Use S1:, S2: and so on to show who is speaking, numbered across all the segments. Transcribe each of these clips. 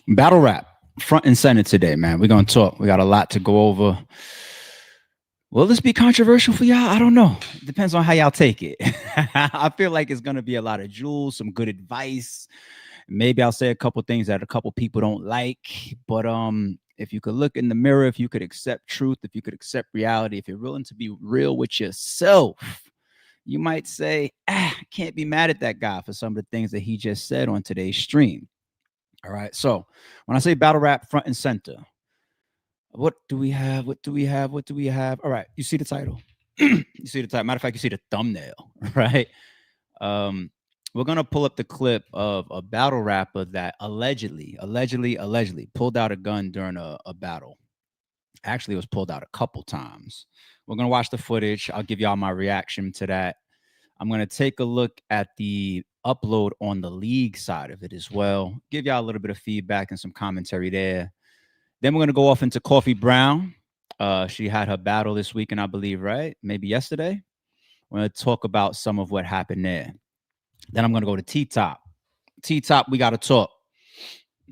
S1: Battle rap, front and center today, man. We're gonna talk. We got a lot to go over. Will this be controversial for y'all? I don't know. Depends on how y'all take it. I feel like it's gonna be a lot of jewels, some good advice. Maybe I'll say a couple things that a couple people don't like. But if you could look in the mirror, if you could accept truth, if you could accept reality, if you're willing to be real with yourself, you might say, I can't be mad at that guy for some of the things that he just said on today's stream. All right. So when I say battle rap front and center, what do we have? What do we have? What do we have? All right. You see the title. You see the title. Matter of fact, you see the thumbnail, right? Um, we're gonna pull up the clip of a battle rapper that allegedly pulled out a gun during a battle. Actually, it was pulled out a couple times. We're gonna watch the footage. I'll give y'all my reaction to that. I'm going to take a look at the upload on the league side of it as well. Give y'all a little bit of feedback and some commentary there. Then we're going to go off into Coffee Brown. She had her battle this weekend, I believe, right? Maybe yesterday. We're going to talk about some of what happened there. Then I'm going to go to T Top. T Top, we got to talk.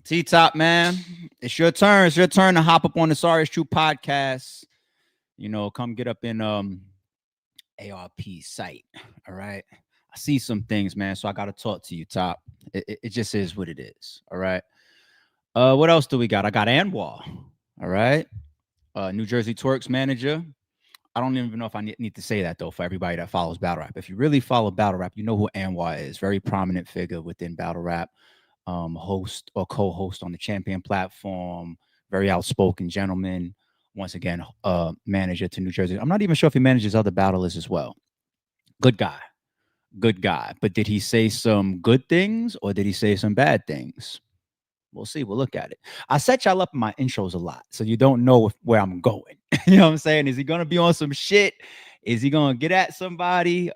S1: T Top, man, it's your turn. It's your turn to hop up on the Sorry It's True podcast. You know, come get up in ARP site. All right. I see some things, man. So I got to talk to you, Top. It just is what it is. All right. What else do we got? I got Anwar. All right. New Jersey Twerk's manager. I don't even know if I need to say that, though, for everybody that follows battle rap. If you really follow battle rap, you know who Anwar is. Very prominent figure within battle rap, host or co-host on the Champion platform. Very outspoken gentleman. Once again, manager to New Jersey. I'm not even sure if he manages other battlers as well. Good guy. Good guy. But did he say some good things or did he say some bad things? We'll see. We'll look at it. I set y'all up in my intros a lot, so you don't know where I'm going. You know what I'm saying? Is he gonna be on some shit? Is he gonna get at somebody?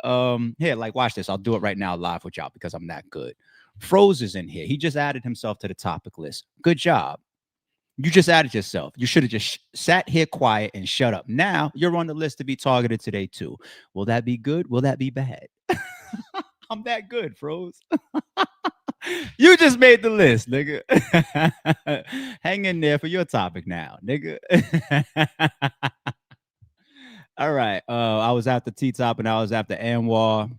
S1: Here, like, watch this. I'll do it right now live with y'all because I'm that good. Froze is in here. He just added himself to the topic list. Good job. You just added yourself. You should have just sat here quiet and shut up. Now you're on the list to be targeted today too. Will that be good? Will that be bad? I'm that good, Froze. You just made the list, nigga. Hang in there for your topic now, nigga. All right. I was after T Top and I was after Anwar.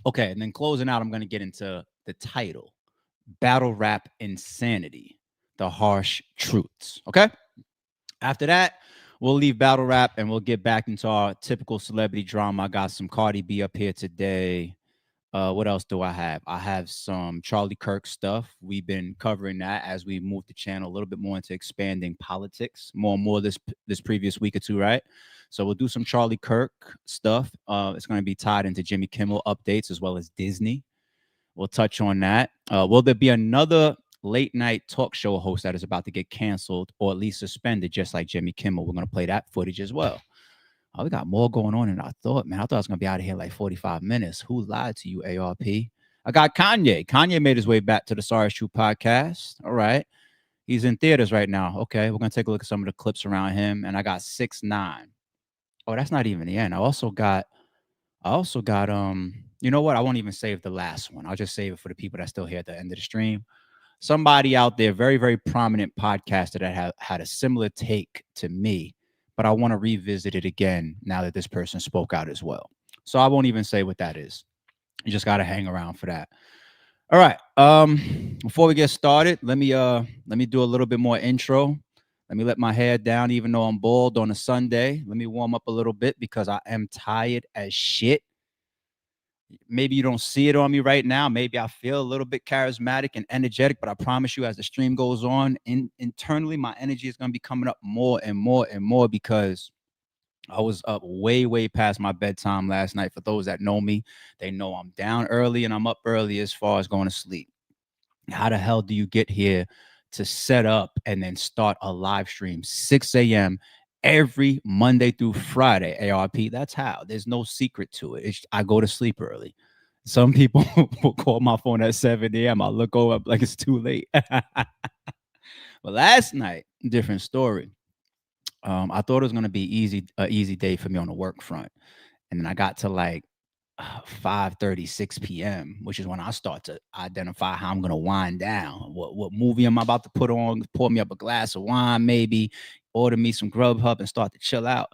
S1: Okay, and then closing out, I'm gonna get into the title. Battle Rap Insanity. The harsh truths. Okay. After that, we'll leave battle rap and we'll get back into our typical celebrity drama. I got some Cardi B up here today. What else do I have? I have some Charlie Kirk stuff. We've been covering that as we move the channel a little bit more into expanding politics, more and more this previous week or two, right? So we'll do some Charlie Kirk stuff. It's going to be tied into Jimmy Kimmel updates as well as Disney. We'll touch on that. Will there be another late night talk show host that is about to get canceled or at least suspended, just like Jimmy Kimmel? We're going to play that footage as well. Oh, we got more going on than I thought, man. I thought I was going to be out of here like 45 minutes. Who lied to you, ARP? I got Kanye. Kanye made his way back to the Sorry It's True podcast. All right. He's in theaters right now. Okay. We're going to take a look at some of the clips around him. And I got 6ix9ine. Oh, that's not even the end. I also got, you know what? I won't even save the last one. I'll just save it for the people that still here at the end of the stream. Somebody out there, very, very prominent podcaster that had a similar take to me, but I want to revisit it again now that this person spoke out as well. So I won't even say what that is. You just got to hang around for that. All right. Before we get started, let me do a little bit more intro. Let me let my hair down, even though I'm bald on a Sunday. Let me warm up a little bit because I am tired as shit. Maybe you don't see it on me right now. Maybe I feel a little bit charismatic and energetic, but I promise you, as the stream goes on, internally, my energy is going to be coming up more and more and more because I was up way, way past my bedtime last night. For those that know me, they know I'm down early and I'm up early as far as going to sleep. How the hell do you get here to set up and then start a live stream 6 a.m. every Monday through Friday, ARP? That's how. There's no secret to it. I go to sleep early. Some people will call my phone at 7 a.m. I'll look over like it's too late. But last night, different story. I thought it was going to be easy day for me on the work front. And then I got to like 5:30, 6 p.m., which is when I start to identify how I'm gonna wind down. What movie am I about to put on? Pour me up a glass of wine, maybe order me some Grubhub and start to chill out.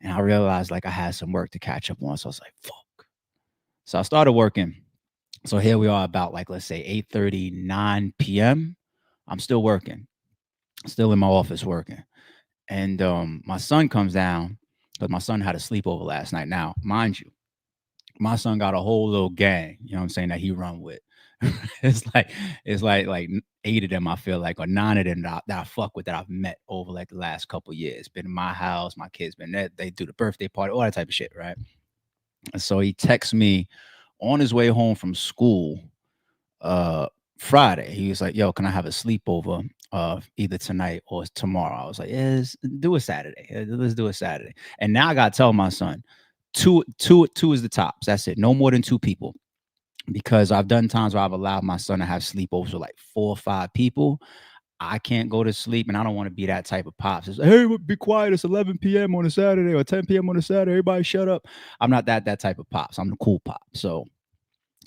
S1: And I realized like I had some work to catch up on. So I was like, fuck. So I started working. So here we are about like let's say 8:30, 9 p.m. I'm still working, still in my office working. And my son comes down because my son had a sleepover last night. Now, mind you, my son got a whole little gang, you know what I'm saying, that he run with. it's like it's like 8 of them, I feel like, or 9 of them that I fuck with that I've met over like the last couple years. Been in my house, my kids been there, they do the birthday party, all that type of shit, right? And so he texts me on his way home from school uh Friday. He was like, "Yo, can I have a sleepover either tonight or tomorrow?" I was like, "Yeah, let's do a Saturday. Let's do a Saturday." And now I gotta tell my son, two is the tops. That's it. No more than 2 people. Because I've done times where I've allowed my son to have sleepovers with like 4 or 5 people. I can't go to sleep, and I don't want to be that type of pops. It's, hey, be quiet. It's 11 p.m. on a Saturday or 10 p.m. on a Saturday. Everybody shut up. I'm not that type of pops. I'm the cool pop. So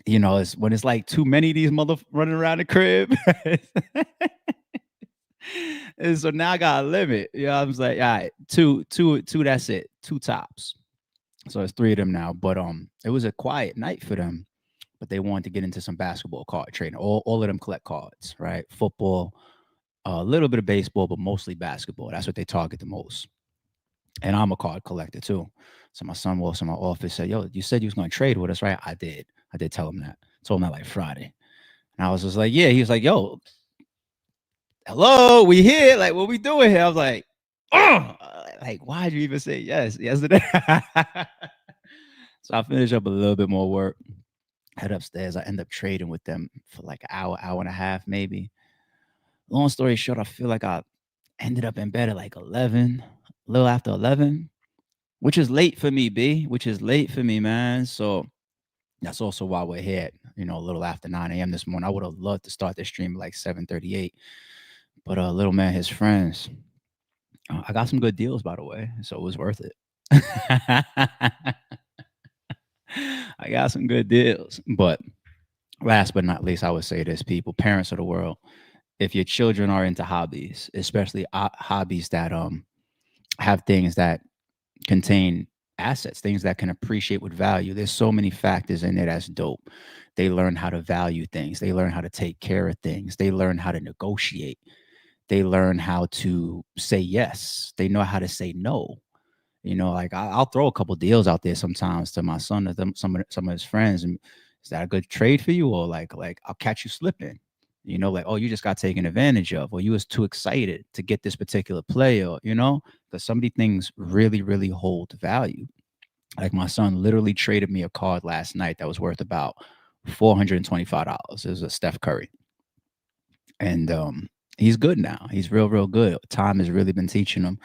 S1: it's when it's like too many of these mother running around the crib. And so now I got a limit. I was like, all right, two, that's it. 2 tops. So it's 3 of them now. But it was a quiet night for them. But they wanted to get into some basketball card trading. All of them collect cards, right? Football, a little bit of baseball, but mostly basketball. That's what they target the most. And I'm a card collector too. So my son walks in my office, said, "Yo, you said you was going to trade with us, right?" I did. I did tell him that. Told him that like Friday. And I was just like, "Yeah." He was like, "Yo, hello, we here. Like, what we doing here?" I was like, "Oh, like, why'd you even say yes yesterday?" So I finished up a little bit more work, head upstairs. I end up trading with them for like an hour and a half, maybe. Long story short, I feel like I ended up in bed at like 11, a little after 11, which is late for me, B, which is late for me, man. So that's also why we're here, a little after 9 a.m. this morning. I would have loved to start this stream at like 7:38. But little man, his friends, I got some good deals, by the way. So it was worth it. I got some good deals. But last but not least, I would say this, people, parents of the world, if your children are into hobbies, especially hobbies that have things that contain assets, things that can appreciate with value. There's so many factors in it that's dope. They learn how to value things. They learn how to take care of things. They learn how to negotiate. They learn how to say yes. They know how to say no. Like I'll throw a couple deals out there sometimes to my son or some of his friends, and is that a good trade for you? Or like I'll catch you slipping. Like, oh, you just got taken advantage of, or you was too excited to get this particular player, because some of these things really, really hold value. Like my son literally traded me a card last night that was worth about $425. It was a Steph Curry. And he's good now. He's real, real good. Time has really been teaching him,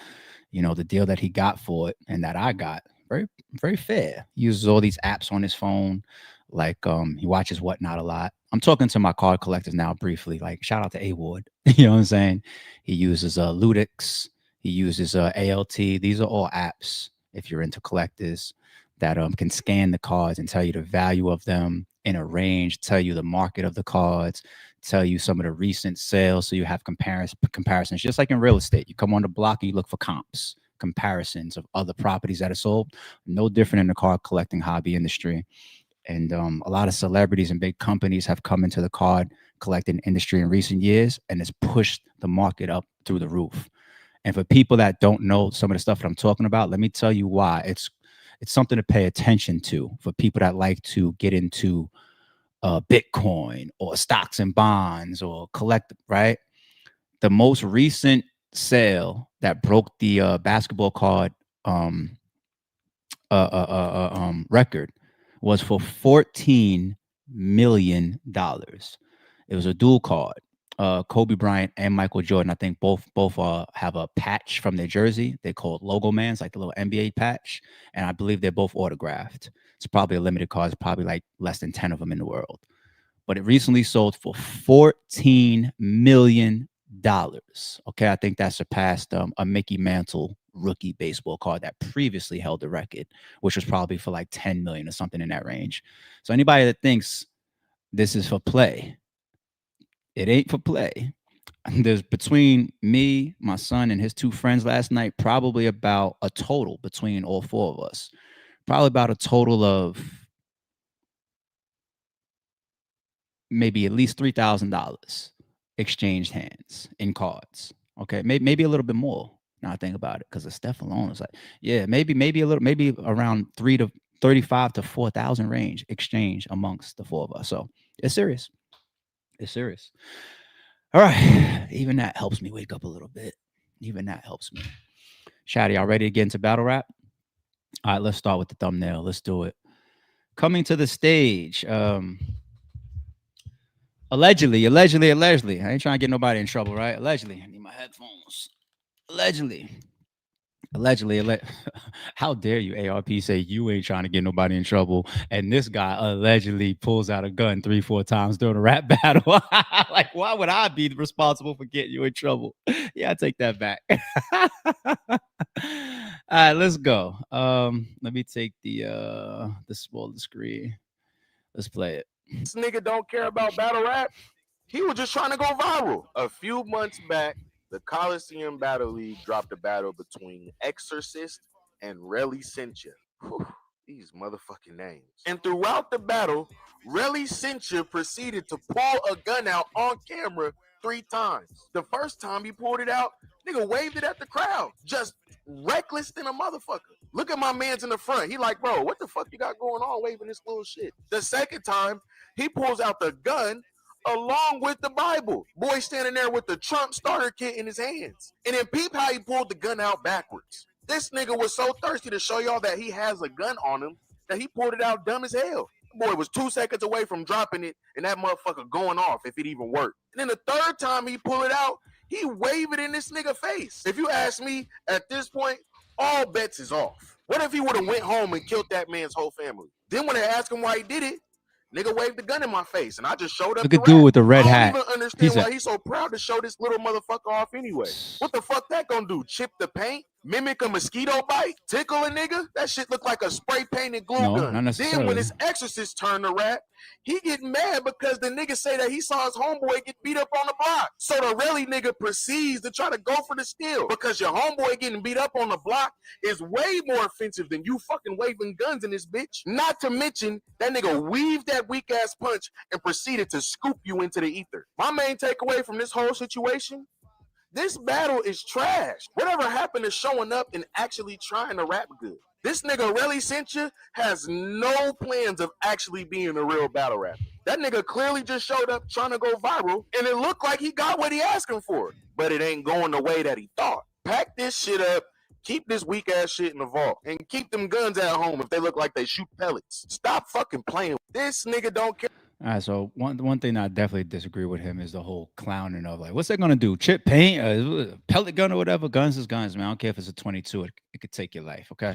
S1: the deal that he got for it and that I got, very, very fair. He uses all these apps on his phone. Like he watches Whatnot a lot. I'm talking to my card collectors now briefly. Like shout out to A Ward. You know what I'm saying? He uses Ludix. He uses ALT. These are all apps, if you're into collectors, that can scan the cards and tell you the value of them in a range, tell you the market of the cards, tell you some of the recent sales, so you have comparisons. Just like in real estate, you come on the block and you look for comps, comparisons of other properties that are sold. No different in the card collecting hobby industry. And a lot of celebrities and big companies have come into the card collecting industry in recent years, and it's pushed the market up through the roof. And for people that don't know some of the stuff that I'm talking about, let me tell you why. It's something to pay attention to for people that like to get into Bitcoin or stocks and bonds or collect, right? The most recent sale that broke the basketball card record was for $14 million. It was a dual card. Kobe Bryant and Michael Jordan, I think both have a patch from their jersey. They call it Logo Man's, like the little NBA patch. And I believe they're both autographed. It's probably a limited card. It's probably like less than 10 of them in the world. But it recently sold for $14 million. Okay, I think that surpassed a Mickey Mantle rookie baseball card that previously held the record, which was probably for like 10 million or something in that range. So anybody that thinks this is for play, it ain't for play. There's between me, my son, and his two friends last night, probably about a total between all four of us, probably about a total of maybe at least $3,000 exchanged hands in cards. Okay, maybe a little bit more. Now I think about it, because the Steph alone is like, yeah, maybe a little, maybe around 35 to 4,000 range exchange amongst the four of us. So it's serious. It's serious. All right, even that helps me wake up a little bit. Even that helps me. Shady, y'all ready to get into battle rap? All right, let's start with the thumbnail. Let's do it. Coming to the stage, allegedly. I ain't trying to get nobody in trouble, right? Allegedly. I need my headphones. Allegedly. How dare you, ARP, say you ain't trying to get nobody in trouble, and this guy allegedly pulls out a gun 3-4 times during a rap battle. Like, why would I be responsible for getting you in trouble? Yeah, I take that back. All right, let's go. Let me take the smaller screen. Let's play it.
S2: This nigga don't care about battle rap. He was just trying to go viral. A few months back, the Coliseum Battle League dropped a battle between Exorcist and Relly Cincha. These motherfucking names. And throughout the battle, Relly Cincha proceeded to pull a gun out on camera 3 times. The first time he pulled it out, nigga waved it at the crowd. Just reckless than a motherfucker. Look at my man's in the front. He like, bro, what the fuck you got going on waving this little shit? The second time, he pulls out the gun along with the Bible. Boy standing there with the Trump starter kit in his hands. And then peep how he pulled the gun out backwards. This nigga was so thirsty to show y'all that he has a gun on him that he pulled it out dumb as hell. The boy was 2 seconds away from dropping it and that motherfucker going off if it even worked. And then the third time he pulled it out, he waved it in this nigga face. If you ask me, at this point, all bets is off. What if he would have went home and killed that man's whole family? Then when they asked him why he did it, nigga waved the gun in my face, and I just showed up.
S1: Look at dude with the red hat.
S2: I don't even understand why he's so proud to show this little motherfucker off anyway. What the fuck that gonna do? Chip the paint? Mimic a mosquito bite? Tickle a nigga? That shit look like a spray painted glue gun.
S1: Not necessarily.
S2: Then when his exorcist turned to rap, he get mad because the nigga say that he saw his homeboy get beat up on the block. So the really nigga proceeds to try to go for the steal because your homeboy getting beat up on the block is way more offensive than you fucking waving guns in this bitch. Not to mention, that nigga weaved that weak ass punch and proceeded to scoop you into the ether. My main takeaway from this whole situation, this battle is trash. Whatever happened to showing up and actually trying to rap good? This nigga Relly Cincha has no plans of actually being a real battle rapper. That nigga clearly just showed up trying to go viral, and it looked like he got what he asking for, but it ain't going the way that he thought. Pack this shit up, keep this weak ass shit in the vault, and keep them guns at home if they look like they shoot pellets. Stop fucking playing. This nigga don't care.
S1: All right, so one thing I definitely disagree with him is the whole clowning of like, what's that gonna do? Chip paint, pellet gun or whatever. Guns is guns, man. I don't care if it's a 22. It could take your life. Okay.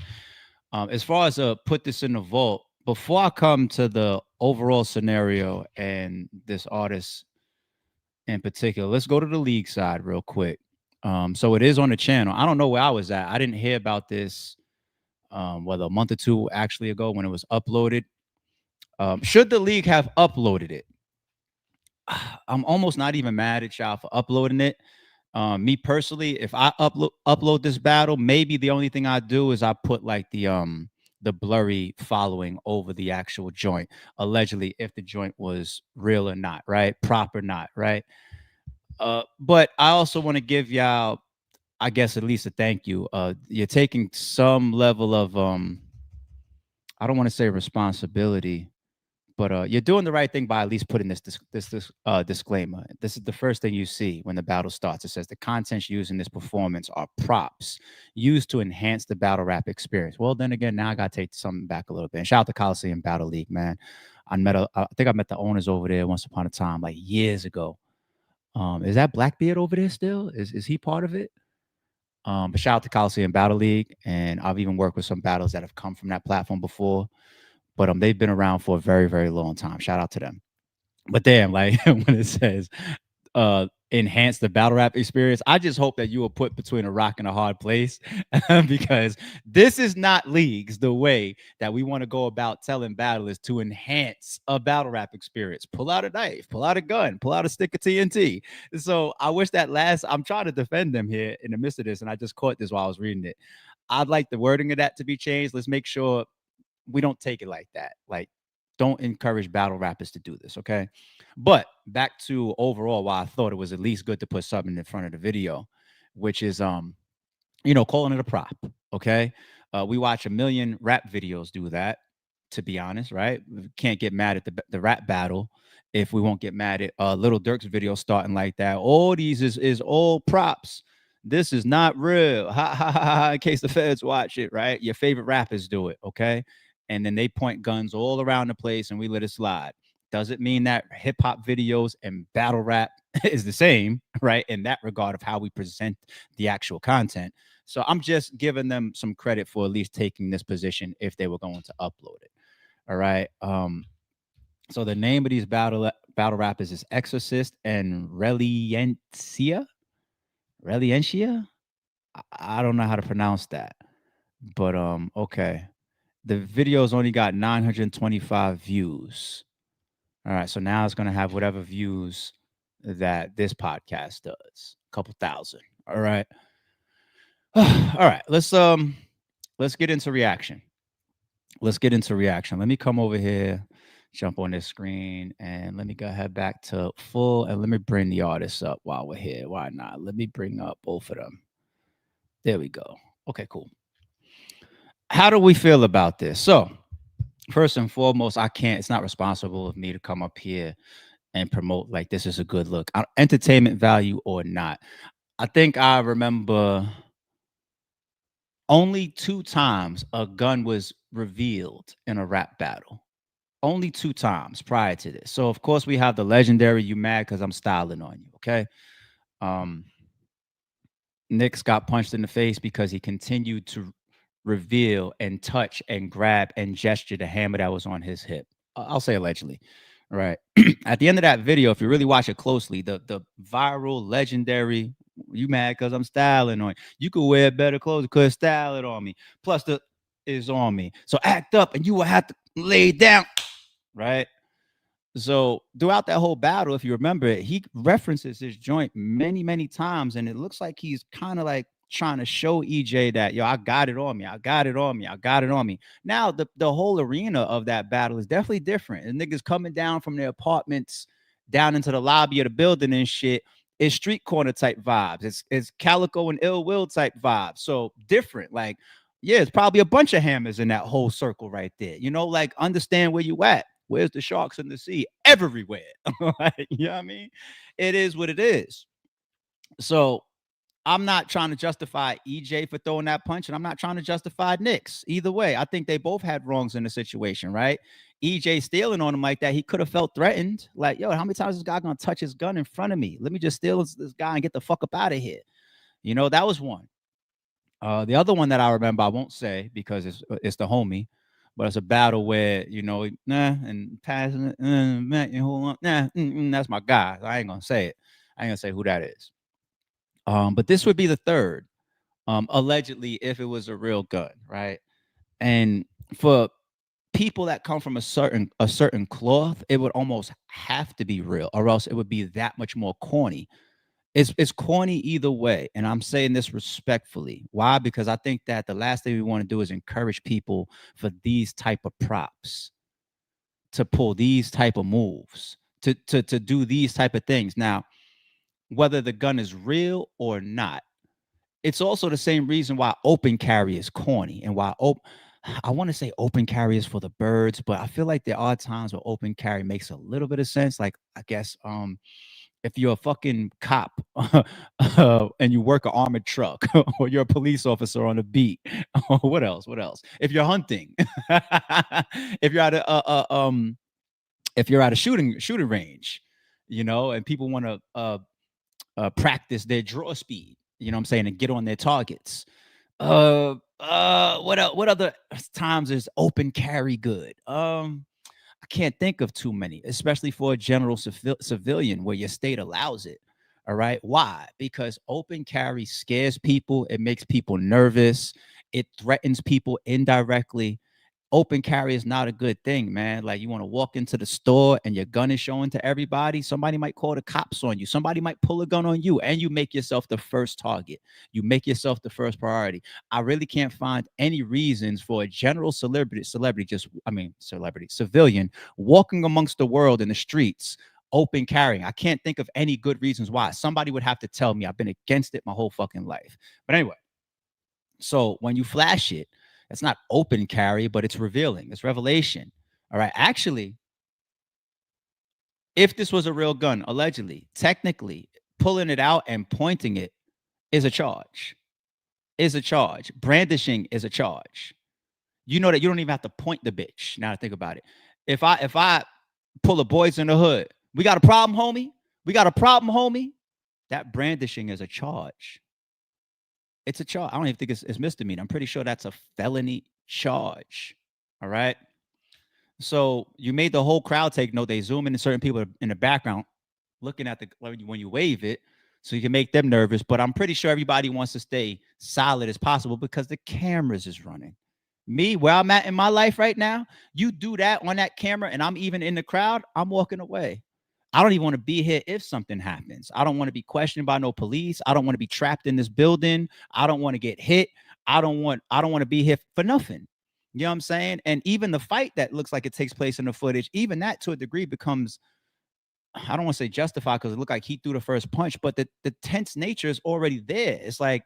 S1: As far as put this in the vault, before I come to the overall scenario and this artist in particular, let's go to the league side real quick. So it is on the channel. I don't know where I was at. I didn't hear about this whether a month or two actually ago when it was uploaded. Should the league have uploaded it? I'm almost not even mad at y'all for uploading it. Me personally, if I upload this battle, maybe the only thing I do is I put like the blurry following over the actual joint, allegedly, if the joint was real or not, right? Proper or not, right? But I also want to give y'all, I guess, at least a thank you. You're taking some level of I don't want to say responsibility, but you're doing the right thing by at least putting this disclaimer. This is the first thing you see when the battle starts. It says the contents used in this performance are props used to enhance the battle rap experience. Well, then again, now I got to take something back a little bit. And shout out to Coliseum Battle League, man. I think I met the owners over there once upon a time, like years ago. Is that Blackbeard over there still? Is he part of it? But shout out to Coliseum Battle League. And I've even worked with some battles that have come from that platform before. But they've been around for a very, very long time. Shout out to them. But damn, like when it says enhance the battle rap experience. I just hope that you will put between a rock and a hard place because this is not leagues the way that we want to go about telling battlers to enhance a battle rap experience. Pull out a knife, pull out a gun, pull out a stick of TNT. So I wish that last, I'm trying to defend them here in the midst of this, and I just caught this while I was reading it. I'd like the wording of that to be changed. Let's make sure we don't take it like that. Like, don't encourage battle rappers to do this, okay? But back to overall, why I thought it was at least good to put something in front of the video, which is calling it a prop. Okay. We watch a million rap videos do that, to be honest, right? We can't get mad at the rap battle if we won't get mad at Little Dirk's video starting like that. All these is all props. This is not real. Ha ha ha ha. In case the feds watch it, right? Your favorite rappers do it, okay? And then they point guns all around the place and we let it slide. Doesn't mean that hip hop videos and battle rap is the same, right? In that regard of how we present the actual content. So I'm just giving them some credit for at least taking this position if they were going to upload it. All right. So the name of these battle rappers is Exorcist and Reliencia. Reliencia? I don't know how to pronounce that. But okay. The video's only got 925 views. All right, so now it's gonna have whatever views that this podcast does. A couple thousand. All right. All right. Let's get into reaction. Let's get into reaction. Let me come over here, jump on this screen, and let me go ahead back to full and let me bring the artists up while we're here. Why not? Let me bring up both of them. There we go. Okay, cool. How do we feel about this? So, first and foremost, it's not responsible of me to come up here and promote like this is a good look. Entertainment value or not. I think I remember only 2 times a gun was revealed in a rap battle. Only 2 times prior to this. So of course we have the legendary "You Mad Because I'm Styling on You." Okay. Um, Nix got punched in the face because he continued to reveal and touch and grab and gesture the hammer that was on his hip. I'll say allegedly. All right. At the end of that video, if you really watch it closely, the viral, legendary "You Mad Because I'm Styling on You." You could wear better clothes because style it on me. Plus the is on me. So act up and you will have to lay down. Right. So throughout that whole battle, if you remember it, he references his joint many, many times, and it looks like he's kind of like trying to show EJ that yo, I got it on me, I got it on me, I got it on me. Now the whole arena of that battle is definitely different. And niggas coming down from their apartments down into the lobby of the building and shit. It's street corner type vibes. It's Calico and Ill Will type vibes. So different. Like, yeah, it's probably a bunch of hammers in that whole circle right there. Like understand where you at. Where's the sharks in the sea? Everywhere. Like, you know what I mean? It is what it is. So I'm not trying to justify EJ for throwing that punch, and I'm not trying to justify Knicks. Either way, I think they both had wrongs in the situation, right? EJ stealing on him like that, he could have felt threatened. Like, yo, how many times is this guy gonna touch his gun in front of me? Let me just steal this guy and get the fuck up out of here. That was one. The other one that I remember, I won't say because it's the homie, but it's a battle where and passing it, man, hold on, that's my guy. I ain't gonna say it. I ain't gonna say who that is. But this would be the third, allegedly, if it was a real gun, right? And for people that come from a certain cloth, it would almost have to be real, or else it would be that much more corny. It's corny either way, and I'm saying this respectfully. Why? Because I think that the last thing we want to do is encourage people for these type of props, to pull these type of moves, to do these type of things. Now, whether the gun is real or not, it's also the same reason why open carry is corny and why I want to say open carry is for the birds, but I feel like there are times where open carry makes a little bit of sense. Like I guess if you're a fucking cop and you work an armored truck, or you're a police officer on a beat, what else? What else? If you're hunting, if you're at if you're at a shooting range, and people want to practice their draw speed, what I'm saying, and get on their targets. What other times is open carry good? I can't think of too many, especially for a general civilian where your state allows it. All right. Why? Because open carry scares people. It makes people nervous. It threatens people indirectly. Open carry is not a good thing, man. Like you want to walk into the store and your gun is showing to everybody. Somebody might call the cops on you. Somebody might pull a gun on you, and you make yourself the first target. You make yourself the first priority. I really can't find any reasons for a general civilian walking amongst the world in the streets, open carrying. I can't think of any good reasons why. Somebody would have to tell me. I've been against it my whole fucking life. But anyway, so when you flash it, it's not open carry, but it's revealing. It's revelation. All right. Actually, if this was a real gun, allegedly, technically, pulling it out and pointing it is a charge. Is a charge. Brandishing is a charge. You know that you don't even have to point the bitch. Now to think about it. If I pull a boys in the hood, we got a problem, homie. We got a problem, homie. That brandishing is a charge. It's a charge. I don't even think it's misdemeanor. I'm pretty sure that's a felony charge. All right. So you made the whole crowd take note. They zoom in and certain people in the background looking at the when you wave it, so you can make them nervous. But I'm pretty sure everybody wants to stay solid as possible because the cameras is running. Me, where I'm at in my life right now, you do that on that camera, and I'm even in the crowd, I'm walking away. I don't even want to be here if something happens. I don't want to be questioned by no police. I don't want to be trapped in this building. I don't want to get hit. I don't want to be here for nothing. You know what I'm saying? And even the fight that looks like it takes place in the footage, even that to a degree becomes, I don't want to say justified because it looked like he threw the first punch, but the tense nature is already there. It's like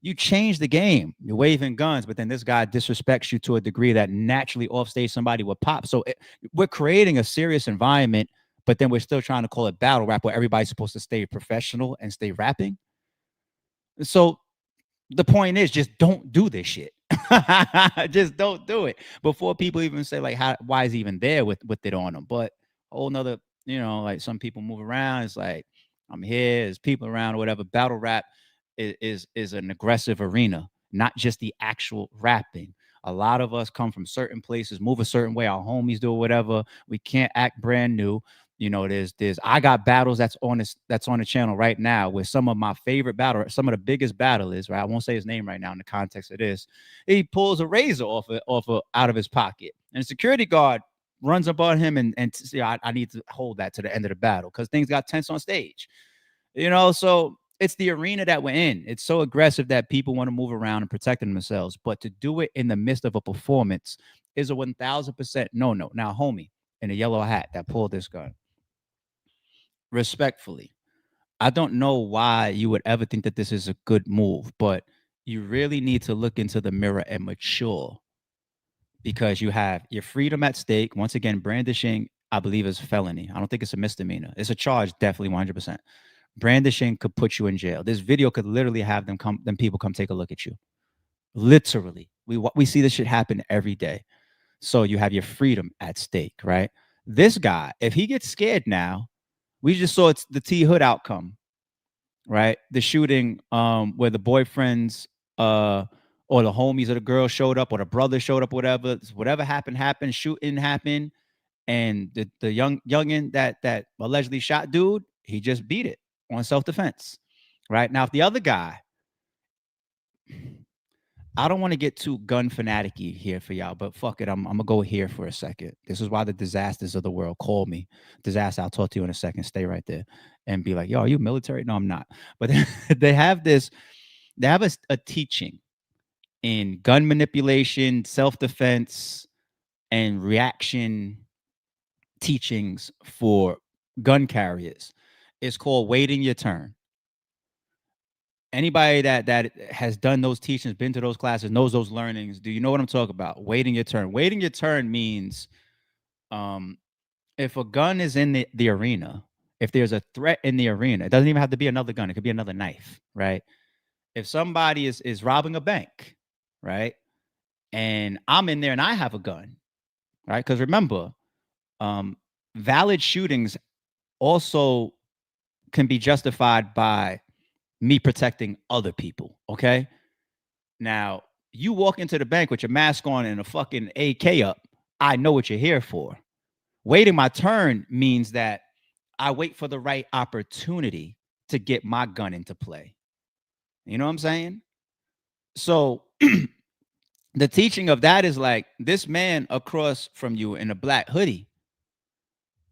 S1: you change the game. You're waving guns, but then this guy disrespects you to a degree that naturally offstage somebody would pop. So we're creating a serious environment, but then we're still trying to call it battle rap where everybody's supposed to stay professional and stay rapping. So the point is just don't do this shit. Just don't do it before people even say like why is he even there with it on him. But a whole nother, like some people move around. It's like I'm here, there's people around or whatever. Battle rap is an aggressive arena, not just the actual rapping. A lot of us come from certain places, move a certain way. Our homies do whatever. We can't act brand new. There's I got battles that's on the channel right now with some of my favorite battle, some of the biggest battlers, right? I won't say his name right now in the context of this. He pulls a razor out of his pocket, and a security guard runs up on him and I need to hold that to the end of the battle because things got tense on stage. So it's the arena that we're in. It's so aggressive that people want to move around and protect themselves, but to do it in the midst of a performance is a 1000% no. Now, homie in a yellow hat that pulled this gun, respectfully, I don't know why you would ever think that this is a good move, but you really need to look into the mirror and mature because you have your freedom at stake. Once again, brandishing, I believe, is a felony. I don't think it's a misdemeanor. It's a charge, definitely 100%. Brandishing could put you in jail. This video could literally have them people come take a look at you. Literally, we see this shit happen every day. So you have your freedom at stake, right? This guy, if he gets scared now, we just saw it's the T Hood outcome, right? The shooting where the boyfriends or the homies or the girl showed up or the brother showed up, whatever happened, shooting happened, and the youngin that allegedly shot dude, he just beat it on self-defense. Right? Now, if the other guy, I don't want to get too gun fanatic-y here for y'all, but fuck it. I'm gonna go here for a second. This is why the disasters of the world call me. Disaster, I'll talk to you in a second. Stay right there and be like, yo, are you military? No, I'm not. But they have a teaching in gun manipulation, self-defense, and reaction teachings for gun carriers. It's called waiting your turn. Anybody that has done those teachings, been to those classes, knows those learnings. Do you know what I'm talking about? Waiting your turn. Waiting your turn means if a gun is in the arena, if there's a threat in the arena, it doesn't even have to be another gun. It could be another knife, right? If somebody is robbing a bank, right? And I'm in there and I have a gun, right? Because remember, valid shootings also can be justified by me protecting other people. Okay. Now, you walk into the bank with your mask on and a fucking AK up. I know what you're here for. Waiting my turn means that I wait for the right opportunity to get my gun into play. You know what I'm saying? So the teaching of that is like this man across from you in a black hoodie.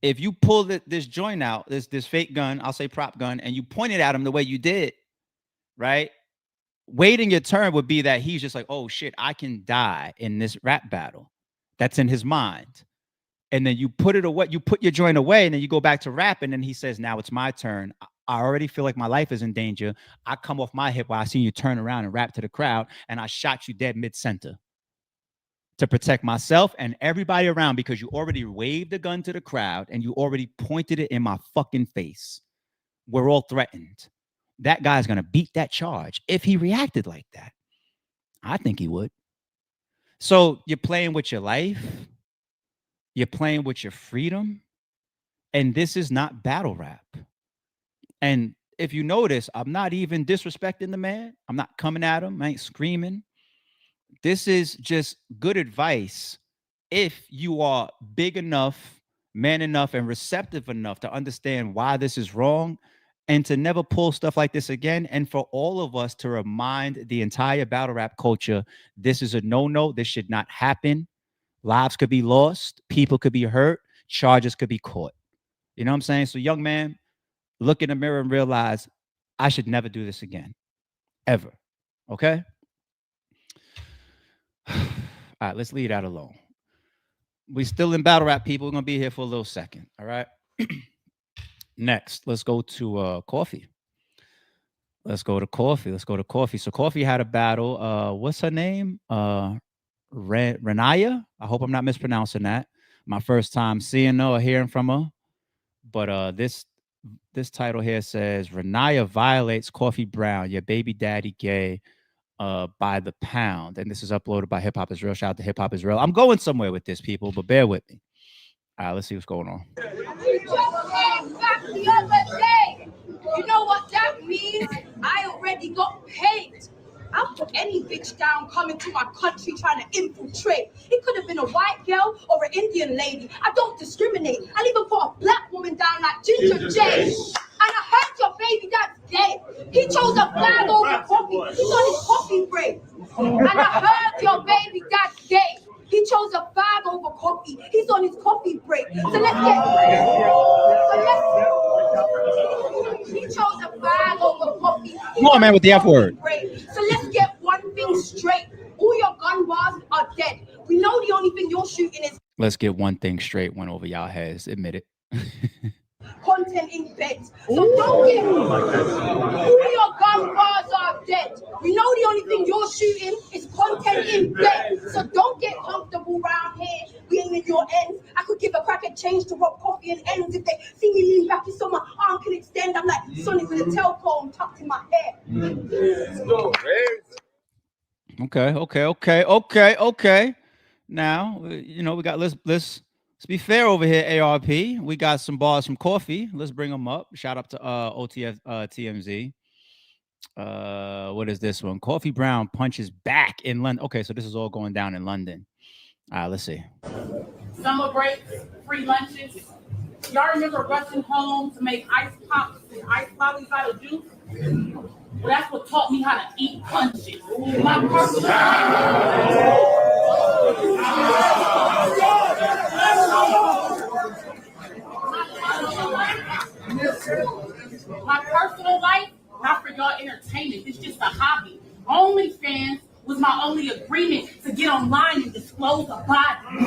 S1: If you pull this joint out, this fake gun, I'll say prop gun, and you point it at him the way you did, right? Waiting your turn would be that he's just like, oh shit, I can die in this rap battle. That's in his mind. And then you put it away, you put your joint away, and then you go back to rap, and then he says, now it's my turn. I already feel like my life is in danger. I come off my hip while I see you turn around and rap to the crowd, and I shot you dead mid-center to protect myself and everybody around because you already waved the gun to the crowd and you already pointed it in my fucking face. We're all threatened. That guy's going to beat that charge if he reacted like that. I think he would. So you're playing with your life. You're playing with your freedom. And this is not battle rap. And if you notice, I'm not even disrespecting the man. I'm not coming at him. I ain't screaming. This is just good advice if you are big enough, man enough, and receptive enough to understand why this is wrong and to never pull stuff like this again. And for all of us to remind the entire battle rap culture, this is a no-no. This should not happen. Lives could be lost. People could be hurt. Charges could be caught. You know what I'm saying? So young man, look in the mirror and realize I should never do this again, ever. Okay? All right, let's leave that alone. We still in battle rap, people. We're gonna be here for a little second. All right. Next, let's go to Coffee. Let's go to Coffee. Let's go to Coffee. So Coffee had a battle. What's her name? Renaya. I hope I'm not mispronouncing that. My first time seeing her or hearing from her. But this title here says Renaya violates Coffee Brown, your baby daddy gay, by the pound. And this is uploaded by Hip Hop Israel. Shout out to Hip Hop Israel. I'm going somewhere with this, people, but bear with me. All right, let's see what's going on.
S3: You just came back the other day. You know what that means? I already got paid. I'll put any bitch down coming to my country trying to infiltrate. It could have been a white girl or an Indian lady. I don't discriminate. I'll even put a black woman down like Ginger J. And I heard your baby dad's gay. He chose a flag over coffee. He's on his coffee break. And I heard your baby dad's gay. He chose a fag over coffee. He's on his coffee break. So let's get. He chose a fag over coffee.
S1: Come on, man, with the F word.
S3: So let's get one thing straight. All your gun bars are dead. We know the only thing you're shooting is.
S1: Let's get one thing straight. Went over y'all heads. Admit it.
S3: Content in beds. So don't get all your gun bars are dead. We know the only thing you're shooting is content in bed. So don't get comfortable around here. We ain't in your ends. I could give a cracker change to rob coffee and ends. If they see me lean back, so my arm can extend. I'm like Sonic with a telephone tucked in my hair. Let's go,
S1: Okay. Now, you know, we got let's be fair over here, ARP. We got some bars from Coffee. Let's bring them up. Shout out to OTF TMZ. What is this one? Coffee Brown punches back in London. Okay, so this is all going down in London. All right, let's see.
S4: Summer breaks, free lunches. Y'all remember rushing home to make ice pops and ice lollies out of juice? Well, that's what taught me how to eat punches. My personal life, not for y'all entertainment. It's just a hobby. OnlyFans was my only agreement to get online and disclose a body. I'm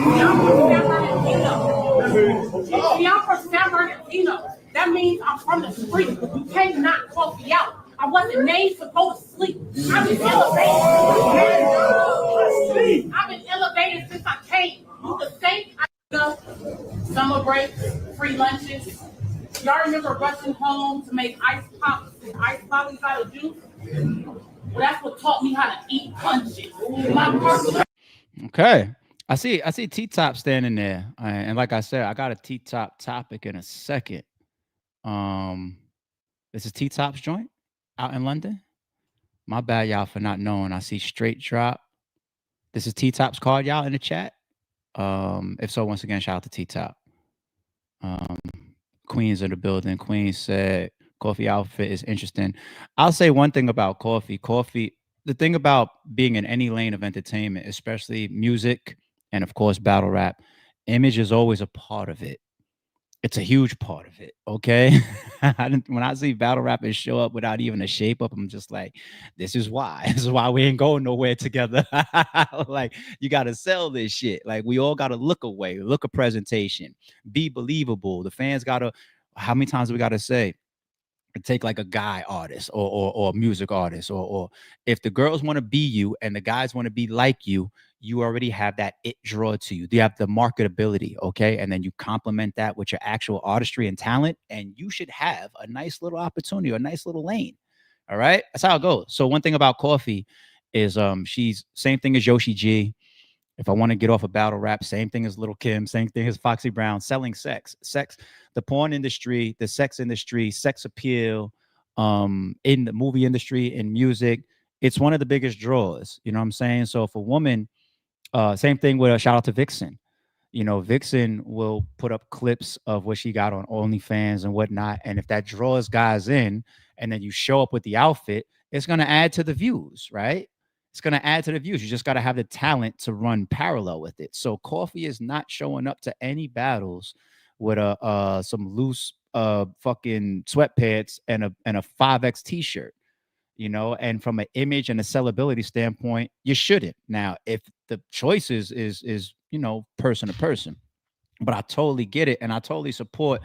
S4: from San Bernardino. That means I'm from the street. You can't knock Coffee out. I wasn't made to go to sleep. I've been elevated since I came. You could think I go. Summer breaks, free lunches. Y'all remember rushing home to make ice pops and ice lollies out of juice? Well, that's what taught me how to eat punches.
S1: Okay. I see T-Top standing there. And like I said, I got a T-Top topic in a second. This is T-Top's joint out in London. My bad, y'all, for not knowing. I see Straight Drop. This is T-Top's card, y'all, in the chat. If so, once again, shout out to T-Top. Queen's in the building. Queen said Coffee outfit is interesting. I'll say one thing about coffee. Coffee, the thing about being in any lane of entertainment, especially music and of course battle rap, image is always a part of it. It's a huge part of it. Okay. When I see battle rappers show up without even a shape up, I'm just like, this is why. This is why we ain't going nowhere together. Like, you got to sell this shit. Like, we all got to look away, look a presentation, be believable. The fans got to, how many times do we got to say, take like a guy artist or a music artist or if the girls want to be you and the guys want to be like you already have that it draw to you. You have the marketability, okay? And then you complement that with your actual artistry and talent, and you should have a nice little opportunity or a nice little lane. All right, that's how it goes. So one thing about Coffee is she's same thing as Yoshi G. If I want to get off a battle rap, same thing as Little Kim, same thing as Foxy Brown, selling sex, the porn industry, the sex industry, sex appeal, in the movie industry, in music, it's one of the biggest draws. You know what I'm saying? So if a woman, same thing with a shout out to Vixen. You know, Vixen will put up clips of what she got on OnlyFans and whatnot. And if that draws guys in and then you show up with the outfit, it's going to add to the views, right? It's going to add to the views. You just got to have the talent to run parallel with it. So Coffee is not showing up to any battles with a some loose fucking sweatpants and a 5X t-shirt, you know, and from an image and a sellability standpoint, you shouldn't. Now, if the choice is you know, person to person, but I totally get it, and I totally support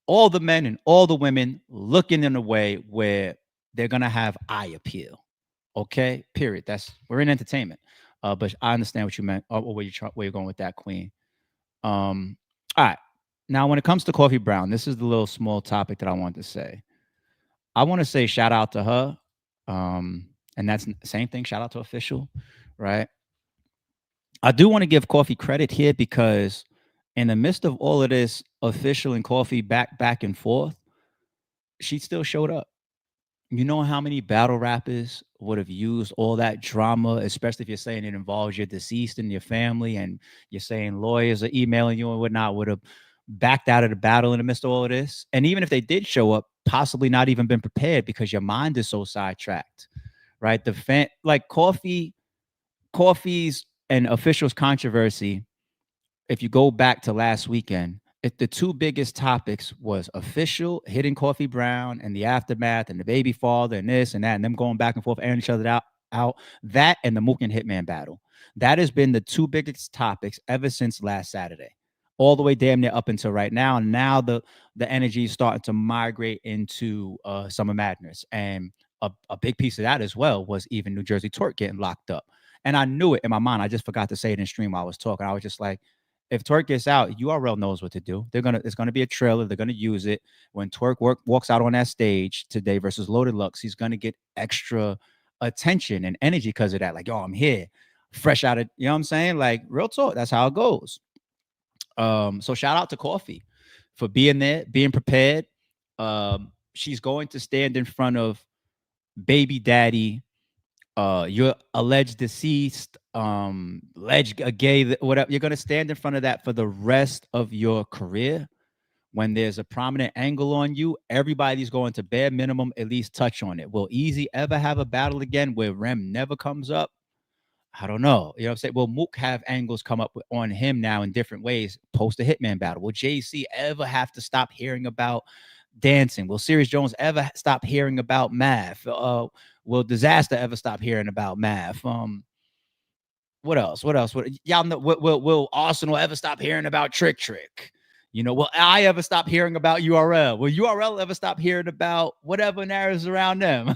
S1: all the men and all the women looking in a way where they're gonna have eye appeal. Okay, period. That's we're in entertainment, but I understand what you meant or where you're going with that, Queen. All right. Now, when it comes to Coffee Brown, this is the little small topic that I want to say. I want to say shout out to her. And that's the same thing. Shout out to Official, right? I do want to give Coffee credit here because in the midst of all of this Official and Coffee back and forth, she still showed up. You know how many battle rappers would have used all that drama, especially if you're saying it involves your deceased and your family, and you're saying lawyers are emailing you and whatnot, would have backed out of the battle in the midst of all of this. And even if they did show up, possibly not even been prepared because your mind is so sidetracked, right? The fan, like Coffee's and Official's controversy, if you go back to last weekend, if the two biggest topics was Official hitting Coffee Brown and the aftermath and the baby father and this and that and them going back and forth, airing each other out that and the Mook and Hitman battle. That has been the two biggest topics ever since last Saturday, all the way damn near up until right now. And now the energy is starting to migrate into Summer Madness, and a big piece of that as well was even New Jersey Twerk getting locked up. And I knew it in my mind. I just forgot to say it in stream while I was talking. I was just like, if Twerk gets out, URL knows what to do. It's gonna be a trailer. They're gonna use it when Twerk walks out on that stage today versus Loaded Lux. He's gonna get extra attention and energy because of that. Like, yo, I'm here, fresh out of, you know what I'm saying? Like, real talk. That's how it goes. So shout out to Coffee for being there, being prepared. She's going to stand in front of baby daddy, you're alleged deceased, alleged a gay, whatever. You're gonna stand in front of that for the rest of your career. When there's a prominent angle on you, everybody's going to bare minimum at least touch on it. Will Easy ever have a battle again where Rem never comes up? I don't know. You know what I'm saying? Will Mook have angles come up on him now in different ways post a Hitman battle? Will JC ever have to stop hearing about dancing? Will Sirius Jones ever stop hearing about math? Will Disaster ever stop hearing about math? What else? What y'all know? Will Arsenal ever stop hearing about Trick? You know, will I ever stop hearing about URL? Will URL ever stop hearing about whatever narratives around them?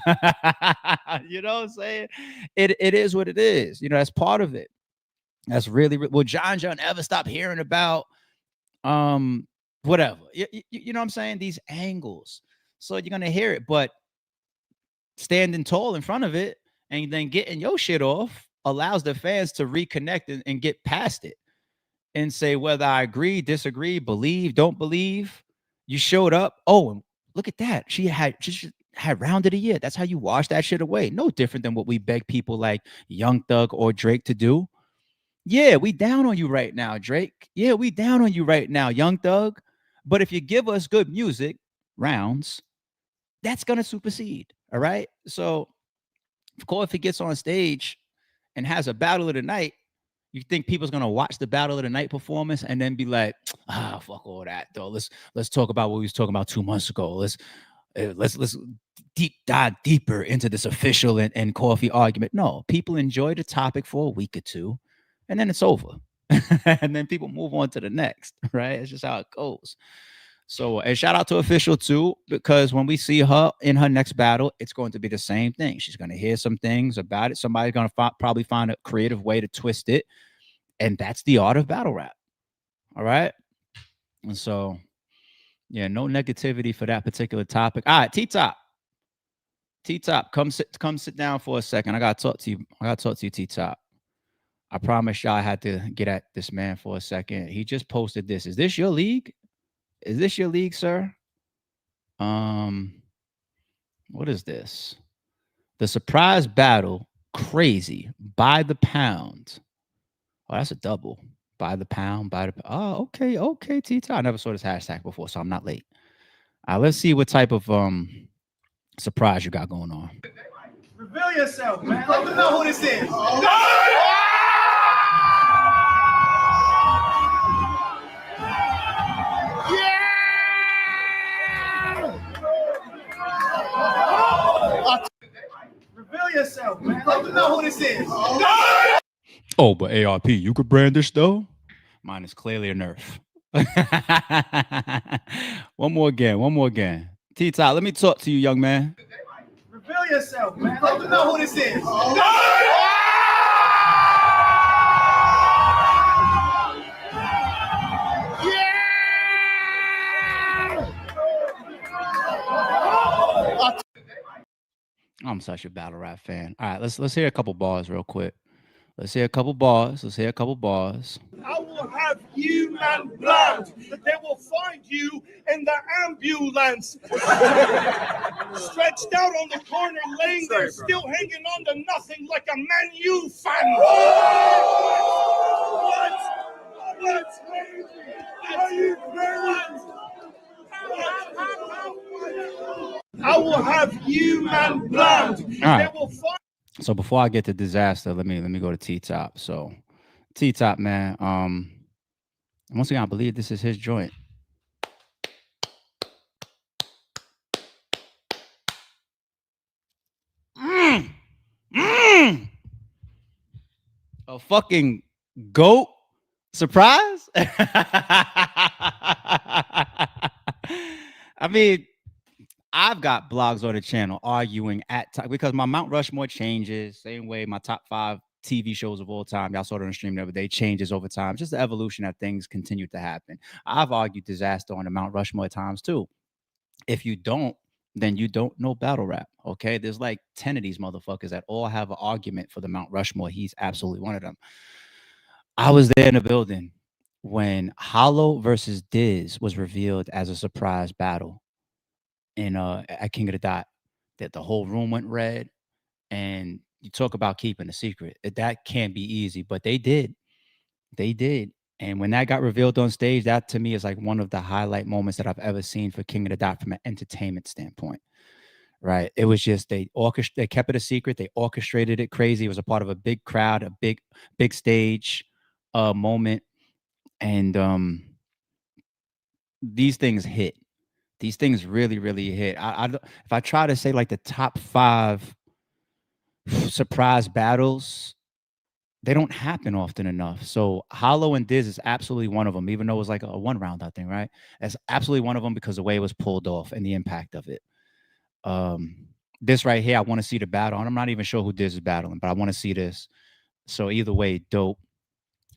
S1: You know what I'm saying? It is what it is. You know, that's part of it. That's really will John ever stop hearing about whatever? You know what I'm saying? These angles. So you're gonna hear it, but standing tall in front of it and then getting your shit off allows the fans to reconnect and get past it and say whether I agree, disagree, believe, don't believe. You showed up. Oh, and look at that. She had round of the year. That's how you wash that shit away. No different than what we beg people like Young Thug or Drake to do. Yeah, we down on you right now, Drake. Yeah, we down on you right now, Young Thug. But if you give us good music, rounds, that's gonna supersede. All right. So of course, if he gets on stage and has a battle of the night, you think people's gonna watch the battle of the night performance and then be like, ah, fuck all that though. Let's talk about what we was talking about 2 months ago. Let's deep dive deeper into this official and coffee argument. No, people enjoy the topic for a week or two, and then it's over. And then people move on to the next, right? It's just how it goes. So, and shout out to official too, because when we see her in her next battle, it's going to be the same thing. She's going to hear some things about it. Somebody's going to probably find a creative way to twist it, and that's the art of battle rap. All right, and so yeah, no negativity for that particular topic. All right, T Top, come sit down for a second. I gotta talk to you, T Top. I promise y'all I had to get at this man for a second. He just posted this. Is this your league? Is this your league, sir? What is this? The surprise battle, crazy by the pound. Oh, that's a double. By the pound, oh, okay, Tita. I never saw this hashtag before, so I'm not late. Let's see what type of surprise you got going on.
S5: Reveal yourself, man. Let them know who this is. Reveal yourself, man. Let them know who this is.
S1: Oh, but ARP, you could brandish though? Mine is clearly a nerf. One more again. T-Top, let me talk to you, young man.
S5: Reveal yourself, man. Let them know who this is.
S1: I'm such a battle rap fan. All right, let's hear a couple bars real quick. Let's hear a couple bars.
S5: I will have you man blind, that they will find you in the ambulance. Stretched out on the corner, laying there, still hanging on to nothing like a Man U fan. What? Are you crazy? I will have you man blind.
S1: All right.
S5: They will find.
S1: So before I get to disaster, let me go to T-Top. So T-Top, man, once again, I believe this is his joint. A fucking goat surprise? I mean, I've got blogs on the channel arguing because my Mount Rushmore changes, same way my top 5 TV shows of all time, y'all saw it on the stream the other day, changes over time. Just the evolution that things continue to happen. I've argued disaster on the Mount Rushmore at times too. If you don't, then you don't know battle rap. Okay, there's like 10 of these motherfuckers that all have an argument for the Mount Rushmore. He's absolutely one of them. I was there in the building when Hollow versus Diz was revealed as a surprise battle in at King of the Dot. That the whole room went red, and you talk about keeping a secret. That can't be easy, but they did. And when that got revealed on stage, that to me is like one of the highlight moments that I've ever seen for King of the Dot from an entertainment standpoint. Right? It was just they kept it a secret. They orchestrated it crazy. It was a part of a big crowd, a big stage moment, and these things hit. These things really, really hit. If I try to say like the top 5 surprise battles, they don't happen often enough. So Hollow and Diz is absolutely one of them, even though it was like a 1 round, I think, right? That's absolutely one of them because the way it was pulled off and the impact of it. This right here, I want to see the battle. And I'm not even sure who Diz is battling, but I want to see this. So either way, dope.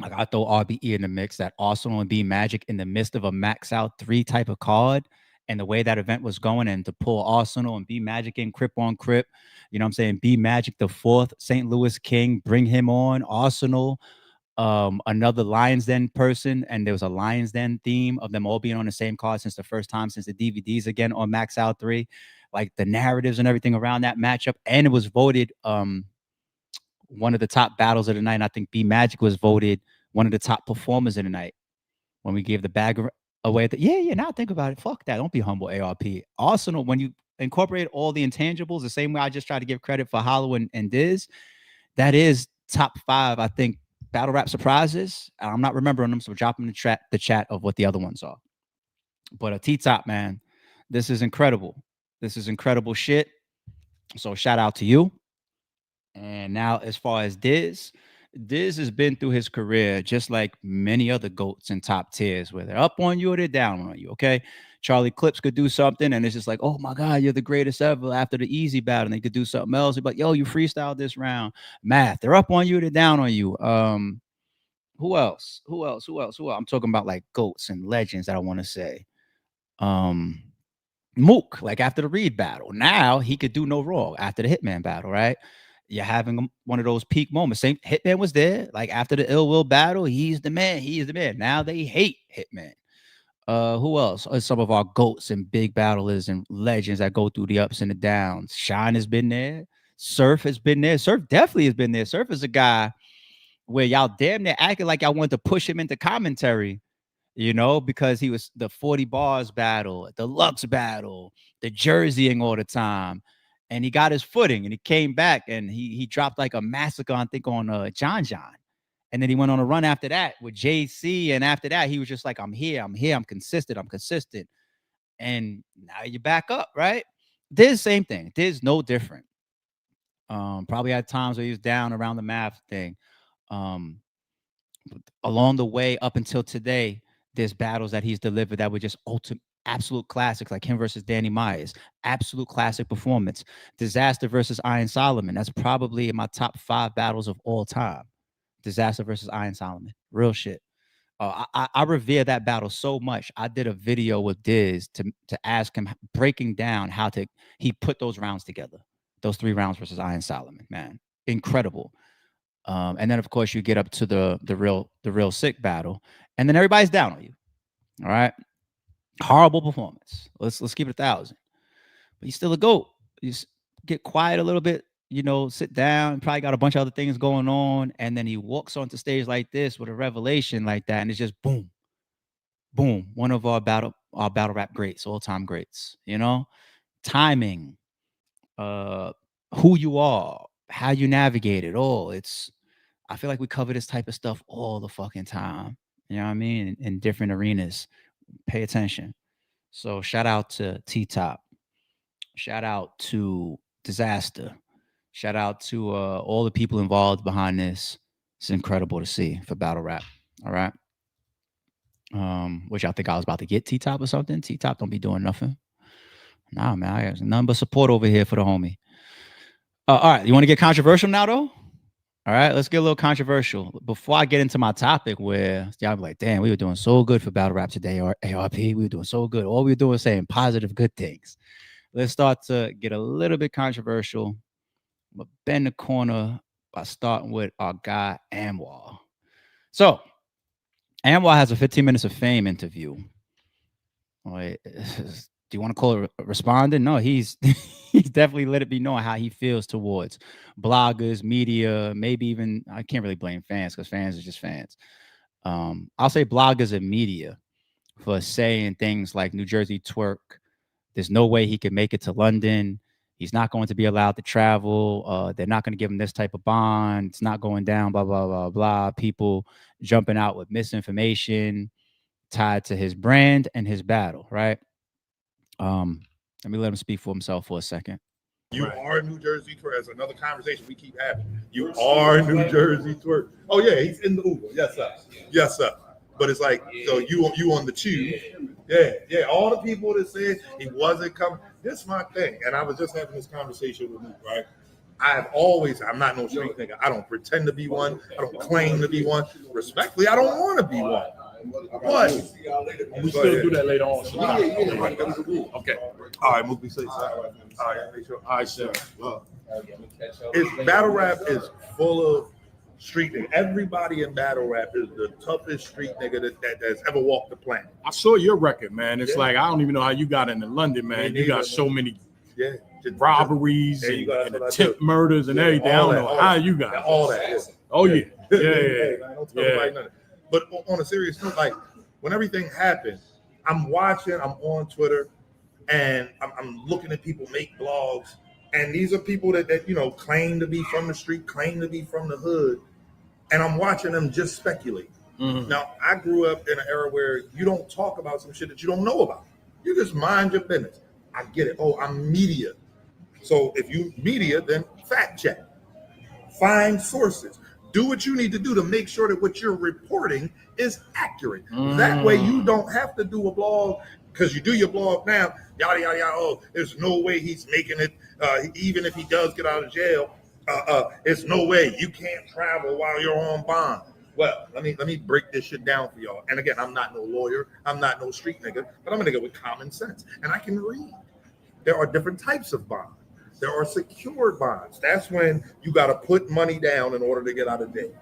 S1: Like I throw RBE in the mix, that Arsenal and B Magic in the midst of a max out 3 type of card. And the way that event was going, and to pull Arsenal and B Magic in Crip on Crip, you know what I'm saying? B Magic, the 4th St. Louis King, bring him on. Arsenal, another Lions Den person, and there was a Lions Den theme of them all being on the same card since the first time since the DVDs again on Max Out 3. Like the narratives and everything around that matchup. And it was voted one of the top battles of the night. And I think B Magic was voted one of the top performers of the night when we gave the bag away. Now think about it. Fuck that. Don't be humble, ARP. Arsenal, when you incorporate all the intangibles the same way I just tried to give credit for Hollow and Diz, that is top 5, I think, battle rap surprises. I'm not remembering them, so drop them in the chat of what the other ones are. But a T-Top, man, this is incredible. This is incredible shit. So shout out to you. And now, as far as Diz has been through his career just like many other GOATs in top tiers, where they're up on you or they're down on you, okay? Charlie Clips could do something, and it's just like, oh my God, you're the greatest ever after the easy battle. And they could do something else. But yo, you freestyled this round. Math, they're up on you, they're down on you. Who else? I'm talking about like GOATs and legends that I want to say. Mook, like after the Reed battle. Now he could do no wrong after the Hitman battle, right? You're having one of those peak moments. Same Hitman was there. Like after the Ill Will battle, he's the man. He is the man. Now they hate Hitman. Who else? Some of our GOATs and big battlers and legends that go through the ups and the downs. Shine has been there. Surf has been there. Surf definitely has been there. Surf is a guy where y'all damn near acting like I wanted to push him into commentary, you know, because he was the 40 bars battle, the Lux battle, the jerseying all the time. And he got his footing and he came back and he dropped like a massacre, I think, on John. And then he went on a run after that with JC. And after that, he was just like, I'm here, I'm consistent. And now you're back up, right? There's the same thing. There's no different. Probably had times where he was down around the math thing. Along the way up until today, there's battles that he's delivered that were just absolute classics, like him versus Danny Myers, absolute classic performance. Disaster versus Iron Solomon, that's probably in my top 5 battles of all time. Disaster versus Iron Solomon, real shit. I revere that battle so much. I did a video with Diz to ask him, breaking down how he put those rounds together, those 3 rounds versus Iron Solomon, man, incredible. And then of course you get up to the real sick battle, and then everybody's down on you. All right, horrible performance. Let's keep it 1,000. But he's still a GOAT. You get quiet a little bit, you know, sit down. Probably got a bunch of other things going on, and then he walks onto stage like this with a revelation like that, and it's just boom, boom. One of our battle rap greats, all time greats. You know, timing, who you are, how you navigate it. I feel like we cover this type of stuff all the fucking time. You know what I mean? In different arenas. Pay attention. So shout out to T-Top. Shout out to Disaster. Shout out to all the people involved behind this. It's incredible to see for battle rap. All right. Which I think I was about to get T-Top or something. T-Top don't be doing nothing. Nah, man. I got nothing but support over here for the homie. All right. You want to get controversial now, though? All right, let's get a little controversial. Before I get into my topic, where y'all be like, damn, we were doing so good for battle rap today, or ARP, we were doing so good. All we were doing was saying positive, good things. Let's start to get a little bit controversial. But bend the corner by starting with our guy, Anwar. So, Anwar has a 15 Minutes of Fame interview. Wait, do you want to call it responding? No, he's definitely let it be known how he feels towards bloggers, media, maybe even, I can't really blame fans because fans are just fans. I'll say bloggers and media for saying things like New Jersey Twerk. There's no way he can make it to London. He's not going to be allowed to travel. They're not going to give him this type of bond. It's not going down, blah, blah, blah, blah. People jumping out with misinformation tied to his brand and his battle, right? Let me let him speak for himself for a second.
S6: You are New Jersey Twerk. That's another conversation we keep having. You are New Jersey Twerk. Oh yeah, he's in the Uber. Yes, sir. Yes, sir. But it's like, so you on the tube. Yeah. All the people that said he wasn't coming. This is my thing. And I was just having this conversation with Luke, right? I'm not no street nigga. I don't pretend to be one. I don't claim to be one. Respectfully, I don't want to be one. But
S5: we still do that later on. So
S6: okay. All right, Mookie, say all right, make sure. All right, sir. It's battle rap is full of street nigga. Everybody in battle rap is the toughest street nigga that's ever walked the planet.
S5: I saw your record, man. It's like I don't even know how you got into London, man. You got so many robberies and attempt murders and everything. I don't know how you got
S6: all that.
S5: Oh yeah. Yeah.
S6: But on a serious note, like when everything happened, I'm watching, I'm on Twitter. and I'm looking at people make blogs, and these are people that you know claim to be from the street, claim to be from the hood, and I'm watching them just speculate. Now, I grew up in an era where you don't talk about some shit that you don't know about. You just mind your business. I get it. Oh, I'm media. So if you media, then fact check. Find sources. Do what you need to do to make sure that what you're reporting is accurate. That way you don't have to do a blog, because you do your blog now, yada, yada, yada. Oh, there's no way he's making it, even if he does get out of jail. There's no way you can't travel while you're on bond. Well, let me break this shit down for y'all. And again, I'm not no lawyer. I'm not no street nigga, but I'm a nigga with common sense. And I can read. There are different types of bonds. There are secured bonds. That's when you got to put money down in order to get out of debt.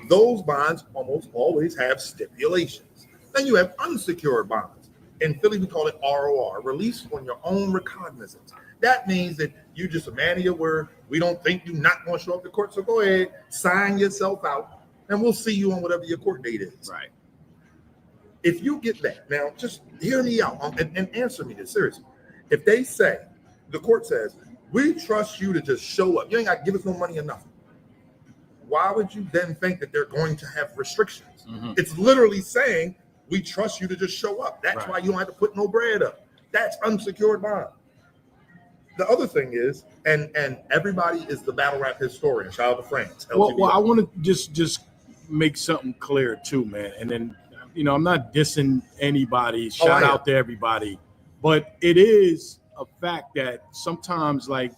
S6: Those bonds almost always have stipulations. Then you have unsecured bonds. In Philly, we call it ROR, release on your own recognizance. That means that you just a man of your word. We don't think you're not going to show up to court, so go ahead, sign yourself out, and we'll see you on whatever your court date is.
S5: Right.
S6: If you get that, now just hear me out and answer me this seriously. If they say, the court says, we trust you to just show up, you ain't got to give us no money or nothing, why would you then think that they're going to have restrictions? It's literally saying, we trust you to just show up. That's why you don't have to put no bread up. That's unsecured bond. The other thing is, and everybody is the battle rap historian. Shout out to France.
S5: Well, I want to just make something clear too, man. And then, you know, I'm not dissing anybody. Shout out to everybody. But it is a fact that sometimes, like,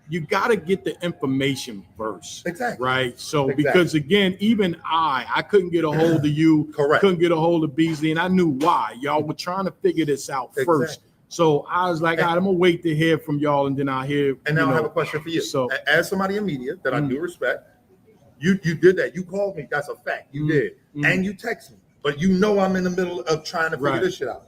S5: you got to get the information first.
S6: Exactly.
S5: Right. So because again, even I couldn't get a hold of you.
S6: Correct.
S5: Couldn't get a hold of Beasley, and I knew why. Y'all were trying to figure this out first. So I was like, all right, I'm gonna wait to hear from y'all, and then I'll hear.
S6: And now I have a question for you. So, as somebody in media that I do respect, you did that. You called me. That's a fact. You did, and you text me. But you know I'm in the middle of trying to figure this shit out.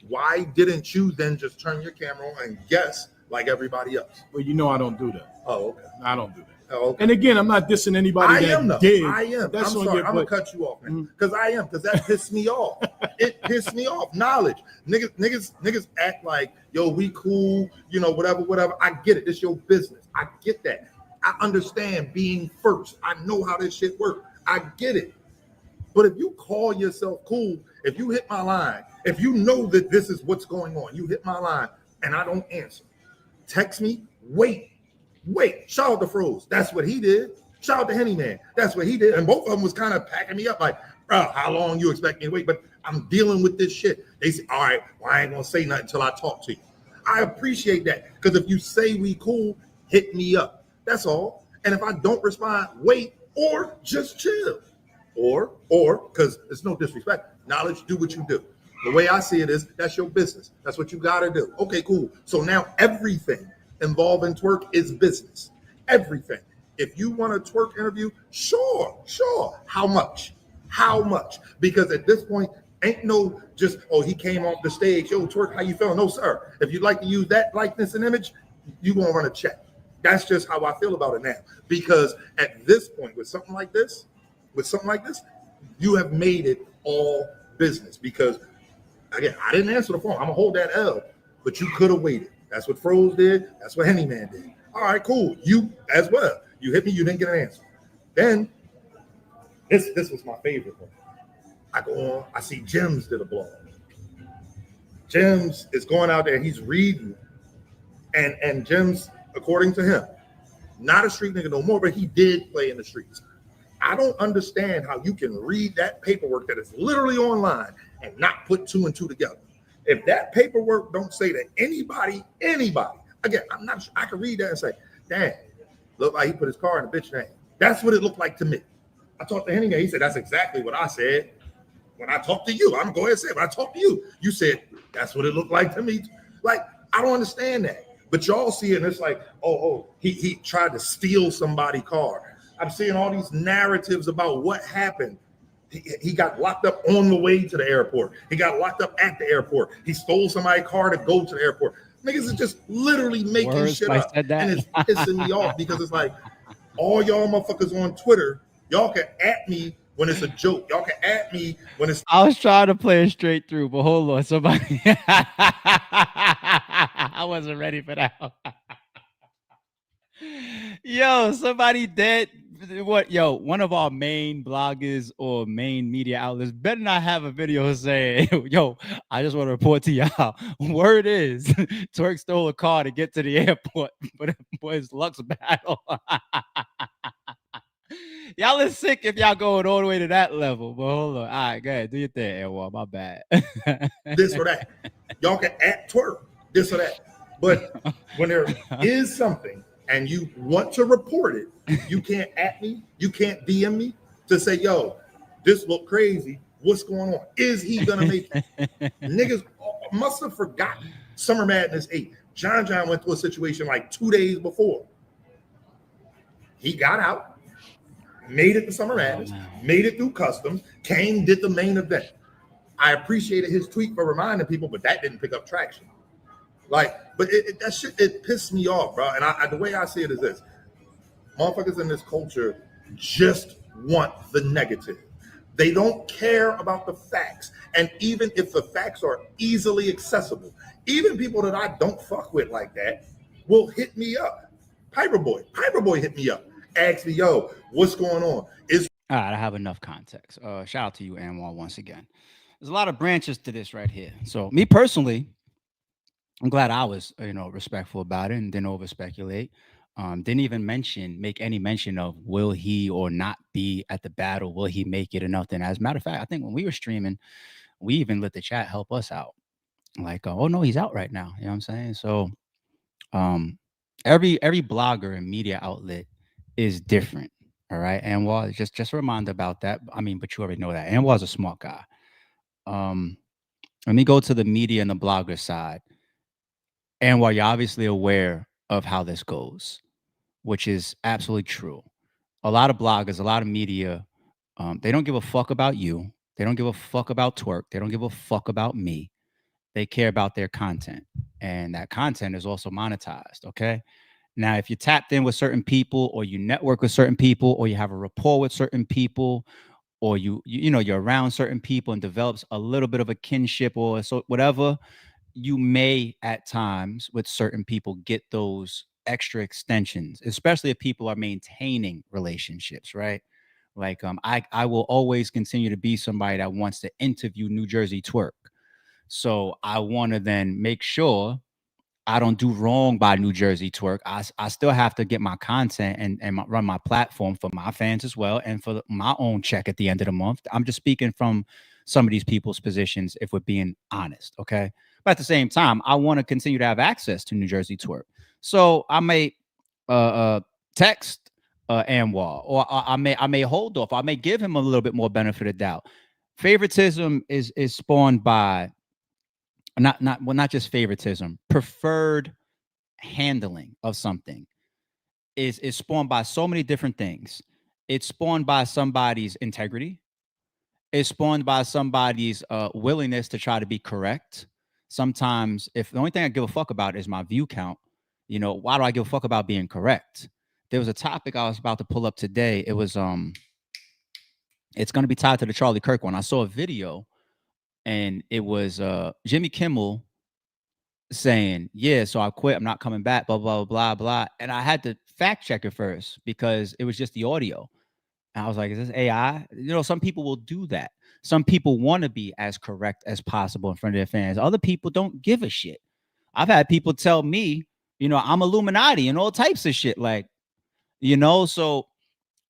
S6: Why didn't you then just turn your camera on and guess like everybody else?
S5: Well, you know I don't do that.
S6: Oh, okay.
S5: I don't do that.
S6: Oh, okay.
S5: And again, I'm not dissing anybody
S6: I am.
S5: That's
S6: I'm sorry. I'm gonna cut you off, man. Because because that pissed me off. It pissed me off. Knowledge. Niggas act like, yo, we cool, you know, whatever. I get it. It's your business. I get that. I understand being first. I know how this shit works. I get it. But if you call yourself cool, if you hit my line, if you know that this is what's going on, you hit my line and I don't answer, text me, wait. Shout out to Froze. That's what he did. Shout out to Henny Man. That's what he did. And both of them was kind of packing me up like, bro, how long you expect me to wait? But I'm dealing with this shit. They say, all right, well, I ain't going to say nothing until I talk to you. I appreciate that, because if you say we cool, hit me up. That's all. And if I don't respond, wait, or just chill. Or, because it's no disrespect, knowledge, do what you do. The way I see it is, that's your business. That's what you got to do. Okay, cool. So now everything involving twerk is business. Everything. If you want a twerk interview, sure. How much? Because at this point, ain't no just, oh, he came off the stage, yo, twerk, how you feeling? No, sir. If you'd like to use that likeness and image, you gonna run a check. That's just how I feel about it now. Because at this point, with something like this, you have made it all business. Because again, I didn't answer the phone. I'm gonna hold that L, but you could have waited. That's what Froze did. That's what Henny Man did. All right, cool. You as well. You hit me. You didn't get an answer. Then this was my favorite one. I go on. I see Jims did a blog. Jims is going out there. He's reading, and Jims, according to him, not a street nigga no more, but he did play in the streets. I don't understand how you can read that paperwork that is literally online and not put two and two together. If that paperwork don't say to anybody, again, I'm not sure. I can read that and say, damn, look like he put his car in a bitch name. That's what it looked like to me. I talked to Henning, he said, that's exactly what I said. When I talked to you, I'm going to go ahead and say it. When I talked to you, you said, that's what it looked like to me. Like, I don't understand that. But y'all see it, and it's like, he tried to steal somebody's car. I'm seeing all these narratives about what happened. He got locked up on the way to the airport. He got locked up at the airport. He stole somebody's car to go to the airport. Niggas is just literally making shit up. And it's pissing me off, because it's like, all y'all motherfuckers on Twitter, y'all can at me when it's a joke. Y'all can at me when it's
S1: I was trying to play it straight through, but hold on, somebody. I wasn't ready for that. Yo, somebody dead. What? Yo, one of our main bloggers or main media outlets better not have a video saying, "Yo, I just want to report to y'all. Word is, Twerk stole a car to get to the airport, but his luck's battle." Y'all is sick if y'all going all the way to that level. But hold on. All right, go ahead. Do your thing, Edward. My bad.
S6: this or that. Y'all can at Twerk, this or that. But when there is something and you want to report it, you can't at me, you can't DM me to say, yo, this look crazy. What's going on? Is he gonna make it? Niggas must have forgotten Summer Madness 8. John went through a situation like 2 days before. He got out, made it to Summer Madness, made it through customs, came, did the main event. I appreciated his tweet for reminding people, but that didn't pick up traction. Like, but that shit, it pissed me off, bro. And the way I see it is this: motherfuckers in this culture just want the negative. They don't care about the facts. And even if the facts are easily accessible, even people that I don't fuck with like that will hit me up. Piperboy hit me up, asked me, yo, what's going on?
S1: All right, I have enough context. Shout out to you, Anwar, once again. There's a lot of branches to this right here. So me personally, I'm glad I was, respectful about it and didn't over speculate. Didn't even make any mention of will he or not be at the battle, will he make it or nothing. As a matter of fact, I think when we were streaming, we even let the chat help us out. Like, oh no, he's out right now. You know what I'm saying? So every blogger and media outlet is different. All right. Anwar, just a reminder about that. I mean, but you already know that. Anwar's a smart guy. Let me go to the media and the blogger side. Anwar, you're obviously aware of how this goes, which is absolutely true. A lot of bloggers, a lot of media, they don't give a fuck about you. They don't give a fuck about Twerk. They don't give a fuck about me. They care about their content. And that content is also monetized. Okay. Now, if you tapped in with certain people or you network with certain people or you have a rapport with certain people or you're around certain people and develops a little bit of a kinship or so whatever, you may at times with certain people get those extra extensions, especially if people are maintaining relationships, right? Like I will always continue to be somebody that wants to interview New Jersey Twerk. So I want to then make sure I don't do wrong by New Jersey Twerk. I still have to get my content and run my platform for my fans as well and for my own check at the end of the month. I'm just speaking from some of these people's positions if we're being honest, okay? But at the same time, I want to continue to have access to New Jersey Twerk. So I may text Anwar, or I may hold off. I may give him a little bit more benefit of doubt. Favoritism is spawned by not just favoritism, preferred handling of something is spawned by so many different things. It's spawned by somebody's integrity. It's spawned by somebody's willingness to try to be correct. Sometimes, if the only thing I give a fuck about is my view count, why do I give a fuck about being correct? There was a topic I was about to pull up today. It was it's going to be tied to the Charlie Kirk one. I saw a video, and it was Jimmy Kimmel saying, yeah, so I quit. I'm not coming back, blah, blah, blah, blah. And I had to fact check it first because it was just the audio. And I was like, is this AI? Some people will do that. Some people want to be as correct as possible in front of their fans. Other people don't give a shit. I've had people tell me, I'm Illuminati and all types of shit. Like, so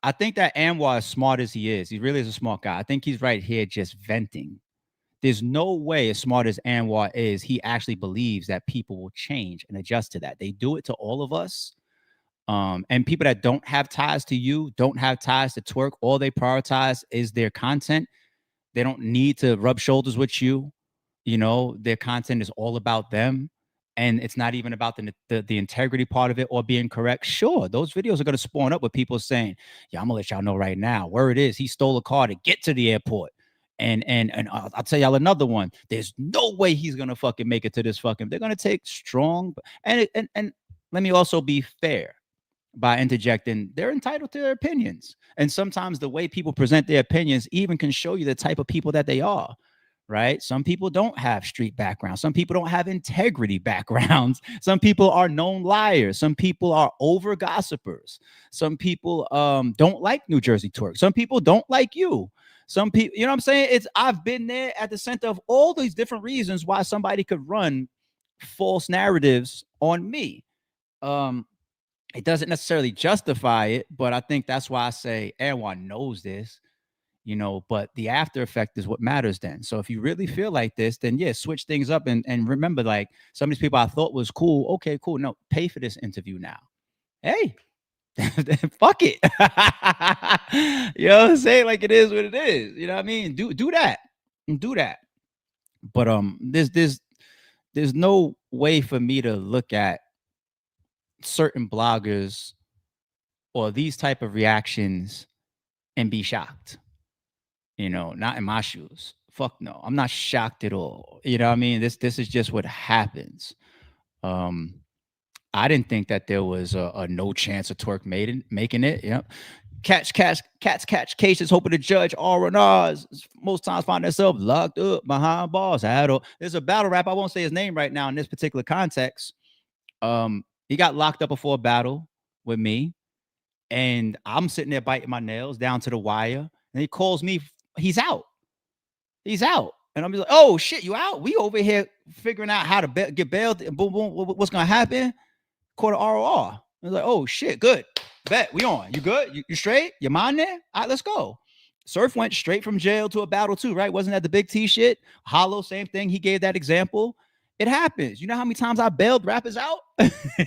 S1: I think that Anwar, as smart as he is, he really is a smart guy. I think he's right here just venting. There's no way, as smart as Anwar is, he actually believes that people will change and adjust to that. They do it to all of us. And people that don't have ties to you, don't have ties to Twerk, all they prioritize is their content. They don't need to rub shoulders with you. Their content is all about them. And it's not even about the integrity part of it or being correct. Sure, those videos are going to spawn up with people saying, yeah, I'm going to let y'all know right now. Word is he stole a car to get to the airport. And I'll tell y'all another one. There's no way he's gonna fucking make it to this fucking. They're gonna take strong and let me also be fair. by interjecting, they're entitled to their opinions. And sometimes the way people present their opinions even can show you the type of people that they are, right? Some people don't have street backgrounds. Some people don't have integrity backgrounds. Some people are known liars. Some people are over gossipers. Some people don't like New Jersey Twerk. Some people don't like you. Some people, you know what I'm saying? I've been there at the center of all these different reasons why somebody could run false narratives on me. Um, it doesn't necessarily justify it, but I think that's why I say everyone knows this, but the after effect is what matters then. So if you really feel like this, then yeah, switch things up and remember, like, some of these people I thought was cool. Okay, cool. No, pay for this interview now. Hey, fuck it. You know what I'm saying? Like, it is what it is. You know what I mean? Do that. Do that. But there's no way for me to look at certain bloggers or these type of reactions and be shocked. Not in my shoes. Fuck no. I'm not shocked at all. You know what I mean? This is just what happens. Um I didn't think that there was a no chance of Twerk making it. Yep. Catch cases, hoping to judge R&Rs. Most times find themselves locked up behind bars. There's a battle rap. I won't say his name right now in this particular context. He got locked up before a battle with me, and I'm sitting there biting my nails down to the wire, and he calls me. He's out. He's out. And I'm just like, oh shit, you out? We over here figuring out how to get bailed. Boom, boom. What's gonna happen? Quarter ROR. I was like, oh shit, good. Bet we on. You good? You straight? You mind there? All right, let's go. Surf went straight from jail to a battle too, right? Wasn't that the Big T shit? Hollow, same thing. He gave that example. It happens. You know how many times I bailed rappers out?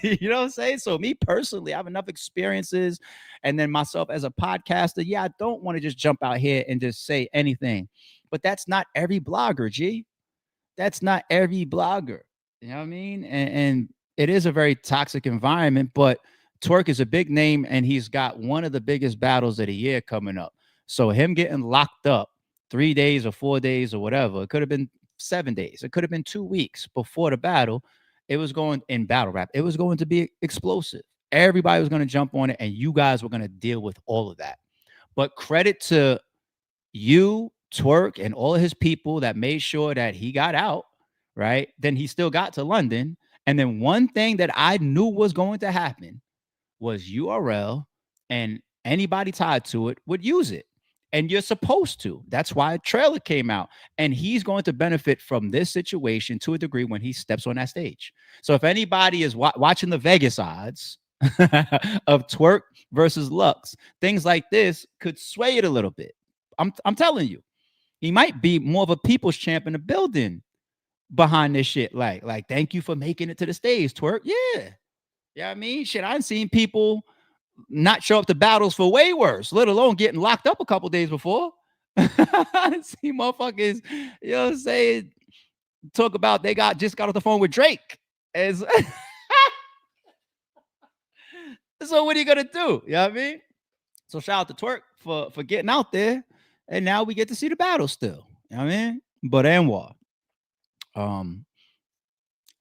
S1: You know what I'm saying? So me personally, I have enough experiences. And then myself as a podcaster, yeah, I don't want to just jump out here and just say anything. But that's not every blogger, G. That's not every blogger. You know what I mean? And it is a very toxic environment, but Twerk is a big name and he's got one of the biggest battles of the year coming up. So him getting locked up 3 days or 4 days or whatever, it could have been 7 days, it could have been 2 weeks before the battle. It was going in battle rap, it was going to be explosive. Everybody was going to jump on it, and you guys were going to deal with all of that. But credit to you, Twerk, and all of his people that made sure that he got out, right? Then he still got to London. And then one thing that I knew was going to happen was URL and anybody tied to it would use it. And you're supposed to. That's why a trailer came out. And he's going to benefit from this situation to a degree when he steps on that stage. So if anybody is watching the Vegas odds of Twerk versus Lux, things like this could sway it a little bit. I'm telling you, he might be more of a people's champ in the building behind this shit. Like, thank you for making it to the stage, Twerk. Yeah. Yeah, I mean, shit, I've seen people not show up to battles for way worse, let alone getting locked up a couple days before. I see motherfuckers, you know what I'm saying, talk about they just got off the phone with Drake. As so what are you gonna do? You know what I mean? So shout out to Twerk for getting out there. And now we get to see the battle still. You know what I mean? But Anwar, I'm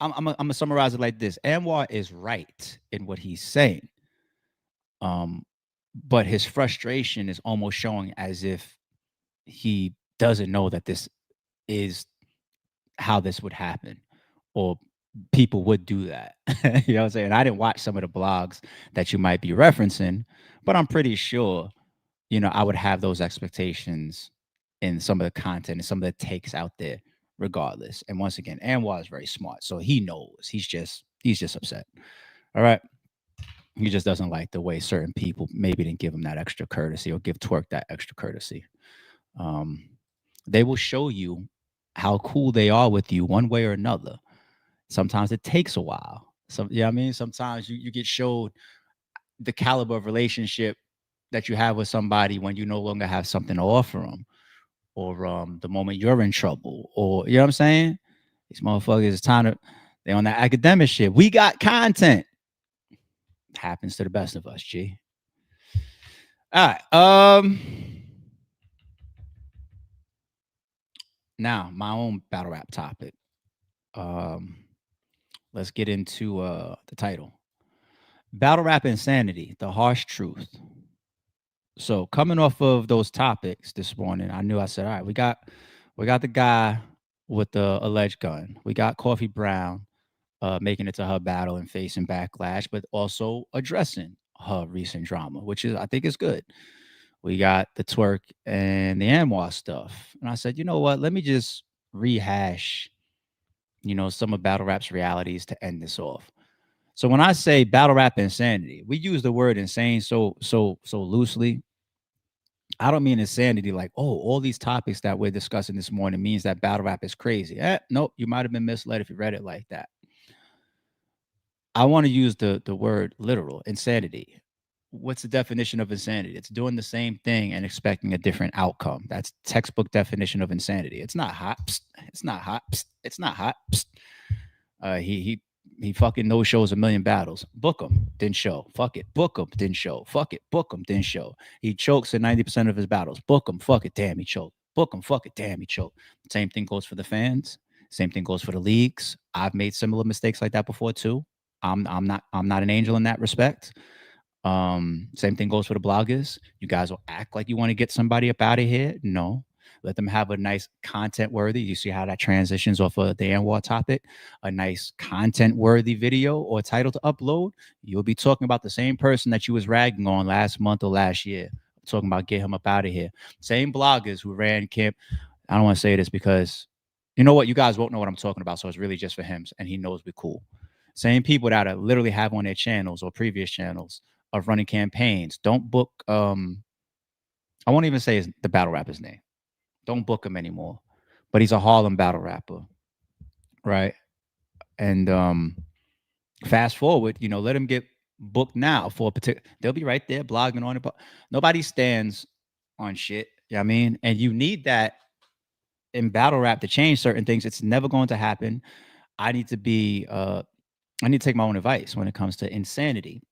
S1: gonna summarize it like this. Anwar is right in what he's saying. But his frustration is almost showing as if he doesn't know that this is how this would happen, or people would do that. You know what I'm saying? I didn't watch some of the blogs that you might be referencing, but I'm pretty sure, I would have those expectations in some of the content and some of the takes out there regardless. And once again, Anwar is very smart, so he knows. He's just upset. All right. He just doesn't like the way certain people maybe didn't give him that extra courtesy or give Twerk that extra courtesy. They will show you how cool they are with you one way or another. Sometimes it takes a while. I mean, sometimes you get showed the caliber of relationship that you have with somebody when you no longer have something to offer them, or the moment you're in trouble, or you know what I'm saying? These motherfuckers, it's time to, they on that academic shit. We got content. Happens to the best of us, G. All right. Now my own battle rap topic. Let's get into the title. Battle rap insanity, the harsh truth. So coming off of those topics this morning, I knew I said, all right, we got the guy with the alleged gun. We got Coffee Brown making it to her battle and facing backlash, but also addressing her recent drama, which is I think is good. We got the Twerk and the Anwar stuff. And I said, you know what? Let me just rehash, some of battle rap's realities to end this off. So when I say battle rap insanity, we use the word insane so loosely. I don't mean insanity like, oh, all these topics that we're discussing this morning means that battle rap is crazy. Nope, you might have been misled if you read it like that. I want to use the word literal, insanity. What's the definition of insanity? It's doing the same thing and expecting a different outcome. That's textbook definition of insanity. It's not hot. Psst, it's not hot. Psst, it's not hot. Psst. He fucking no shows a million battles. Book him, didn't show. Fuck it. Book him, didn't show. Fuck it. Book him, didn't show. He chokes in 90% of his battles. Book him, fuck it, damn, he choked. Book him, fuck it, damn, he choked. Same thing goes for the fans. Same thing goes for the leagues. I've made similar mistakes like that before too. I'm not an angel in that respect. Same thing goes for the bloggers. You guys will act like you want to get somebody up out of here. No. Let them have a nice content worthy. You see how that transitions off of the Anwar topic, a nice content worthy video or title to upload. You'll be talking about the same person that you was ragging on last month or last year. Talking about get him up out of here. Same bloggers who ran camp. I don't want to say this because you know what? You guys won't know what I'm talking about. So it's really just for him. And he knows we're cool. Same people that I literally have on their channels or previous channels of running campaigns. Don't book. I won't even say the battle rapper's name. Don't book him anymore. But he's a Harlem battle rapper, right? And fast forward, let him get booked now for a particular. They'll be right there blogging on it. But nobody stands on shit. You know what I mean? And you need that in battle rap to change certain things. It's never going to happen. I need to take my own advice when it comes to insanity.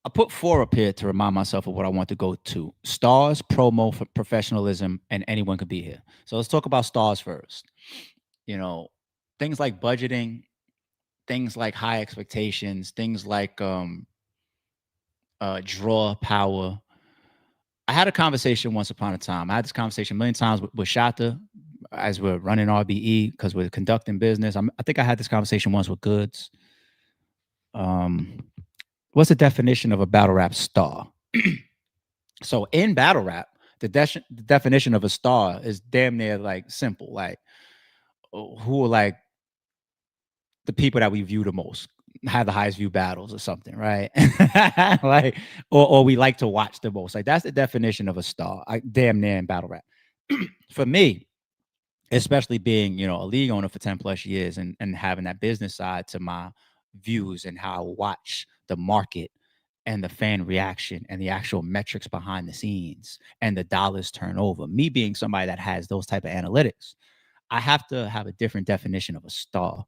S1: I put 4 up here to remind myself of what I want to go to. Stars, promo, for professionalism, and anyone could be here. So let's talk about stars first. Things like budgeting, things like high expectations, things like draw power. I had a conversation once upon a time. I had this conversation a million times with Shata as we're running RBE because we're conducting business. I think I had this conversation once with Goods. What's the definition of a battle rap star? So in battle rap, the definition of a star is damn near like simple. Like who are like the people that we view the most, have the highest view battles or something, right? Like, or we like to watch the most. Like that's the definition of a star. Damn near in battle rap. For me, especially being, a league owner for 10 plus years and having that business side to my views and how I watch the market and the fan reaction and the actual metrics behind the scenes and the dollars turnover. Me being somebody that has those type of analytics, I have to have a different definition of a star.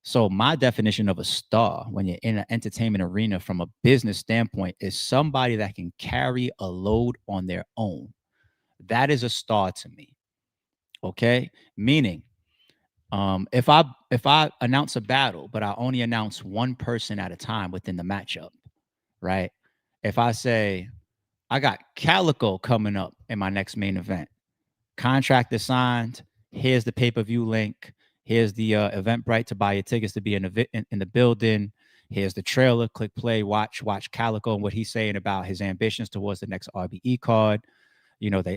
S1: So my definition of a star when you're in an entertainment arena from a business standpoint is somebody that can carry a load on their own. That is a star to me. Okay? Meaning, if I announce a battle, but I only announce one person at a time within the matchup, right? If I say I got Calico coming up in my next main event, contract is signed. Here's the pay-per-view link. Here's the Eventbrite to buy your tickets to be in the building. Here's the trailer. Click play. Watch Calico and what he's saying about his ambitions towards the next RBE card.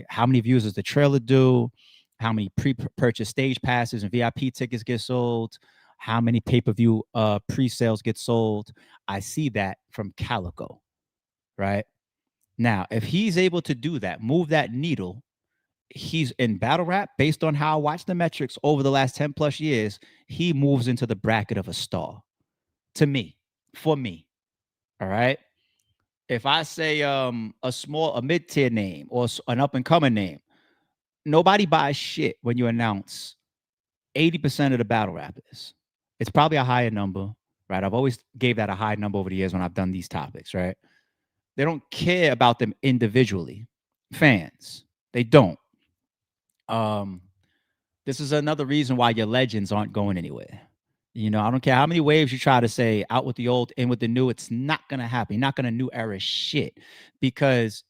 S1: How many views does the trailer do? How many pre-purchase stage passes and VIP tickets get sold? How many pay-per-view pre-sales get sold? I see that from Calico, right? Now, if he's able to do that, move that needle, he's in battle rap based on how I watch the metrics over the last 10 plus years, he moves into the bracket of a star to me, for me. All right. If I say a mid-tier name or an up-and-coming name, nobody buys shit when you announce 80% of the battle rappers. It's probably a higher number, right? I've always gave that a high number over the years when I've done these topics, right? They don't care about them individually. Fans, they don't. This is another reason why your legends aren't going anywhere. You know, I don't care how many waves you try to say out with the old, in with the new, it's not gonna happen. You're not gonna new era shit because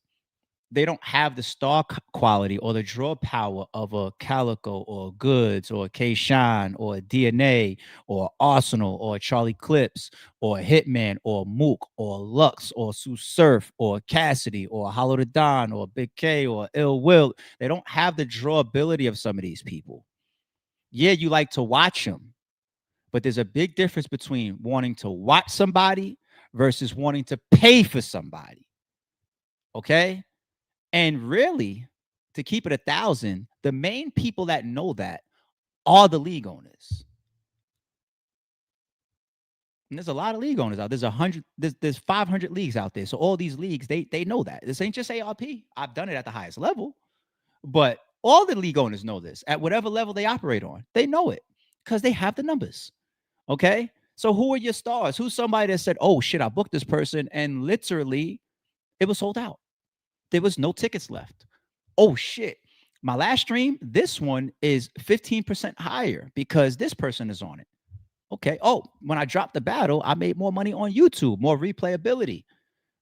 S1: they don't have the star quality or the draw power of a Calico or Goods or a K Shine or a DNA or Arsenal or a Charlie Clips or a Hitman or Mook or Lux or Sue Surf or Cassidy or Hollow the Don or Big K or Ill Will. They don't have the drawability of some of these people. Yeah, you like to watch them, but there's a big difference between wanting to watch somebody versus wanting to pay for somebody. Okay. And really, to keep it 1,000, the main people that know that are the league owners. And there's a lot of league owners out. There's 500 leagues out there. So all these leagues, they know that. This ain't just ARP. I've done it at the highest level, but all the league owners know this at whatever level they operate on. They know it because they have the numbers. Okay. So who are your stars? Who's somebody that said, oh shit, I booked this person and literally it was sold out. There was no tickets left. Oh shit. My last stream, this one is 15% higher because this person is on it. Okay. Oh, when I dropped the battle, I made more money on YouTube, more replayability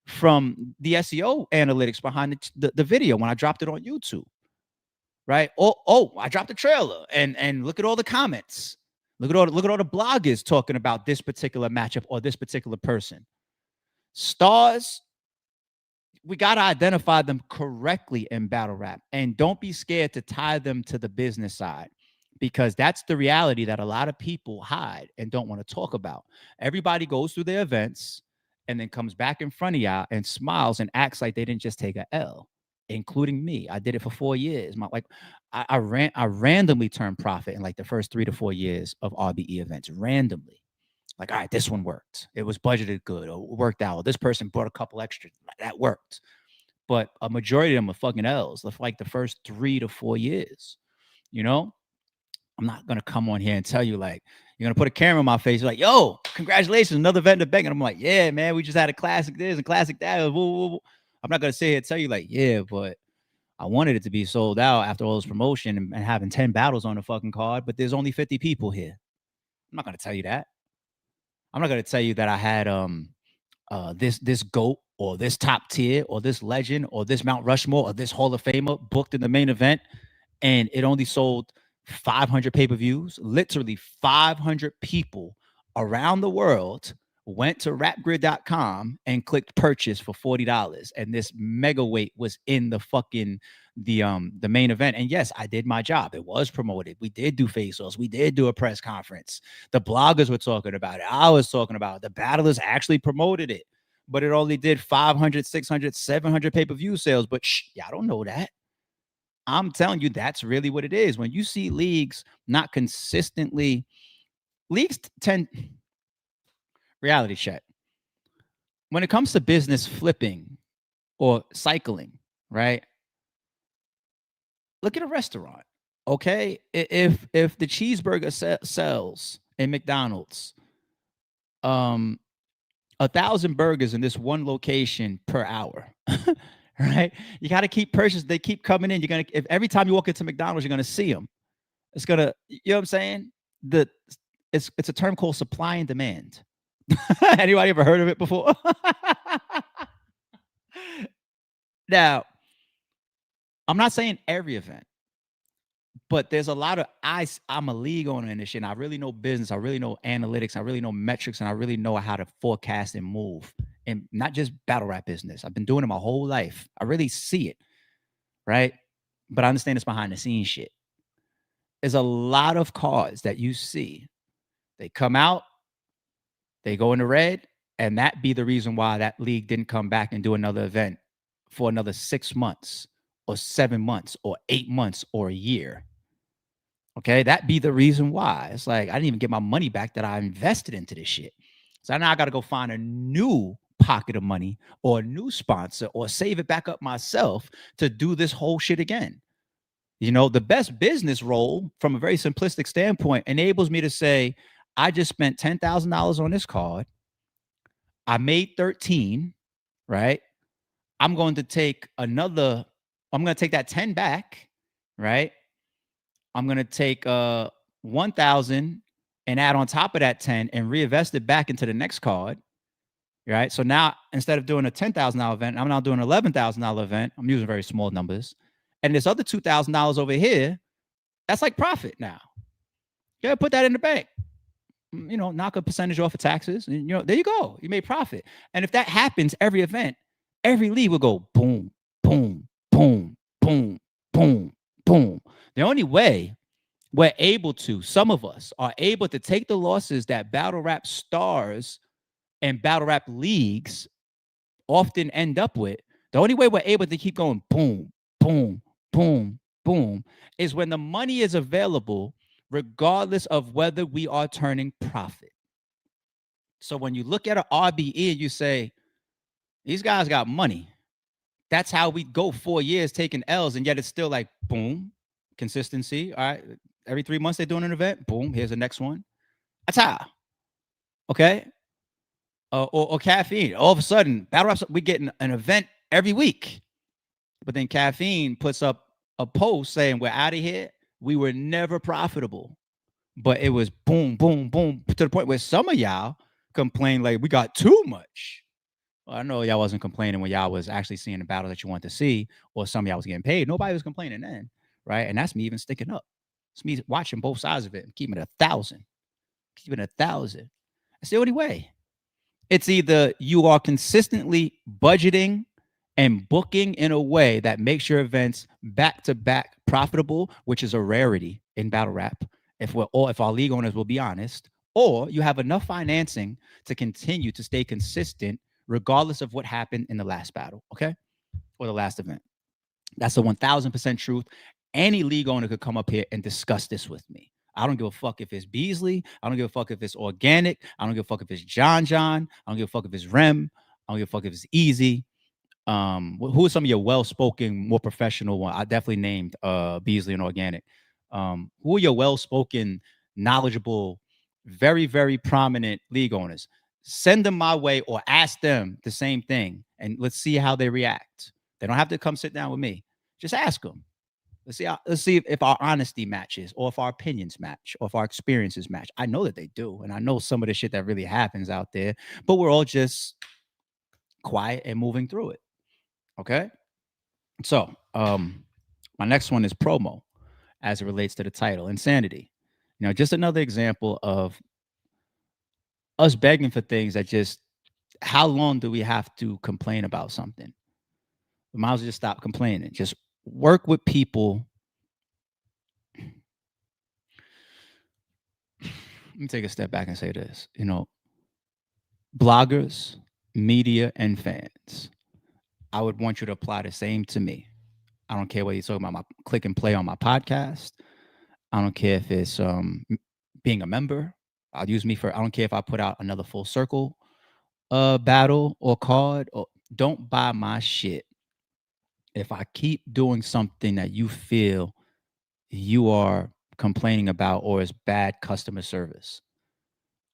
S1: from the SEO analytics behind the video when I dropped it on YouTube. Right. Oh, I dropped the trailer and look at all the comments. Look at all the bloggers talking about this particular matchup or this particular person. Stars, we got to identify them correctly in battle rap, and don't be scared to tie them to the business side, because that's the reality that a lot of people hide and don't want to talk about. Everybody goes through their events and then comes back in front of y'all and smiles and acts like they didn't just take a L, including me. I did it for 4 years. I randomly turned profit in like the first 3 to 4 years of RBE events, randomly. Like, all right, this one worked. It was budgeted good or worked out. Or this person brought a couple extra. That worked. But a majority of them are fucking L's for like the first 3 to 4 years. You know, I'm not going to come on here and tell you, like, you're going to put a camera in my face. You're like, yo, congratulations, another event in the bank. And I'm like, yeah, man, we just had a classic this and classic that. Woo, woo, woo. I'm not going to sit here and tell you, like, yeah, but I wanted it to be sold out after all this promotion and having 10 battles on the fucking card. But there's only 50 people here. I'm not going to tell you that. I'm not going to tell you that I had this GOAT or this top tier or this legend or this Mount Rushmore or this Hall of Famer booked in the main event and it only sold 500 pay-per-views. Literally 500 people around the world went to rapgrid.com and clicked purchase for $40, and this mega weight was in the fucking the main event. And yes, I did my job. It was promoted. We did do face-offs. We did do a press conference. The bloggers were talking about it. I was talking about it. The battlers actually promoted it, but it only did 500, 600, 700 pay-per-view sales. But y'all don't know that. I'm telling you, that's really what it is. When you see leagues not consistently, leagues tend, reality check. When it comes to business flipping or cycling, right? Look at a restaurant. Okay. If the cheeseburger sells in McDonald's, 1,000 burgers in this one location per hour, right? You got to keep purchasing. They keep coming in. You're going to, if every time you walk into McDonald's, you're going to see them. It's going to, you know what I'm saying? It's a term called supply and demand. Anybody ever heard of it before? Now, I'm not saying every event, but there's a lot of I'm a league owner in this shit. And I really know business. I really know analytics. I really know metrics, and I really know how to forecast and move. And not just battle rap business. I've been doing it my whole life. I really see it, right? But I understand it's behind the scenes shit. There's a lot of cards that you see. They come out, they go into red, and that be the reason why that league didn't come back and do another event for another 6 months or 7 months or 8 months or a year. Okay, that be the reason why. It's like I didn't even get my money back that I invested into this shit. So now I got to go find a new pocket of money or a new sponsor or save it back up myself to do this whole shit again. You know, the best business role from a very simplistic standpoint enables me to say, I just spent $10,000 on this card. I made 13, right? I'm going to take that 10 back, right? I'm going to take 1,000 and add on top of that 10 and reinvest it back into the next card, right? So now instead of doing a $10,000 event, I'm now doing an $11,000 event. I'm using very small numbers. And this other $2,000 over here, that's like profit now. Yeah, put that in the bank. Knock a percentage off of taxes. And, there you go. You made profit. And if that happens every event, every league will go boom, boom, boom, boom, boom, boom. The only way some of us are able to take the losses that battle rap stars and battle rap leagues often end up with, the only way we're able to keep going boom, boom, boom, boom, is when the money is available, regardless of whether we are turning profit. So when you look at an RBE and you say, these guys got money, that's how we go 4 years taking L's, and yet it's still like boom, consistency. All right. Every 3 months they're doing an event. Boom, here's the next one. That's how. Okay. Or caffeine. All of a sudden, battle raps, we getting an event every week. But then caffeine puts up a post saying we're out of here. We were never profitable. But it was boom, boom, boom, to the point where some of y'all complain like we got too much. Well, I know y'all wasn't complaining when y'all was actually seeing the battle that you want to see, or some of y'all was getting paid. Nobody was complaining then, right? And that's me even sticking up. It's me watching both sides of it and keeping it 1,000. Keeping it 1,000. That's the only way. It's either you are consistently budgeting and booking in a way that makes your events back-to-back profitable, which is a rarity in battle rap, if our league owners will be honest, or you have enough financing to continue to stay consistent regardless of what happened in the last battle, okay? Or the last event. That's the 1,000% truth. Any league owner could come up here and discuss this with me. I don't give a fuck if it's Beasley. I don't give a fuck if it's Organic. I don't give a fuck if it's John. I don't give a fuck if it's Rem. I don't give a fuck if it's Easy. Who are some of your well-spoken, more professional ones? I definitely named Beasley and Organic. Who are your well-spoken, knowledgeable, very, very prominent league owners? Send them my way or ask them the same thing, and let's see how they react. They don't have to come sit down with me. Just ask them. Let's see if our honesty matches, or if our opinions match, or if our experiences match. I know that they do, and I know some of the shit that really happens out there, but we're all just quiet and moving through it. Okay? So, my next one is promo as it relates to the title, Insanity. Just another example of us begging for things that just, how long do we have to complain about something? We might as well just stop complaining. Just work with people. Let me take a step back and say this. Bloggers, media, and fans, I would want you to apply the same to me. I don't care whether you're talking about my click and play on my podcast. I don't care if it's being a member. I don't care if I put out another Full Circle battle or card. Or don't buy my shit if I keep doing something that you feel you are complaining about or is bad customer service.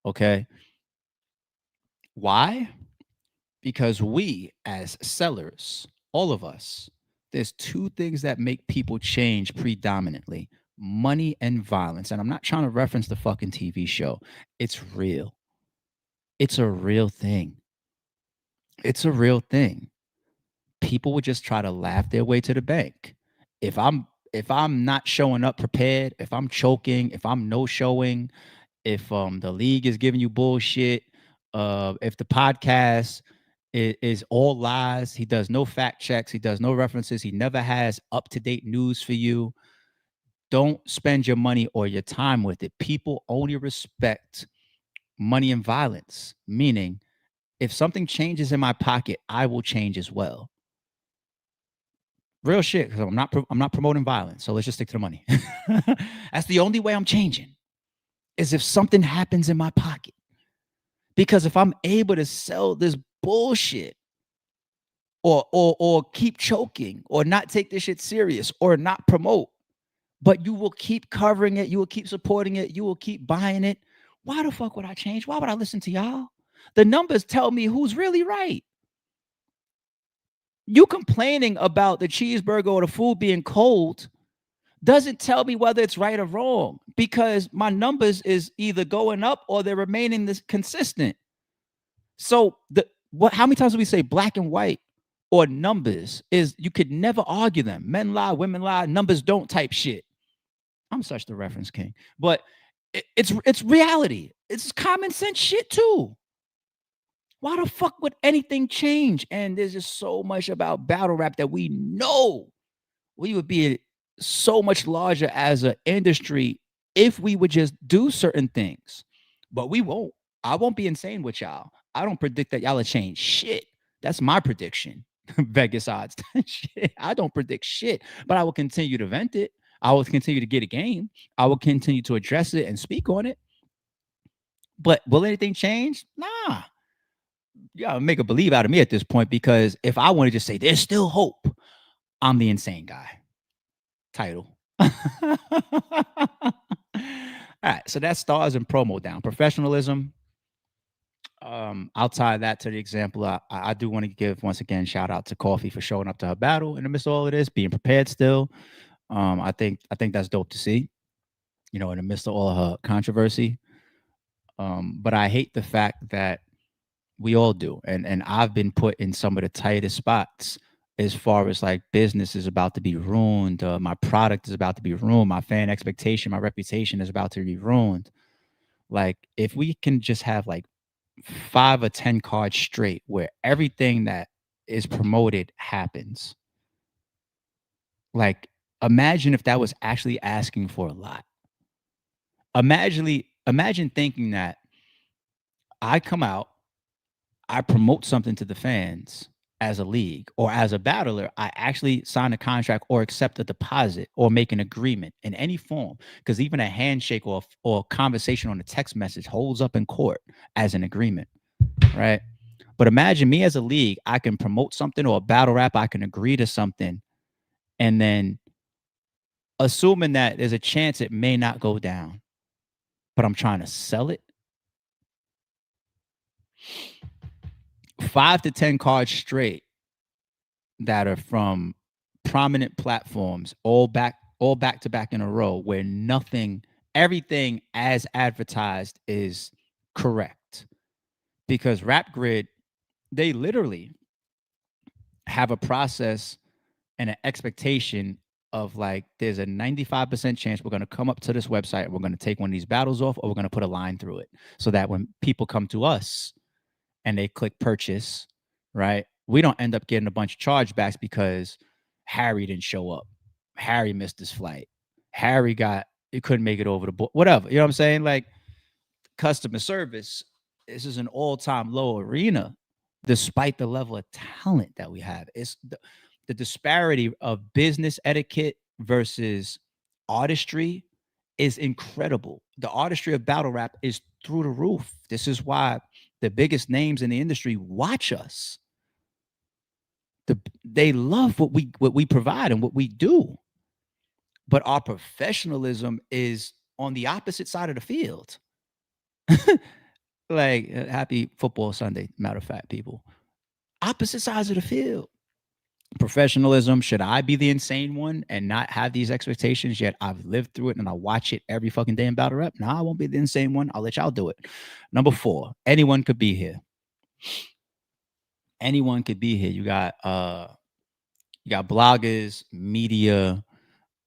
S1: Okay? Why? Because we as sellers, all of us, there's two things that make people change predominantly: money and violence. And I'm not trying to reference the fucking TV show. It's real. It's a real thing. It's a real thing. People would just try to laugh their way to the bank. If I'm not showing up prepared, if I'm choking, if I'm no showing, if the league is giving you bullshit, if the podcast is all lies, he does no fact checks, he does no references, he never has up-to-date news for you, don't spend your money or your time with it. People only respect money and violence, meaning if something changes in my pocket, I will change as well. Real shit, because I'm not promoting violence, so let's just stick to the money. That's the only way I'm changing, is if something happens in my pocket. Because if I'm able to sell this bullshit, or keep choking, or not take this shit serious, or not promote, but you will keep covering it, you will keep supporting it, you will keep buying it, why the fuck would I change? Why would I listen to y'all? The numbers tell me who's really right. You complaining about the cheeseburger or the food being cold, doesn't tell me whether it's right or wrong, because my numbers is either going up or they're remaining this consistent. So how many times do we say black and white or numbers? Is you could never argue them. Men lie, women lie, numbers don't type shit. I'm such the reference king. But it's reality. It's common sense shit too. Why the fuck would anything change? And there's just so much about battle rap that we know we would be so much larger as an industry if we would just do certain things. But we won't. I won't be insane with y'all. I don't predict that y'all will change shit. That's my prediction. Vegas odds. Shit. I don't predict shit, but I will continue to vent it. I will continue to get a game. I will continue to address it and speak on it. But will anything change? Nah. You gotta make a believe out of me at this point, because if I want to just say there's still hope, I'm the insane guy. Title. All right, so that's stars and promo down. Professionalism. I'll tie that to the example. I do want to give once again shout out to Coffee for showing up to her battle in the midst of all of this, being prepared still. I think that's dope to see. In the midst of all of her controversy. But I hate the fact that we all do, and I've been put in some of the tightest spots as far as like business is about to be ruined, my product is about to be ruined, my fan expectation, my reputation is about to be ruined. Like, if we can just have like 5 or 10 cards straight where everything that is promoted happens. Like, imagine if that was actually asking for a lot. Imagine thinking that I come out, I promote something to the fans as a league or as a battler, I actually sign a contract or accept a deposit or make an agreement in any form, because even a handshake or conversation on a text message holds up in court as an agreement, right? But imagine me as a league, I can promote something, or a battle rap, I can agree to something, and then assuming that there's a chance it may not go down, but I'm trying to sell it. 5 to 10 cards straight that are from prominent platforms, all back to back in a row, where everything as advertised is correct. Because Rap Grid, they literally have a process and an expectation of like, there's a 95% chance we're going to come up to this website and we're going to take one of these battles off, or we're going to put a line through it, so that when people come to us and they click purchase, right, we don't end up getting a bunch of chargebacks because Harry didn't show up. Harry missed his flight. Harry couldn't make it over the board. Whatever. You know what I'm saying? Like, customer service, this is an all-time low arena, despite the level of talent that we have. It's the disparity of business etiquette versus artistry is incredible. The artistry of battle rap is through the roof. This is why the biggest names in the industry watch us. They love what we provide and what we do. But our professionalism is on the opposite side of the field. Like, happy football Sunday, matter of fact, people. Opposite sides of the field. Professionalism. Should I be the insane one and not have these expectations, yet I've lived through it and I watch it every fucking day in battle rap? No, I won't be the insane one. I'll let y'all do it. Number 4, anyone could be here. Anyone could be here. You got bloggers, media,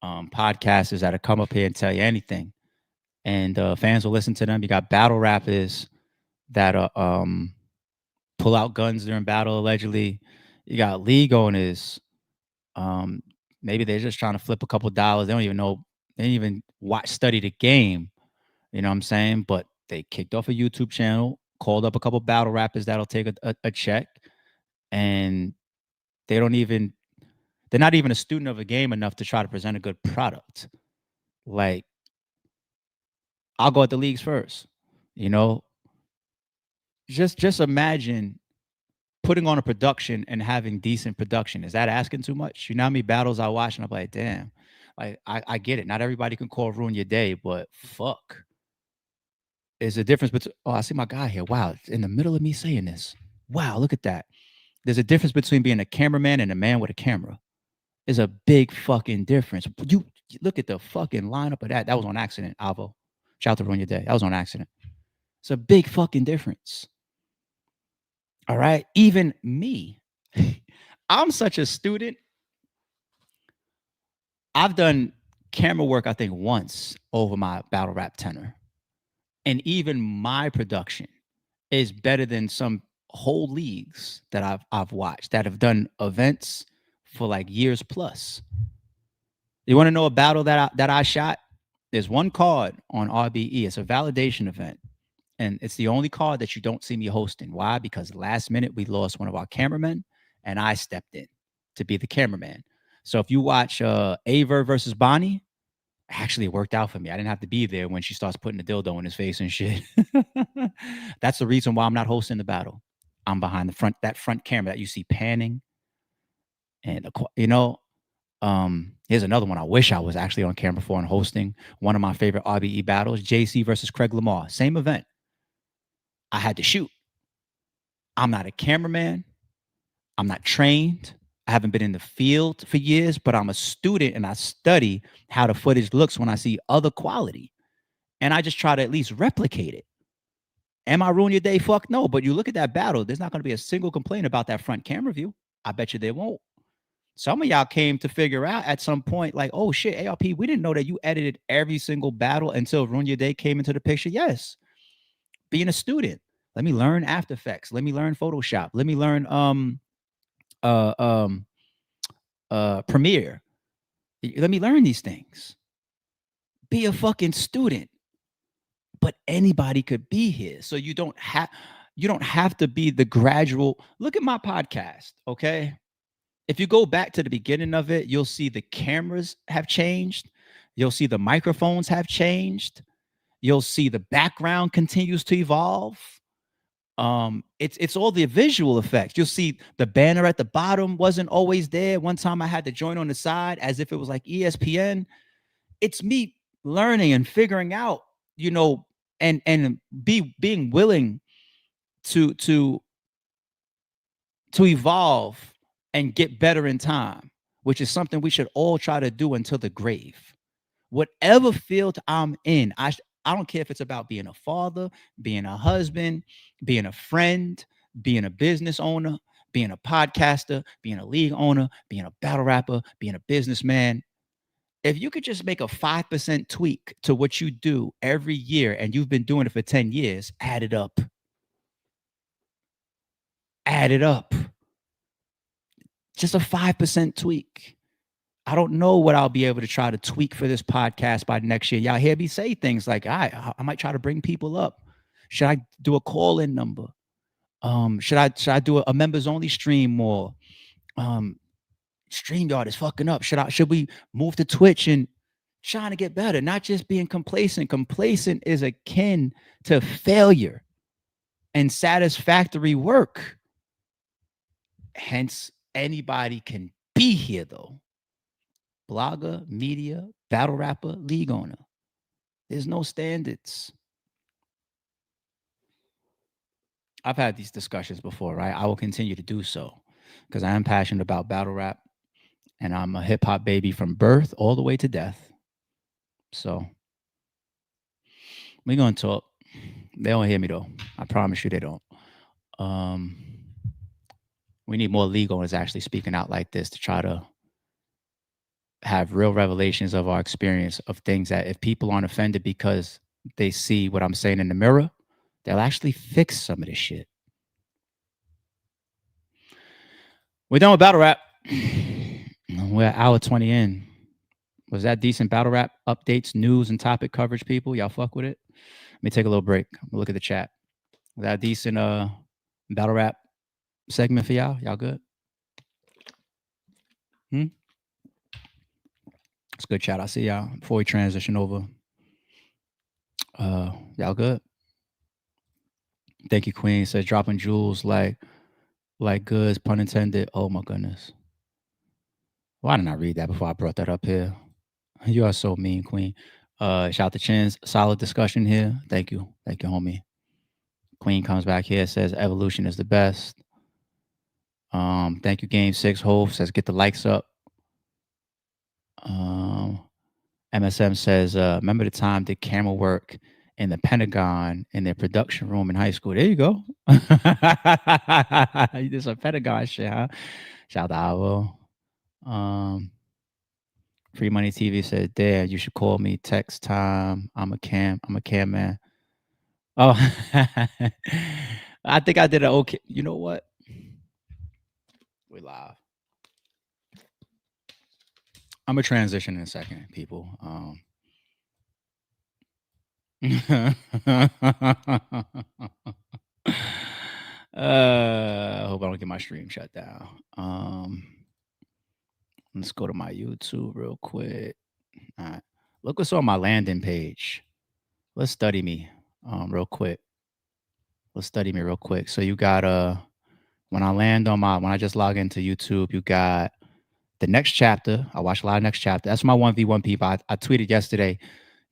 S1: podcasters that'll come up here and tell you anything, and fans will listen to them. You got battle rappers that pull out guns during battle, allegedly. You got league owners. Maybe they're just trying to flip a couple dollars. They don't even know. They didn't even study the game. You know what I'm saying? But they kicked off a YouTube channel, called up a couple battle rappers that'll take a check, and they're not even a student of a game enough to try to present a good product. Like, I'll go at the leagues first. Just imagine putting on a production and having decent production. Is that asking too much? You know how many battles I watch and I'm like, damn, like, I get it. Not everybody can call ruin your day, but fuck. There's a difference between, I see my guy here. Wow, in the middle of me saying this. Wow, look at that. There's a difference between being a cameraman and a man with a camera. There's a big fucking difference. Look at the fucking lineup of that. That was on accident, Alvo. Shout out to Ruin Your Day. That was on accident. It's a big fucking difference. All right. Even me, I'm such a student. I've done camera work, I think, once over my battle rap tenor. And even my production is better than some whole leagues that I've watched that have done events for like years plus. You want to know a battle that I shot? There's one card on RBE. It's a validation event. And it's the only card that you don't see me hosting. Why? Because last minute we lost one of our cameramen and I stepped in to be the cameraman. So if you watch Aver versus Bonnie, actually it worked out for me. I didn't have to be there when she starts putting the dildo in his face and shit. That's the reason why I'm not hosting the battle. I'm behind that front camera that you see panning. And here's another one I wish I was actually on camera for and hosting. One of my favorite RBE battles, JC versus Craig Lamar. Same event. I had to shoot. I'm not a cameraman. I'm not trained. I haven't been in the field for years, but I'm a student and I study how the footage looks when I see other quality. And I just try to at least replicate it. Am I ruining your day? Fuck no. But you look at that battle, there's not going to be a single complaint about that front camera view. I bet you there won't. Some of y'all came to figure out at some point, like, oh shit, ARP, we didn't know that you edited every single battle until Ruin Your Day came into the picture. Yes. Being a student. Let me learn After Effects. Let me learn Photoshop. Let me learn Premiere. Let me learn these things. Be a fucking student. But anybody could be here. So you don't have to be the gradual. Look at my podcast, okay? If you go back to the beginning of it, you'll see the cameras have changed. You'll see the microphones have changed. You'll see the background continues to evolve. It's all the visual effects. You'll see the banner at the bottom wasn't always there. One time I had to join on the side as if it was like ESPN. It's me learning and figuring out, and being willing to evolve and get better in time, which is something we should all try to do until the grave. Whatever field I'm in, I don't care if it's about being a father, being a husband, being a friend, being a business owner, being a podcaster, being a league owner, being a battle rapper, being a businessman. If you could just make a 5% tweak to what you do every year and you've been doing it for 10 years, add it up. Add it up. Just a 5% tweak. I don't know what I'll be able to try to tweak for this podcast by next year. Y'all hear me say things like, I might try to bring people up. Should I do a call-in number? Should I do a members only stream more? StreamYard is fucking up. Should we move to Twitch and trying to get better, not just being complacent? Complacent is akin to failure and satisfactory work. Hence, anybody can be here though. Blogger, media, battle rapper, league owner. There's no standards. I've had these discussions before, right? I will continue to do so because I am passionate about battle rap and I'm a hip hop baby from birth all the way to death. So we're going to talk. They don't hear me though. I promise you they don't. We need more league owners actually speaking out like this to try to have real revelations of our experience of things that if people aren't offended because they see what I'm saying in the mirror, they'll actually fix some of this shit. We're done with battle rap. We're at hour 20 in. Was that decent battle rap updates, news, and topic coverage, people? Y'all fuck with it? Let me take a little break. Look at the chat. Was that a decent battle rap segment for y'all? Y'all good? It's good chat. I see y'all before we transition over. Y'all good? Thank you, Queen. Says dropping jewels like goods, pun intended. Oh my goodness. Why didn't I read that before I brought that up here? You are so mean, Queen. Shout out to Chins. Solid discussion here. Thank you. Thank you, homie. Queen comes back here, says evolution is the best. Thank you, Game 6. Hove says get the likes up. MSM says, remember the time did camera work in the Pentagon in their production room in high school? There you go. You did some Pentagon shit, huh? Shout out to Avo. Free Money TV said, "Dad, you should call me. Text time. I'm a cam man." Oh, I think I did an okay. You know what? We live. I'm gonna transition in a second, people. I hope I don't get my stream shut down. Let's go to my YouTube real quick. All right. Look what's on my landing page. Let's study me real quick. So you got when I just log into YouTube, you got the next chapter. I watched a lot of next chapter. That's my 1v1 people. I tweeted yesterday.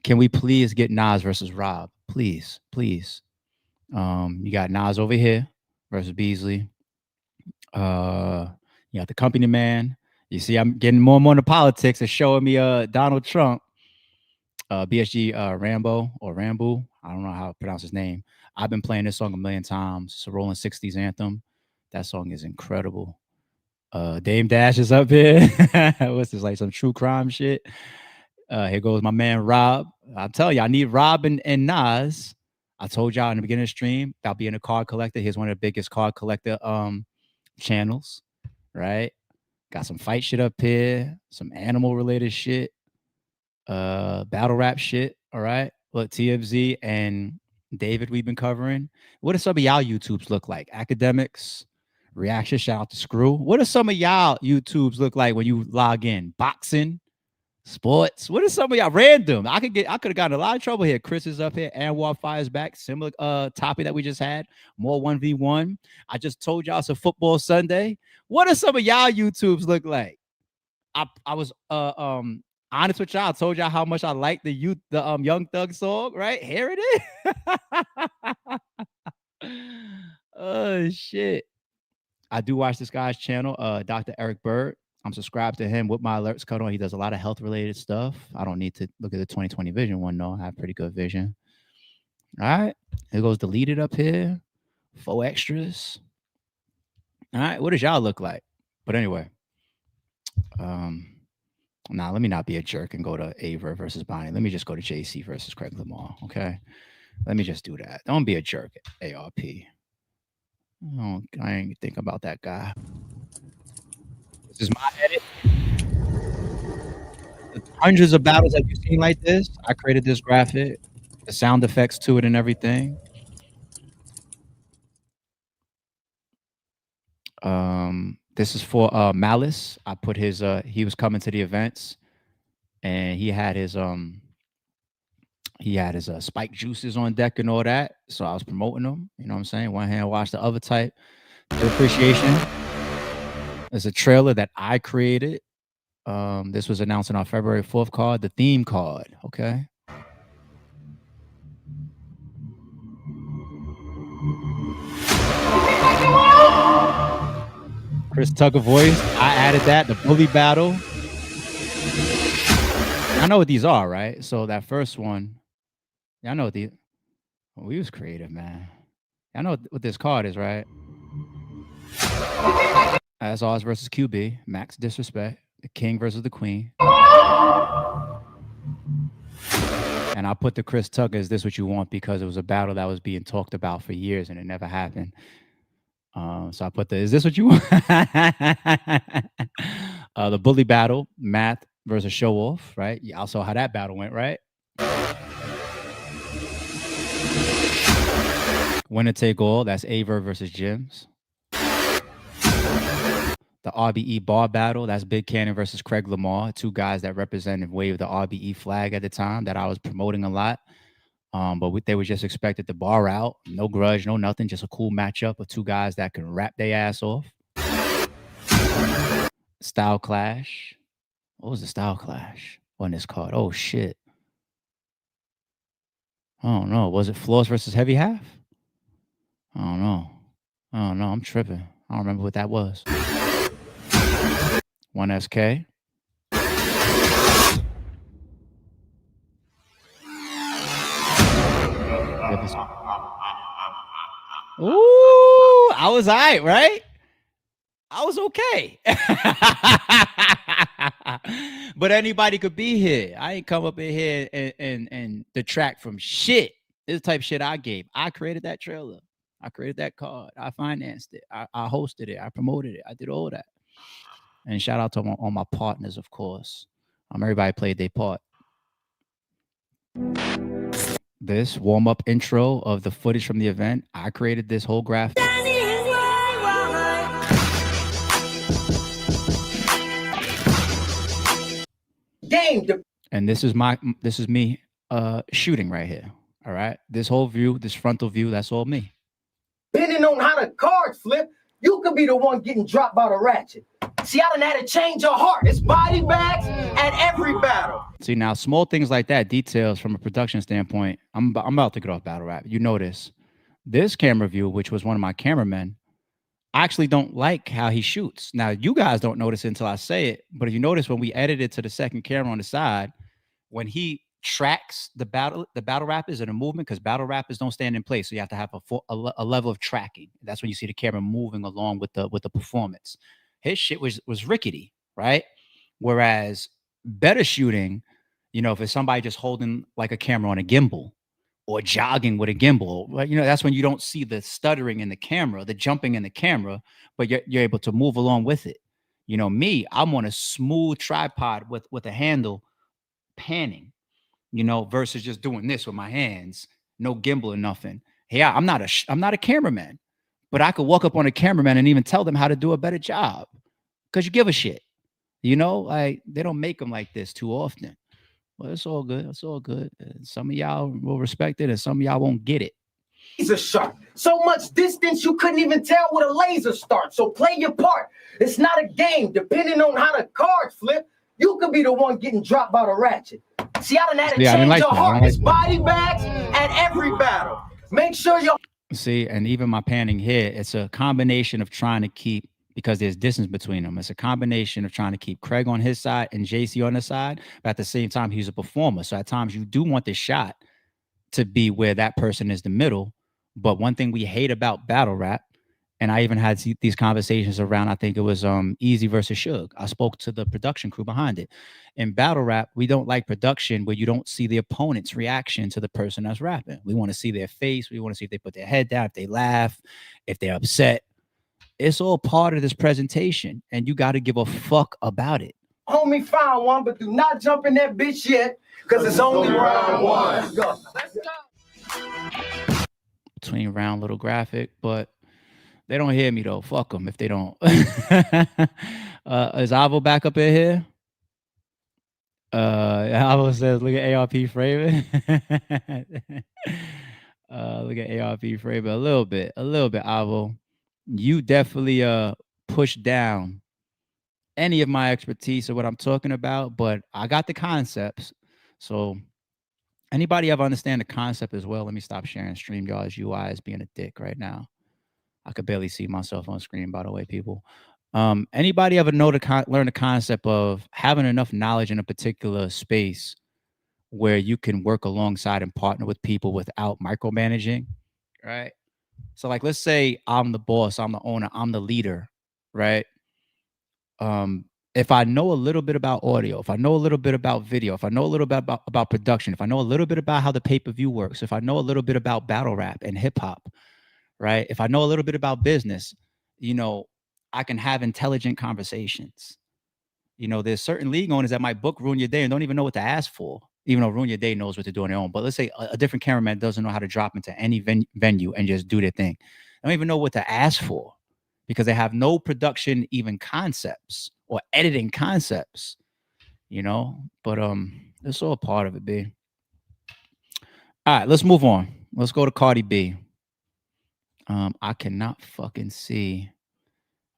S1: Can we please get Nas versus Rob? Please. You got Nas over here versus Beasley. You got the company man. You see, I'm getting more and more into politics. It's showing me Donald Trump, BSG Rambo or Rambo. I don't know how to pronounce his name. I've been playing this song a million times. It's a Rolling 60s anthem. That song is incredible. Dame Dash is up here. What's this, like some true crime shit? Here goes my man Rob. I'm telling you, I need Rob and Nas. I told y'all in the beginning of the stream about being a card collector. Here's one of the biggest card collector channels, right? Got some fight shit up here, some animal related shit, battle rap shit. All right. Look, TFZ and David, we've been covering. What do some of y'all YouTubes look like? Academics, reaction, shout out to Screw. What do some of y'all YouTubes look like when you log in? Boxing, sports. What are some of y'all random? I could have gotten a lot of trouble here. Chris is up here. Anwar fires back. Similar topic that we just had. More 1v1. I just told y'all it's a football Sunday. What do some of y'all YouTubes look like? I was honest with y'all. I told y'all how much I like the Young Thug song, right? Here it is. Oh shit. I do watch this guy's channel, Dr. Eric Bird. I'm subscribed to him with my alerts cut on. He does a lot of health related stuff. I don't need to look at the 2020 vision one, though. I have pretty good vision. All right. Here goes deleted up here. 4 extras. All right. What does y'all look like? But anyway. Now let me not be a jerk and go to Aver versus Bonnie. Let me just go to JC versus Craig Lamar. Okay. Let me just do that. Don't be a jerk, ARP. Oh, I ain't think about that guy. This is my edit. Hundreds of battles that you've seen like this. I created this graphic, the sound effects to it and everything. This is for Malice. I put his he was coming to the events and he had his spike juices on deck and all that. So I was promoting them. You know what I'm saying? One hand wash the other type. The appreciation. There's a trailer that I created. This was announced in our February 4th card, the theme card. Okay. Chris Tucker voice. I added that. The bully battle. I know what these are, right? So that first one, I know what the. Well, we was creative, man. I know what this card is, right? As Oz versus QB, max disrespect. The king versus the queen. And I put the Chris Tucker, is this what you want? Because it was a battle that was being talked about for years and it never happened. So I put is this what you want? The bully battle, math versus show off, right? You all saw how that battle went, right? Winner take all, that's Aver versus Jims. The RBE bar battle, that's Big Cannon versus Craig Lamar, 2 guys that represented and waved the RBE flag at the time that I was promoting a lot. But they were just expected to bar out, no grudge, no nothing, just a cool matchup of 2 guys that can rap their ass off. Style clash. What was the style clash on this card? Oh shit. I don't know. Was it floors versus heavy half? I don't know. I'm tripping. I don't remember what that was. 1SK. Ooh, I was all right? I was okay. But anybody could be here. I ain't come up in here and detract from shit. This type of shit I gave. I created that trailer. I created that card. I financed it. I hosted it. I promoted it. I did all that. And shout out to all my partners, of course. Everybody played their part. This warm-up intro of the footage from the event, I created this whole graphic. And this is me shooting right here. All right. This whole view, this frontal view, that's all me.
S7: Depending on how the cards flip, you could be the one getting dropped by the ratchet. See, I done had to change your heart. It's body bags at every battle.
S1: See, now small things like that, details from a production standpoint. I'm about to get off battle rap. You notice this camera view, which was one of my cameramen, I actually don't like how he shoots. Now, you guys don't notice it until I say it, but if you notice when we edited to the second camera on the side, when he tracks the battle rappers in a movement, because battle rappers don't stand in place, so you have to have a level of tracking. That's when you see the camera moving along with the performance. His shit was rickety, right? Whereas better shooting, you know, if it's somebody just holding like a camera on a gimbal or jogging with a gimbal, well, you know, that's when you don't see the stuttering in the camera, the jumping in the camera, but you're able to move along with it. You know, me, I'm on a smooth tripod with a handle panning, you know, versus just doing this with my hands, no gimbal or nothing. Yeah, I'm not a cameraman, but I could walk up on a cameraman and even tell them how to do a better job because you give a shit. You know, like they don't make them like this too often. Well, it's all good. It's all good. Some of y'all will respect it and some of y'all won't get it.
S7: Laser sharp. So much distance you couldn't even tell where the laser starts. So play your part. It's not a game. Depending on how the cards flip, you could be the one getting dropped by the ratchet. See, I done had to change your heart. It's body bags at every battle. Make sure you're...
S1: See, and even my panning here, it's a combination of trying to keep, because there's distance between them. It's a combination of trying to keep Craig on his side and JC on the side, but at the same time, he's a performer. So at times you do want the shot to be where that person is the middle. But one thing we hate about battle rap, and I even had these conversations around, I think it was Easy versus Suge. I spoke to the production crew behind it. In battle rap, we don't like production where you don't see the opponent's reaction to the person that's rapping. We want to see their face. We want to see if they put their head down, if they laugh, if they're upset. It's all part of this presentation, and you got to give a fuck about it.
S7: Homie found one, but do not jump in that bitch yet, because it's only round one. Let's go. Let's go.
S1: Between round little graphic, but they don't hear me though. Fuck them if they don't. Is Avo back up in here? Avo says, look at ARP framing. Look at ARP framing a little bit, Avo. You definitely push down any of my expertise or what I'm talking about, but I got the concepts. So anybody ever understand the concept as well? Let me stop sharing StreamYard's UI as being a dick right now. I could barely see myself on screen, by the way, people. Anybody ever learn the concept of having enough knowledge in a particular space where you can work alongside and partner with people without micromanaging, right? So like, let's say I'm the boss, I'm the owner, I'm the leader, right? If I know a little bit about audio, if I know a little bit about video, if I know a little bit about production, if I know a little bit about how the pay-per-view works, if I know a little bit about battle rap and hip hop, right? If I know a little bit about business, you know, I can have intelligent conversations. You know, there's certain league owners that might book Ruin Your Day and don't even know what to ask for, even though Ruin Your Day knows what to do on their own. But let's say a different cameraman doesn't know how to drop into any venue and just do their thing. They don't even know what to ask for because they have no production, even concepts or editing concepts, you know, but it's all part of it, B. All right, let's move on. Let's go to Cardi B. I cannot fucking see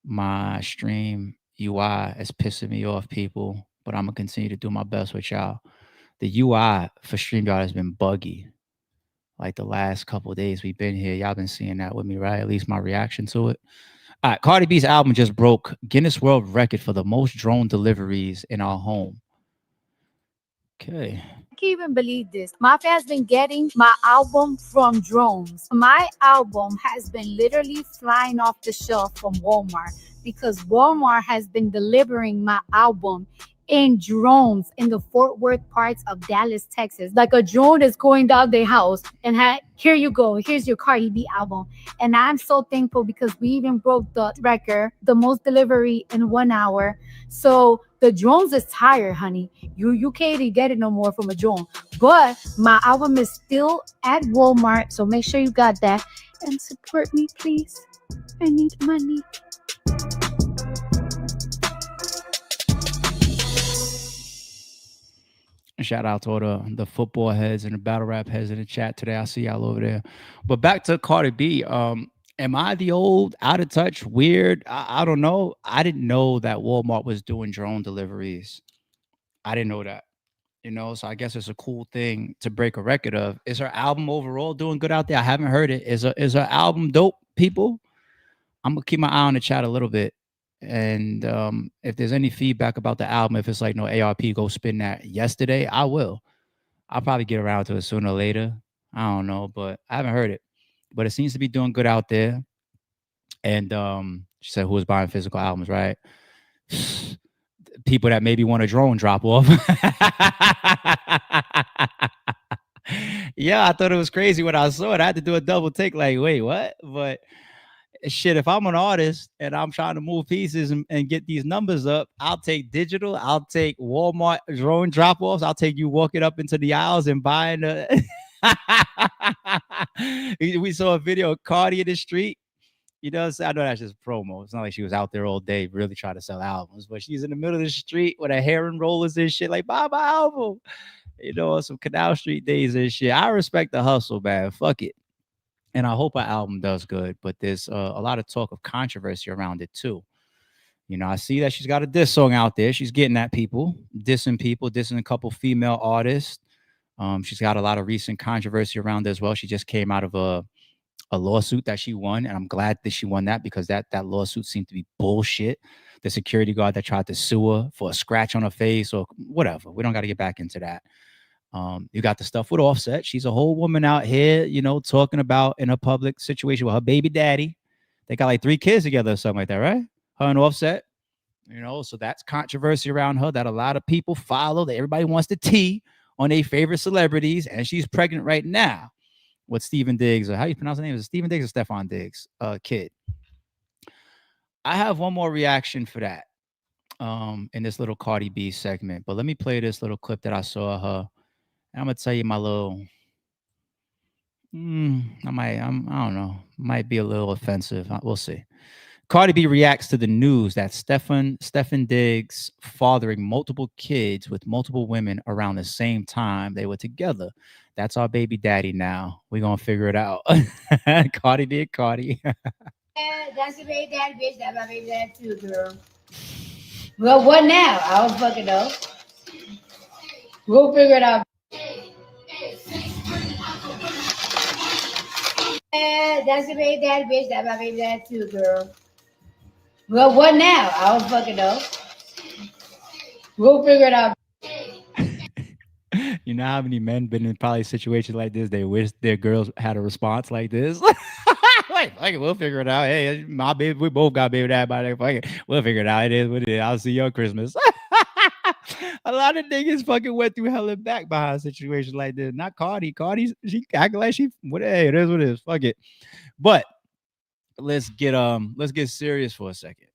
S1: my stream UI. It's pissing me off, people, but I'm gonna continue to do my best with y'all. The UI for StreamYard has been buggy. Like the last couple of days we've been here, y'all been seeing that with me, right? At least my reaction to it. All right, Cardi B's album just broke Guinness World Record for the most drone deliveries in our home. Okay.
S8: can't even believe this. Mafia has been getting my album from drones. My album has been literally flying off the shelf from Walmart because Walmart has been delivering my album in drones in the Fort Worth parts of Dallas, Texas. Like a drone is going down their house and here you go. Here's your Cardi B album. And I'm so thankful because we even broke the record, the most delivery in 1 hour. So the drones is tired, honey. You can't even get it no more from a drone. But my album is still at Walmart, so make sure you got that. And support me, please. I need money.
S1: Shout out to all the football heads and the battle rap heads in the chat today. I see y'all over there. But back to Cardi B. Am I the old, out of touch, weird? I don't know. I didn't know that Walmart was doing drone deliveries. I didn't know that. So I guess it's a cool thing to break a record of. Is her album overall doing good out there? I haven't heard it. Is her album dope, people? I'm gonna keep my eye on the chat a little bit. And if there's any feedback about the album, if it's like no ARP, go spin that yesterday, I will. I'll probably get around to it sooner or later. I don't know, but I haven't heard it. But it seems to be doing good out there. And she said who was buying physical albums, right? People that maybe want a drone drop off. Yeah, I thought it was crazy when I saw it. I had to do a double take, like, wait, what? But shit, if I'm an artist and I'm trying to move pieces and get these numbers up, I'll take digital. I'll take Walmart drone drop offs. I'll take you walking up into the aisles and buying the. We saw a video of Cardi in the street. I know that's just promo. It's not like she was out there all day really trying to sell albums, but she's in the middle of the street with her hair and rollers and shit, like, buy my album. Some Canal Street days and shit. I respect the hustle, man. Fuck it. And I hope our album does good, but there's a lot of talk of controversy around it too. I see that she's got a diss song out there. She's getting at people, dissing a couple female artists. She's got a lot of recent controversy around it as well. She just came out of a lawsuit that she won, and I'm glad that she won that because that lawsuit seemed to be bullshit. The security guard that tried to sue her for a scratch on her face or whatever. We don't got to get back into that. You got the stuff with Offset. She's a whole woman out here, talking about in a public situation with her baby daddy. They got like 3 kids together or something like that, right? Her and Offset. So that's controversy around her that a lot of people follow. That everybody wants to tea on their favorite celebrities, and she's pregnant right now with Stephen Diggs, or how you pronounce the name? Is it Stephen Diggs or Stefan Diggs? Kid. I have one more reaction for that in this little Cardi B segment, but let me play this little clip that I saw of her. And I'm gonna tell you my little. I don't know. Might be a little offensive. We'll see. Cardi B reacts to the news that Stefan Diggs fathering multiple kids with multiple women around the same time they were together. That's our baby daddy now. We're gonna figure it out. Cardi B, Cardi.
S8: That's your baby daddy, bitch. That's my baby daddy too, girl. Well, what now? I don't fucking know. We'll figure it out. That's your baby daddy, bitch. That's my baby daddy too, girl. Well, what now? I don't fucking know. We'll figure it out.
S1: You know how many men been in probably situations like this? They wish their girls had a response like this. Like, we'll figure it out. Hey, my baby, we both got baby dad by there. Fuck it. We'll figure it out. It is what it is. I'll see you on Christmas. A lot of niggas fucking went through hell and back behind a situation like this. Not Cardi. Cardi, she acting like she hey, it is what it is. Fuck it. But let's get serious for a second.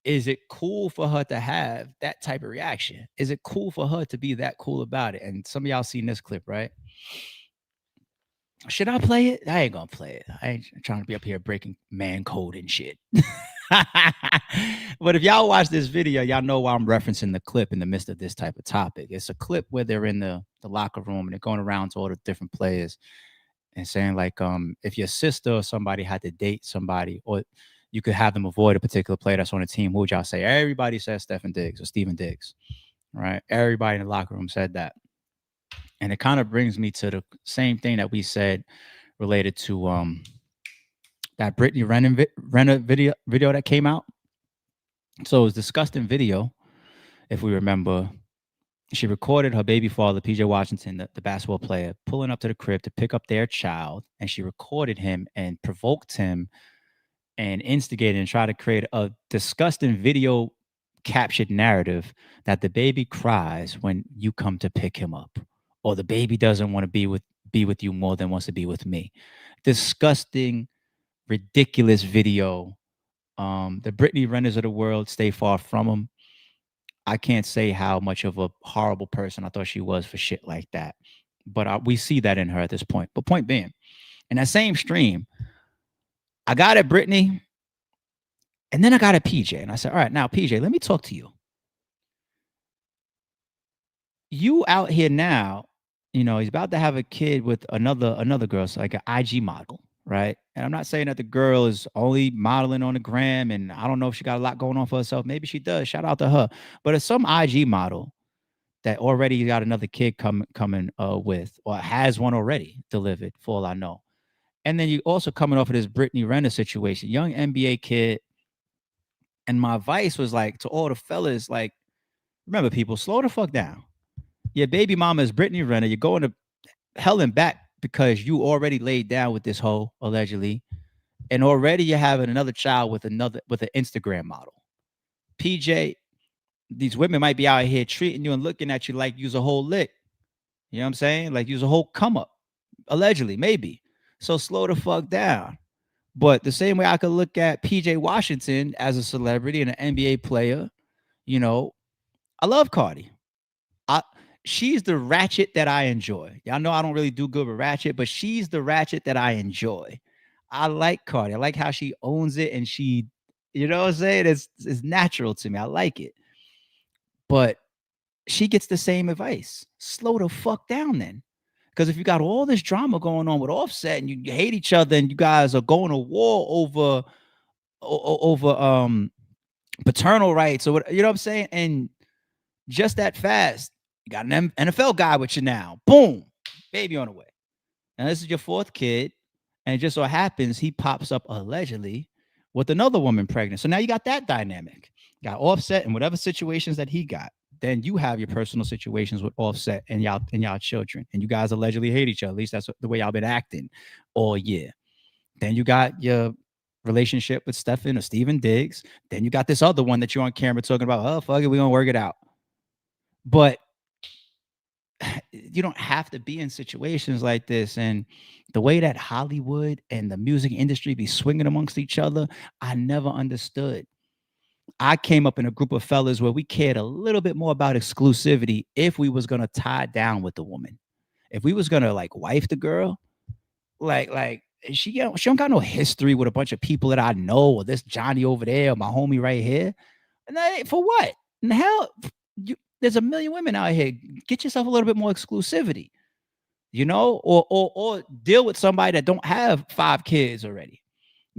S1: Is it cool for her to have that type of reaction? Is it cool for her to be that cool about it? And some of y'all seen this clip, right? Should I play it? I ain't gonna play it. I ain't trying to be up here breaking man code and shit. But if y'all watch this video, y'all know why I'm referencing the clip in the midst of this type of topic. It's a clip where they're in the locker room and they're going around to all the different players and saying like, if your sister or somebody had to date somebody, or you could have them avoid a particular player that's on the team, who would y'all say? Everybody says Stefan Diggs or Stephen Diggs, right? Everybody in the locker room said that. And it kind of brings me to the same thing that we said related to that Brittany Renner video that came out. So it was disgusting video, if we remember. she recorded her baby father, PJ Washington, the basketball player, pulling up to the crib to pick up their child, and she recorded him and provoked him and instigated and tried to create a disgusting video captured narrative that the baby cries when you come to pick him up, or the baby doesn't want to be with you more than wants to be with me. Disgusting, ridiculous video. The Brittany Renners of the world, stay far from them. I can't say how much of a horrible person I thought she was for shit like that, but we see that in her at this point. But point being, in that same stream, I got at Brittany, and then I got at PJ, and I said, "All right, now PJ, let me talk to you. You out here now, you know, he's about to have a kid with another girl, so like an IG model, right? And I'm not saying that the girl is only modeling on the gram, and I don't know if she got a lot going on for herself. Maybe she does. Shout out to her. But it's some IG model that already got another kid coming with, or has one already delivered, for all I know. And then you also coming off of this Brittany Renner situation, young NBA kid. And my advice was like to all the fellas, like, remember, people, slow the fuck down. Your baby mama is Brittany Renner. You're going to hell and back because you already laid down with this hoe, allegedly. And already you're having another child with an Instagram model. PJ, these women might be out here treating you and looking at you like you's a whole lick. You know what I'm saying? Like you's a whole come up. Allegedly, maybe. So slow the fuck down. But the same way I could look at PJ Washington as a celebrity and an NBA player, you know, I love Cardi. She's the ratchet that I enjoy. Y'all know I don't really do good with ratchet, but she's the ratchet that I enjoy. I like Cardi. I like how she owns it, and she, you know what I'm saying? It's natural to me. I like it. But she gets the same advice. Slow the fuck down then. Because if you got all this drama going on with Offset and you hate each other and you guys are going to war over paternal rights or what, you know what I'm saying? And just that fast, you got an NFL guy with you now. Boom, baby on the way. And this is your fourth kid. And it just so happens he pops up allegedly with another woman pregnant. So now you got that dynamic. You got Offset and whatever situations that he got. Then you have your personal situations with Offset and y'all children. And you guys allegedly hate each other. At least that's the way y'all been acting all year. Then you got your relationship with Stephen or Steven Diggs. Then you got this other one that you're on camera talking about, oh, fuck it, we're going to work it out. But you don't have to be in situations like this. And the way that Hollywood and the music industry be swinging amongst each other, I never understood. I came up in a group of fellas where we cared a little bit more about exclusivity if we was going to tie down with the woman. If we was going to like wife the girl, like she don't got no history with a bunch of people that I know, or this Johnny over there, or my homie right here. And that, for what? In the hell, there's a million women out here. Get yourself a little bit more exclusivity, you know, or deal with somebody that don't have 5 kids already.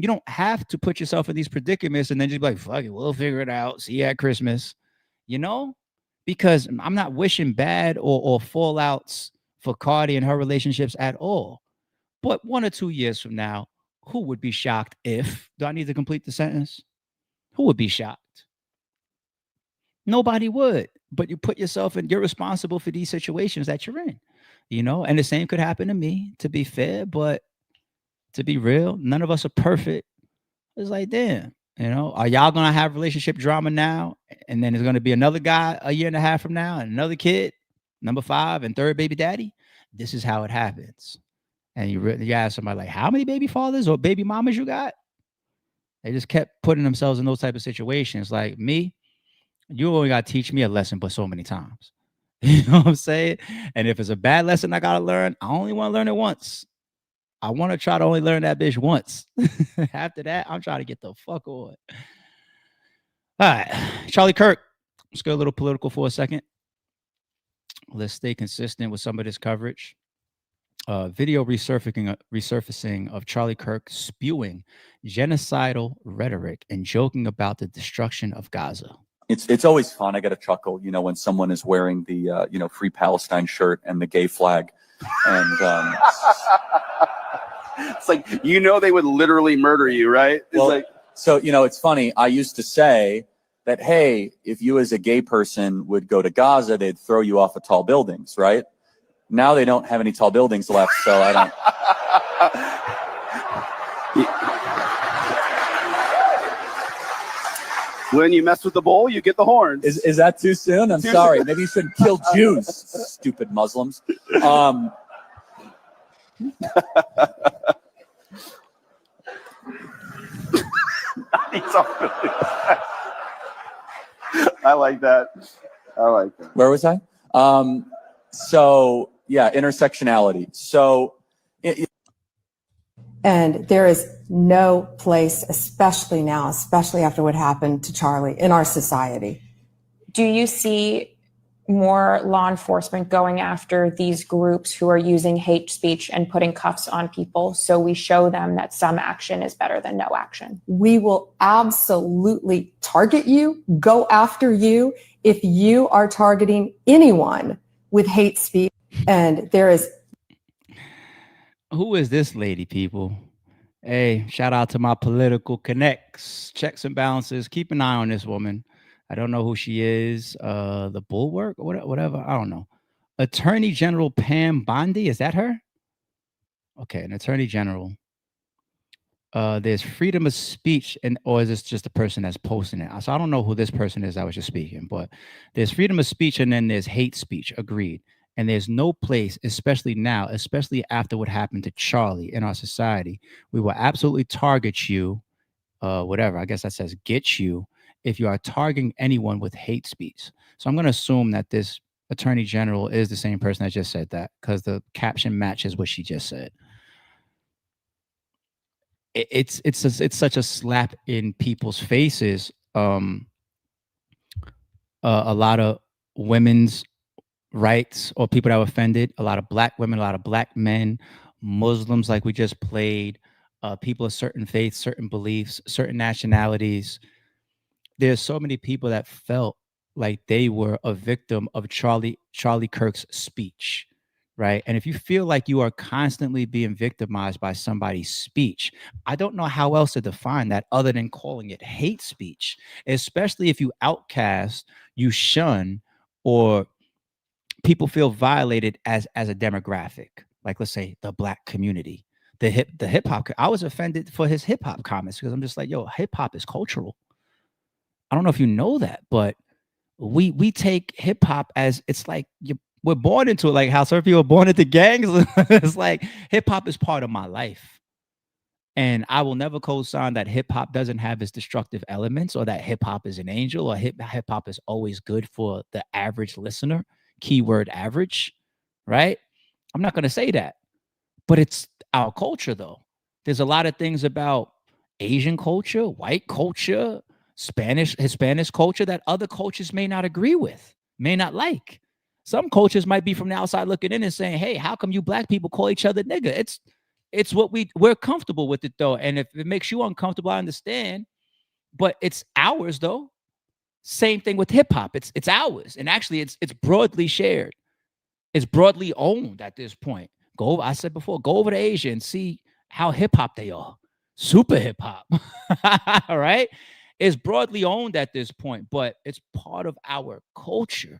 S1: You don't have to put yourself in these predicaments and then just be like, fuck it, we'll figure it out. See you at Christmas, you know, because I'm not wishing bad or fallouts for Cardi and her relationships at all. But 1 or 2 years from now, who would be shocked if, do I need to complete the sentence? Who would be shocked? Nobody would, but you put yourself in, you're responsible for these situations that you're in, you know, and the same could happen to me, to be fair, but to be real, none of us are perfect. It's like, damn, you know, are y'all going to have relationship drama now? And then there's going to be another guy a year and a half from now and another kid, number 5 and third baby daddy. This is how it happens. And you ask somebody like, how many baby fathers or baby mamas you got? They just kept putting themselves in those type of situations. Like me, you only got to teach me a lesson, but so many times. You know what I'm saying? And if it's a bad lesson I got to learn, I only want to learn it once. I want to try to only learn that bitch once. After that, I'm trying to get the fuck on. All right. Charlie Kirk. Let's go a little political for a second. Let's stay consistent with some of this coverage. Video resurfacing of Charlie Kirk spewing genocidal rhetoric and joking about the destruction of Gaza.
S9: It's always fun. I get a chuckle, you know, when someone is wearing the Free Palestine shirt and the gay flag, and
S10: it's like, you know, they would literally murder you, right? It's
S9: well,
S10: like,
S9: so you know, it's funny. I used to say that, hey, if you as a gay person would go to Gaza, they'd throw you off of tall buildings, right? Now they don't have any tall buildings left, so I don't.
S10: When you mess with the bull, you get the horns.
S9: Is that too soon? I'm sorry. Maybe you shouldn't kill Jews, stupid Muslims.
S10: I like that. I like that.
S9: Where was I? So yeah, intersectionality. So.
S11: And there is no place, especially now, especially after what happened to Charlie, in our society.
S12: Do you see more law enforcement going after these groups who are using hate speech and putting cuffs on people so we show them that some action is better than no action?
S11: We will absolutely target you, go after you if you are targeting anyone with hate speech. And there is.
S1: Who is this lady, people? Hey, shout out to my political connects, checks and balances. Keep an eye on this woman. I don't know who she is. The Bulwark or whatever. I don't know. Attorney General Pam Bondi. Is that her? Okay, an Attorney General. There's freedom of speech, or is this just the person that's posting it? So I don't know who this person is I was just speaking, but there's freedom of speech and then there's hate speech. Agreed. And there's no place, especially now, especially after what happened to Charlie in our society, we will absolutely target you, whatever. I guess that says get you if you are targeting anyone with hate speech. So I'm going to assume that this Attorney General is the same person that just said that because the caption matches what she just said. It's such a slap in people's faces. A lot of women's rights or people that were offended, a lot of black women, a lot of black men, Muslims, like we just played, people of certain faiths, certain beliefs, certain nationalities. There's so many people that felt like they were a victim of Charlie Kirk's speech, right? And if you feel like you are constantly being victimized by somebody's speech, I don't know how else to define that other than calling it hate speech, especially if you outcast, you shun, or people feel violated as a demographic. Like, let's say the black community, the hip hop. I was offended for his hip hop comments because I'm just like, yo, hip hop is cultural. I don't know if you know that, but we take hip hop as it's like we're born into it, like how certain people are born into gangs. It's like hip hop is part of my life. And I will never co-sign that hip hop doesn't have its destructive elements or that hip hop is an angel or hip hop is always good for the average listener. Keyword average, right? I'm not going to say that, but it's our culture though. There's a lot of things about Asian culture, white culture, Spanish, Hispanic culture that other cultures may not agree with, may not like. Some cultures might be from the outside looking in and saying, hey, how come you black people call each other nigga? It's what we're comfortable with it though. And if it makes you uncomfortable, I understand, but it's ours though. Same thing with hip hop. It's ours. And actually it's broadly shared. It's broadly owned at this point. I said before, go over to Asia and see how hip hop they are. Super hip hop. All right. It's broadly owned at this point, but it's part of our culture.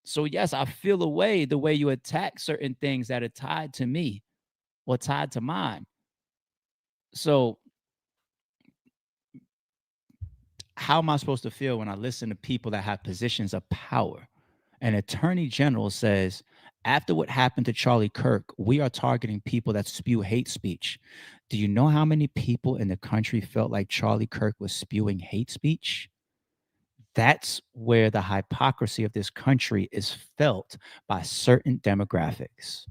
S1: So yes, I feel the way you attack certain things that are tied to me or tied to mine. So how am I supposed to feel when I listen to people that have positions of power? An attorney general says, after what happened to Charlie Kirk, we are targeting people that spew hate speech. Do you know how many people in the country felt like Charlie Kirk was spewing hate speech? That's where the hypocrisy of this country is felt by certain demographics.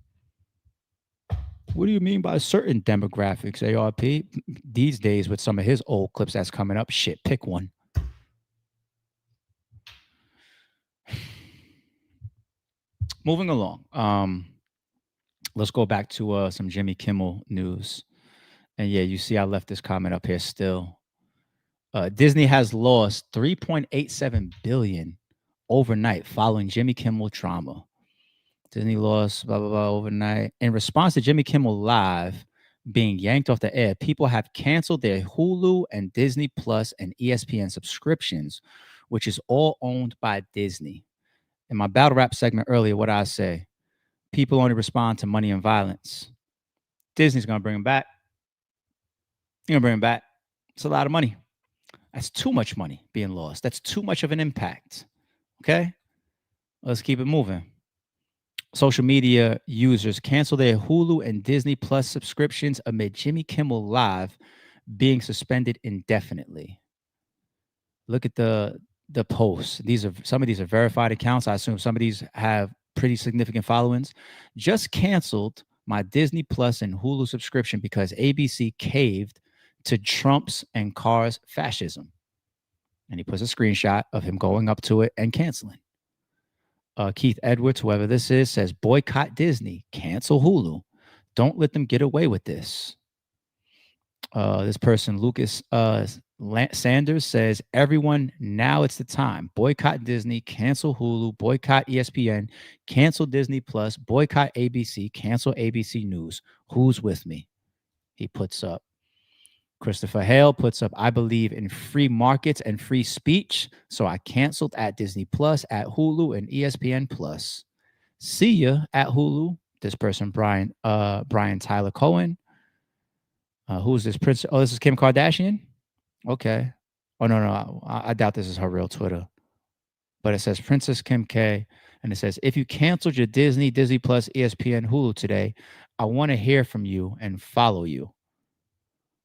S1: What do you mean by certain demographics, ARP? These days with some of his old clips that's coming up, shit, pick one. Moving along. Let's go back to some Jimmy Kimmel news. And yeah, you see I left this comment up here still. Disney has lost $3.87 billion overnight following Jimmy Kimmel drama. Disney lost blah, blah, blah overnight. In response to Jimmy Kimmel Live, being yanked off the air. People have canceled their Hulu and Disney Plus and ESPN subscriptions, which is all owned by Disney. In my battle rap segment earlier, what I say, people only respond to money and violence. Disney's going to bring them back. You're going to bring them back. It's a lot of money. That's too much money being lost. That's too much of an impact. Okay? Let's keep it moving. Social media users cancel their Hulu and Disney Plus subscriptions amid Jimmy Kimmel Live being suspended indefinitely. Look at the posts. Some of these are verified accounts. I assume some of these have pretty significant followings. Just canceled my Disney Plus and Hulu subscription because ABC caved to Trump's and Carr's fascism. And he puts a screenshot of him going up to it and canceling. Keith Edwards, whoever this is, says boycott Disney, cancel Hulu. Don't let them get away with this. This person, Lucas Sanders, says, everyone, now it's the time. Boycott Disney, cancel Hulu, boycott ESPN, cancel Disney Plus, boycott ABC, cancel ABC News. Who's with me? He puts up. Christopher Hale puts up, I believe in free markets and free speech, so I canceled at Disney Plus, at Hulu, and ESPN Plus. See ya at Hulu. This person, Brian Tyler Cohen. Who's this prince? Oh, this is Kim Kardashian? Okay. Oh, no. I doubt this is her real Twitter. But it says Princess Kim K, and it says, if you canceled your Disney Plus, ESPN, Hulu today, I want to hear from you and follow you.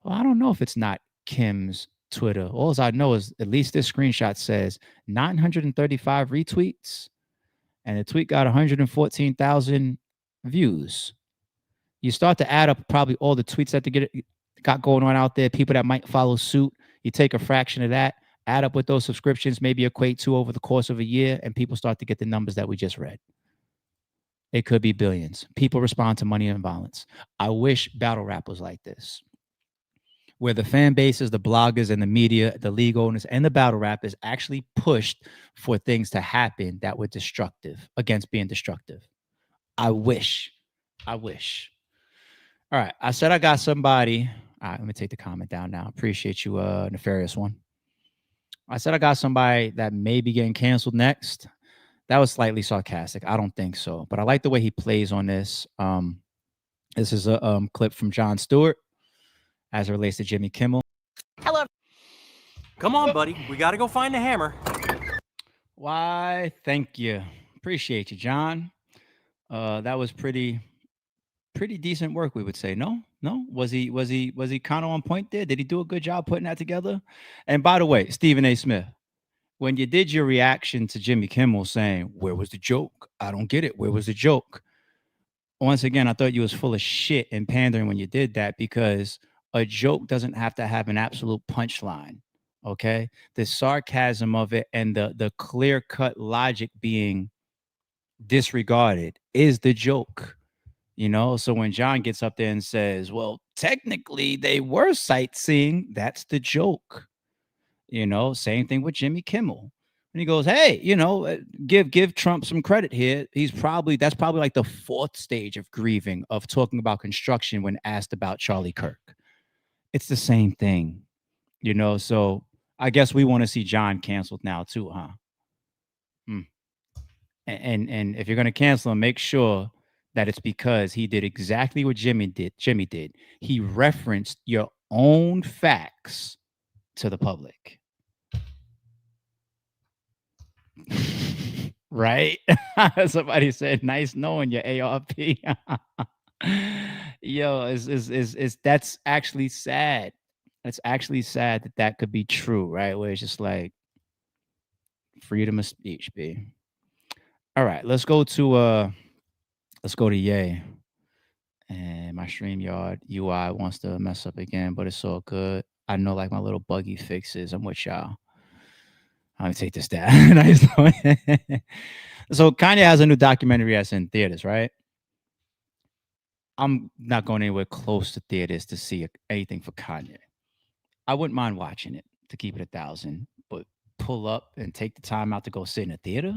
S1: Well, I don't know if it's not Kim's Twitter. All I know is at least this screenshot says 935 retweets, and the tweet got 114,000 views. You start to add up probably all the tweets that got going on out there, people that might follow suit. You take a fraction of that, add up what those subscriptions maybe equate to over the course of a year, and people start to get the numbers that we just read. It could be billions. People respond to money and violence. I wish battle rap was like this, where the fan bases, the bloggers and the media, the league owners and the battle rappers actually pushed for things to happen that were destructive against being destructive. I wish. All right. I said I got somebody. All right, let me take the comment down now. Appreciate you, Nefarious One. I said I got somebody that may be getting canceled next. That was slightly sarcastic. I don't think so. But I like the way he plays on this. This is a clip from Jon Stewart as it relates to Jimmy Kimmel.
S13: Hello. Come on, buddy. We got to go find the hammer.
S1: Why, thank you. Appreciate you, John. That was pretty decent work, we would say. No? Was he kind of on point there? Did he do a good job putting that together? And by the way, Stephen A. Smith, when you did your reaction to Jimmy Kimmel saying, where was the joke? I don't get it. Where was the joke? Once again, I thought you was full of shit and pandering when you did that, because a joke doesn't have to have an absolute punchline. Okay. The sarcasm of it and the clear-cut logic being disregarded is the joke. You know, so when John gets up there and says, well, technically they were sightseeing, that's the joke. You know, same thing with Jimmy Kimmel. And he goes, hey, you know, give Trump some credit here. That's probably like the fourth stage of grieving, of talking about construction when asked about Charlie Kirk. It's the same thing, you know. So I guess we want to see John canceled now too, huh? And if you're going to cancel him, make sure that it's because he did exactly what Jimmy did. He referenced your own facts to the public. Right? Somebody said, nice knowing you, ARP. Yo, is that's actually sad. It's actually sad that could be true, right? Where it's just like freedom of speech, B. All right, let's go to Ye. And my StreamYard UI wants to mess up again, but it's all good. I know, like, my little buggy fixes. I'm with y'all. Let me take this down. Nice. So Kanye has a new documentary that's in theaters, right? I'm not going anywhere close to theaters to see anything for Kanye. I wouldn't mind watching it, to keep it 1,000, but pull up and take the time out to go sit in a theater?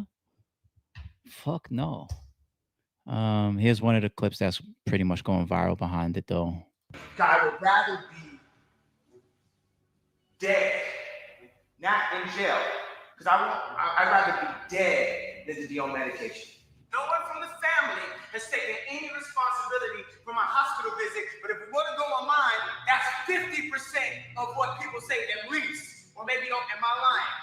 S1: Fuck no. Here's one of the clips that's pretty much going viral behind it, though.
S14: I would rather be dead, not in jail. Because I'd rather be dead than to be on medication. No one from the family has taken any responsibility for my hospital visit, but if we want to go online, that's 50% of what people say at least. Or maybe am I lying?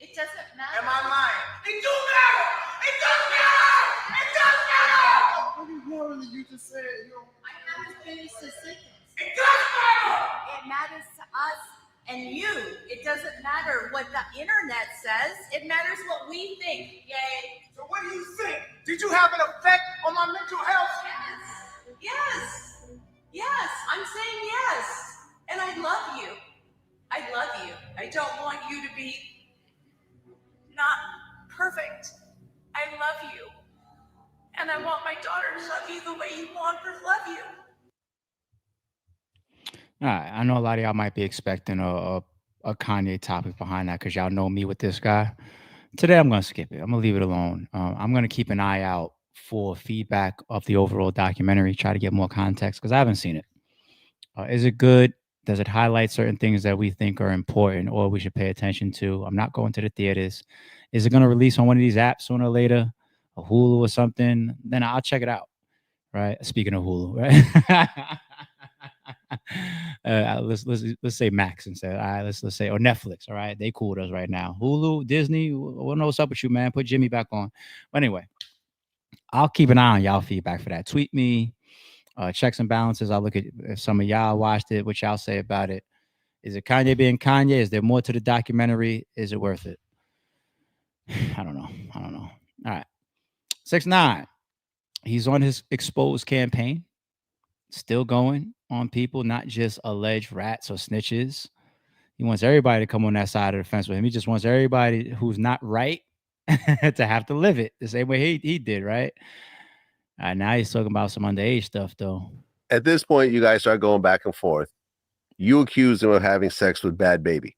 S3: It doesn't matter.
S14: Am I lying? It do matter! It does matter! It does matter!
S6: What is literally you just said, yo?
S3: I haven't finished the sentence.
S14: It does matter!
S3: It matters to us and you. It doesn't matter what the internet says. It matters what we think. Yay.
S14: So what do you think? Did you have an effect on my mental health?
S3: Yes. Yes. I'm saying yes. And I love you. I love you. I don't want you to be not perfect. I love you. And I want my daughter to love you the way you want her to love you.
S1: All right, I know a lot of y'all might be expecting a Kanye topic behind that because y'all know me with this guy. Today, I'm going to skip it. I'm going to leave it alone. I'm going to keep an eye out for feedback of the overall documentary, try to get more context because I haven't seen it. Is it good? Does it highlight certain things that we think are important or we should pay attention to? I'm not going to the theaters. Is it going to release on one of these apps sooner or later, a Hulu or something? Then I'll check it out, right? Speaking of Hulu, right? Let's say Max instead. All right, let's say or Netflix. All right, they cool with us right now. Hulu, Disney, we'll know what's up with you, man. Put Jimmy back on. But anyway, I'll keep an eye on y'all feedback for that. Tweet me, checks and balances. I'll look at if some of y'all watched it, what y'all say about it. Is it Kanye being Kanye? Is there more to the documentary? Is it worth it? I don't know. All right, 6ix9ine. He's on his exposed campaign, still going on people, not just alleged rats or snitches. He wants everybody to come on that side of the fence with him. He just wants everybody who's not right to have to live it the same way he did, right? Now he's talking about some underage stuff, though.
S15: At this point, you guys start going back and forth. You accuse him of having sex with Bad Baby,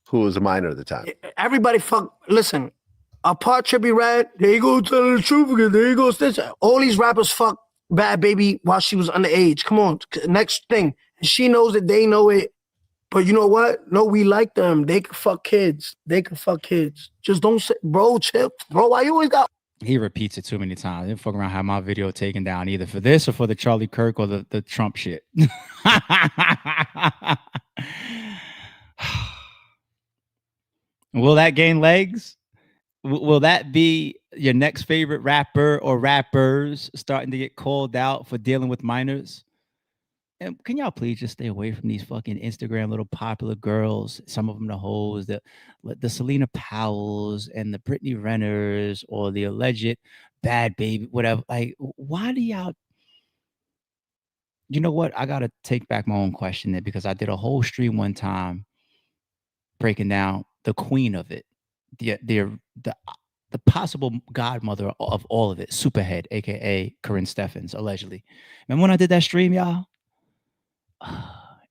S15: who was a minor at the time.
S16: Everybody listen, apart Trippie Redd, there you go telling the truth again, there you go snitch. All these rappers fuck Bad Baby while she was underage. Come on, next thing. She knows it, they know it. But you know what? No, we like them. They can fuck kids. Just don't say, bro, chill. Bro, why you always got...
S1: He repeats it too many times. Didn't fuck around, have my video taken down either for this or for the Charlie Kirk or the Trump shit. Will that gain legs? Will that be your next favorite rapper or rappers starting to get called out for dealing with minors? And can y'all please just stay away from these fucking Instagram little popular girls? Some of them the hoes, the Selena Powells and the Brittany Renners or the alleged Bad Baby, whatever. Like, why do y'all? You know what? I gotta take back my own question there because I did a whole stream one time breaking down the queen of it, the possible godmother of all of it, Superhead, aka Corinne Steffens, allegedly. Remember when I did that stream, y'all?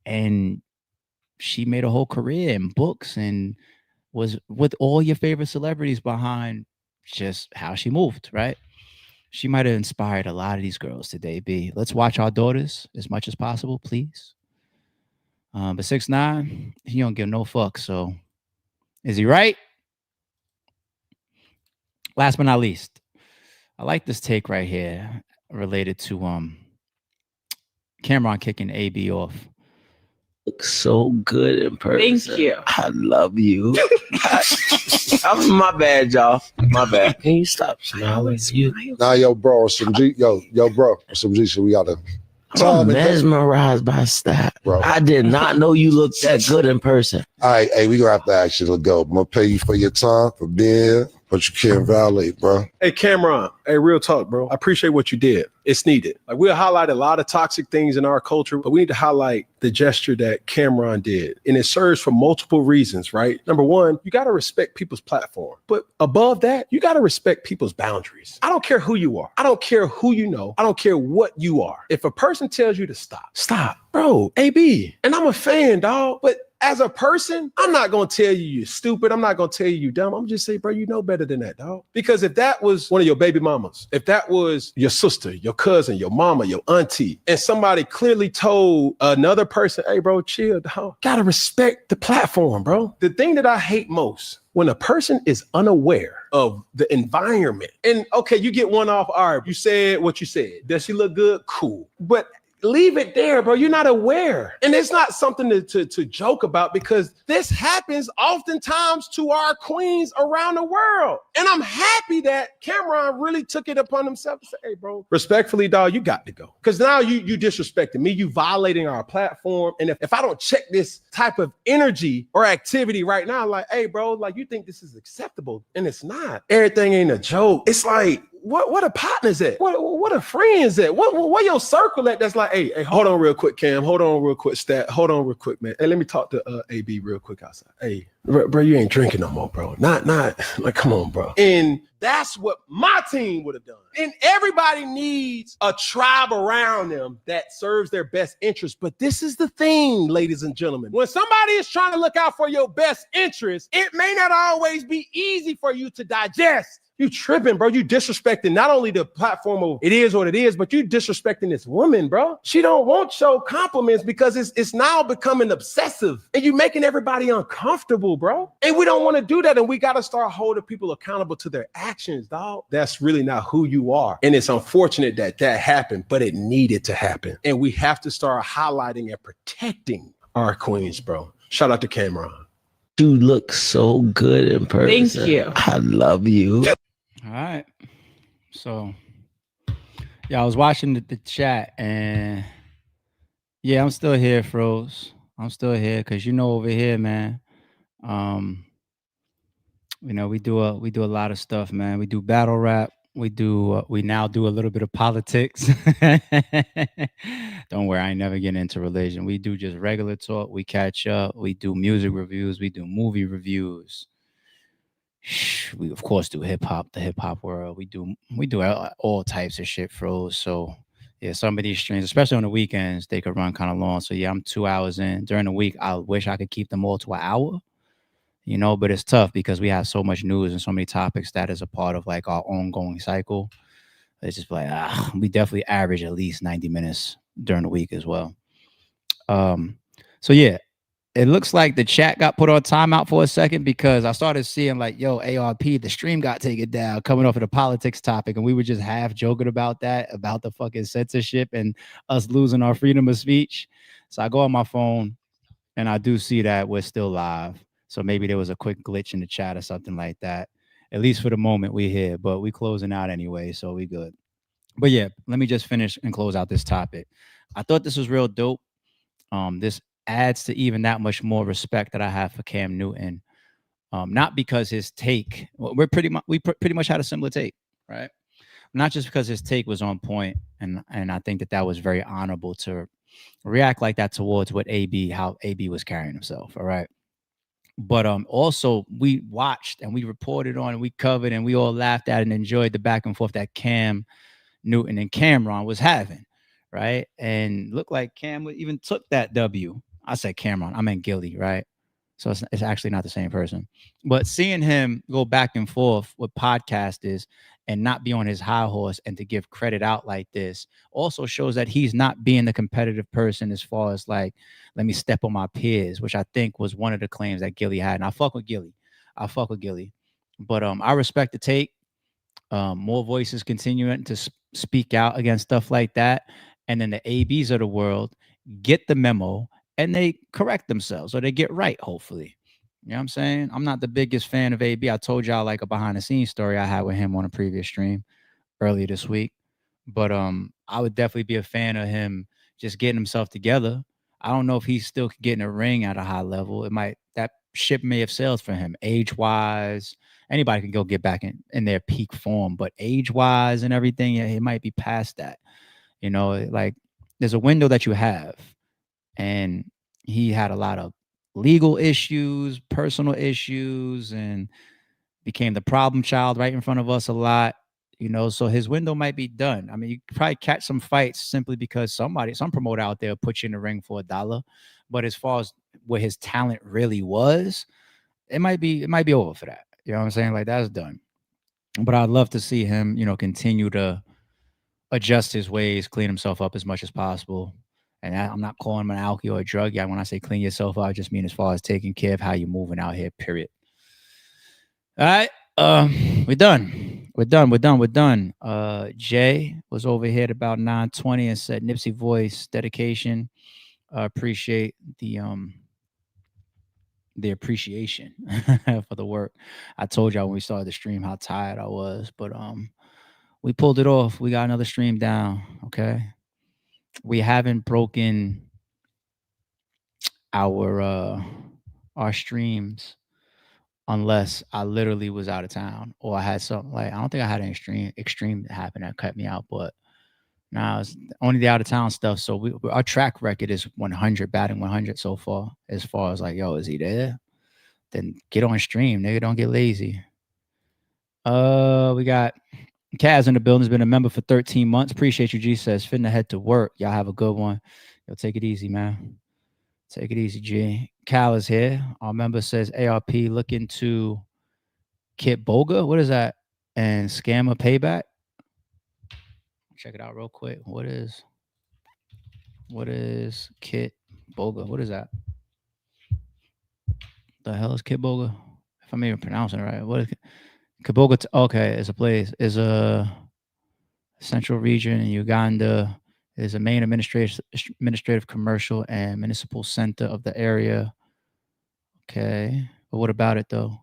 S1: And she made a whole career in books and was with all your favorite celebrities behind just how she moved, right? She might have inspired a lot of these girls today. Let's watch our daughters as much as possible, please. But 6ix9ine, he don't give no fuck. So is he right? Last but not least, I like this take right here related to Cameron kicking AB off.
S17: Look so good in person.
S18: Thank you.
S17: I love you. My bad, y'all. My bad. Can you stop smiling?
S19: Nah, yo, bro, some G, bro, some G shit. We gotta.
S17: I'm mesmerized by that,
S19: bro.
S17: I did not know you looked that good in person.
S19: All right, hey, we gonna have to actually go. I'm gonna pay you for your time for being here, but you can't violate, bro.
S20: Hey, Cameron. Hey, real talk, bro. I appreciate what you did. It's needed. Like, we'll highlight a lot of toxic things in our culture, but we need to highlight the gesture that Cameron did. And it serves for multiple reasons, right? Number one, you got to respect people's platform. But above that, you got to respect people's boundaries. I don't care who you are. I don't care who you know. I don't care what you are. If a person tells you to stop, stop. Bro, AB. And I'm a fan, dog. But as a person, I'm not gonna tell you you're stupid. I'm not gonna tell you you're dumb. I'm just saying, bro, you know better than that, dog. Because if that was one of your baby mamas, if that was your sister, your cousin, your mama, your auntie, and somebody clearly told another person, hey, bro, chill, dog. Gotta respect the platform, bro. The thing that I hate most, when a person is unaware of the environment, and okay, you get one off, all right, you said what you said. Does she look good? Cool. But leave it there, bro. You're not aware. And it's not something to joke about, because this happens oftentimes to our queens around the world. And I'm happy that Cameron really took it upon himself to say, hey, bro, respectfully, dog, you got to go. Because now you disrespecting me, you violating our platform. And if I don't check this type of energy or activity right now, like, hey, bro, like, you think this is acceptable, and it's not. Everything ain't a joke. It's like, what are partners at? What are friends at? What your circle at? That's like, hey, hold on real quick, Cam. Hold on real quick, Stat. Hold on real quick, man. Hey, let me talk to AB real quick outside. Hey, bro, you ain't drinking no more, bro. Not like, come on, bro. And that's what my team would have done. And everybody needs a tribe around them that serves their best interest. But this is the thing, ladies and gentlemen. When somebody is trying to look out for your best interest, it may not always be easy for you to digest. You tripping, bro. You disrespecting not only the platform of it is what it is, but you disrespecting this woman, bro. She don't want your compliments because it's now becoming obsessive, and you making everybody uncomfortable, bro. And we don't want to do that, and we got to start holding people accountable to their actions, dog. That's really not who you are. And it's unfortunate that happened, but it needed to happen. And we have to start highlighting and protecting our queens, bro. Shout out to Cameron.
S17: You look so good in person.
S12: Thank you.
S17: I love you.
S1: All right. So, yeah, I was watching the chat, and yeah, I'm still here, Froze. I'm still here because over here, man. We do a lot of stuff, man. We do battle rap. We now do a little bit of politics. Don't worry, I ain't never getting into religion. We do just regular talk. We catch up. We do music reviews. We do movie reviews. We of course do hip hop, the hip hop world. We do all types of shit, Froze. So yeah, some of these streams, especially on the weekends, they could run kind of long. So yeah, I'm 2 hours in. During the week, I wish I could keep them all to an hour. But it's tough because we have so much news and so many topics that is a part of like our ongoing cycle. It's just like, we definitely average at least 90 minutes during the week as well. So yeah, it looks like the chat got put on timeout for a second because I started seeing like, yo, ARP, the stream got taken down coming off of the politics topic. And we were just half joking about that, about the fucking censorship and us losing our freedom of speech. So I go on my phone and I do see that we're still live. So maybe there was a quick glitch in the chat or something like that. At least for the moment we here, but we closing out anyway, so we good. But yeah, let me just finish and close out this topic. I thought this was real dope. This adds to even that much more respect that I have for Cam Newton. Not because his take, we pretty much had a similar take, right? Not just because his take was on point, and I think that was very honorable to react like that towards how AB was carrying himself, all right? But also we watched and we reported on and we covered and we all laughed at and enjoyed the back and forth that Cam Newton and Cameron was having, right? And looked like Cam even took that W. I said Cameron, I meant Gilly, right? So it's actually not the same person. But seeing him go back and forth with podcasters and not be on his high horse and to give credit out like this also shows that he's not being the competitive person as far as like, let me step on my peers, which I think was one of the claims that Gilly had. And I fuck with Gilly. But I respect the take. More voices continuing to speak out against stuff like that. And then the ABs of the world get the memo and they correct themselves or they get right, hopefully. You know what I'm saying? I'm not the biggest fan of AB. I told y'all like a behind the scenes story I had with him on a previous stream earlier this week. But I would definitely be a fan of him just getting himself together. I don't know if he still can get in a ring at a high level. That ship may have sailed for him age-wise. Anybody can go get back in their peak form, but age-wise and everything, yeah, he might be past that. Like there's a window that you have. And he had a lot of legal issues, personal issues, and became the problem child right in front of us a lot, so his window might be done. I mean, you could probably catch some fights simply because some promoter out there put you in the ring for $1. But as far as what his talent really was, it might be over for that. You know what I'm saying? Like that's done. But I'd love to see him, continue to adjust his ways, clean himself up as much as possible. And I'm not calling him an alky or a drug guy. When I say clean yourself up, I just mean as far as taking care of how you're moving out here, period. All right. We're done. We're done. Jay was over here at about 9:20 and said Nipsey voice dedication. Appreciate the appreciation for the work. I told y'all when we started the stream how tired I was, but we pulled it off. We got another stream down. Okay. We haven't broken our streams unless I literally was out of town or I had something like I don't think I had an extreme happen that cut me out, but nah, it's only the out of town stuff. So our track record is 100, batting 100 so far. As far as like, yo, is he there? Then get on stream, nigga. Don't get lazy. We got Kaz in the building. Has been a member for 13 months. Appreciate you, G. Says fitting ahead to work. Y'all have a good one. Yo, take it easy, man. Take it easy, G. Cal is here. Our member says ARP look into Kit Boga. What is that? And Scammer Payback. Check it out real quick. What is Kit Boga? What is that? The hell is Kit Boga? If I'm even pronouncing it right. What is Kiboga? Okay, it's a place. Is a central region in Uganda. Is a main administrative, commercial, and municipal center of the area. Okay, but what about it though?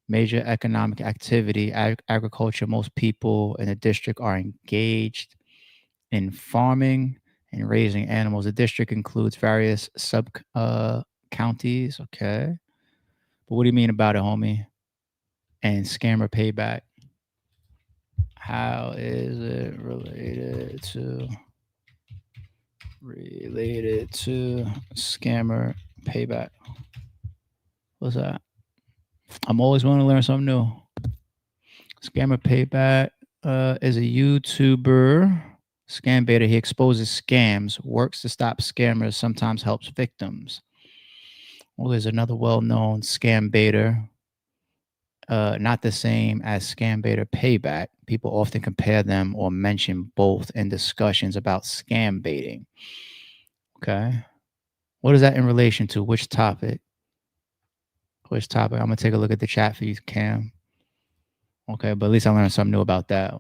S1: Major economic activity, agriculture. Most people in the district are engaged in farming and raising animals. The district includes various sub counties. Okay, but what do you mean about it, homie? And Scammer Payback. How is it related to Scammer Payback? What's that? I'm always willing to learn something new. Scammer Payback is a YouTuber, scam baiter. He exposes scams, works to stop scammers, sometimes helps victims. Well, there's another well-known scam baiter. Not the same as Scam Baiter Payback. People often compare them or mention both in discussions about scam baiting. Okay. What is that in relation to? Which topic? I'm going to take a look at the chat for you, Cam. Okay, but at least I learned something new about that.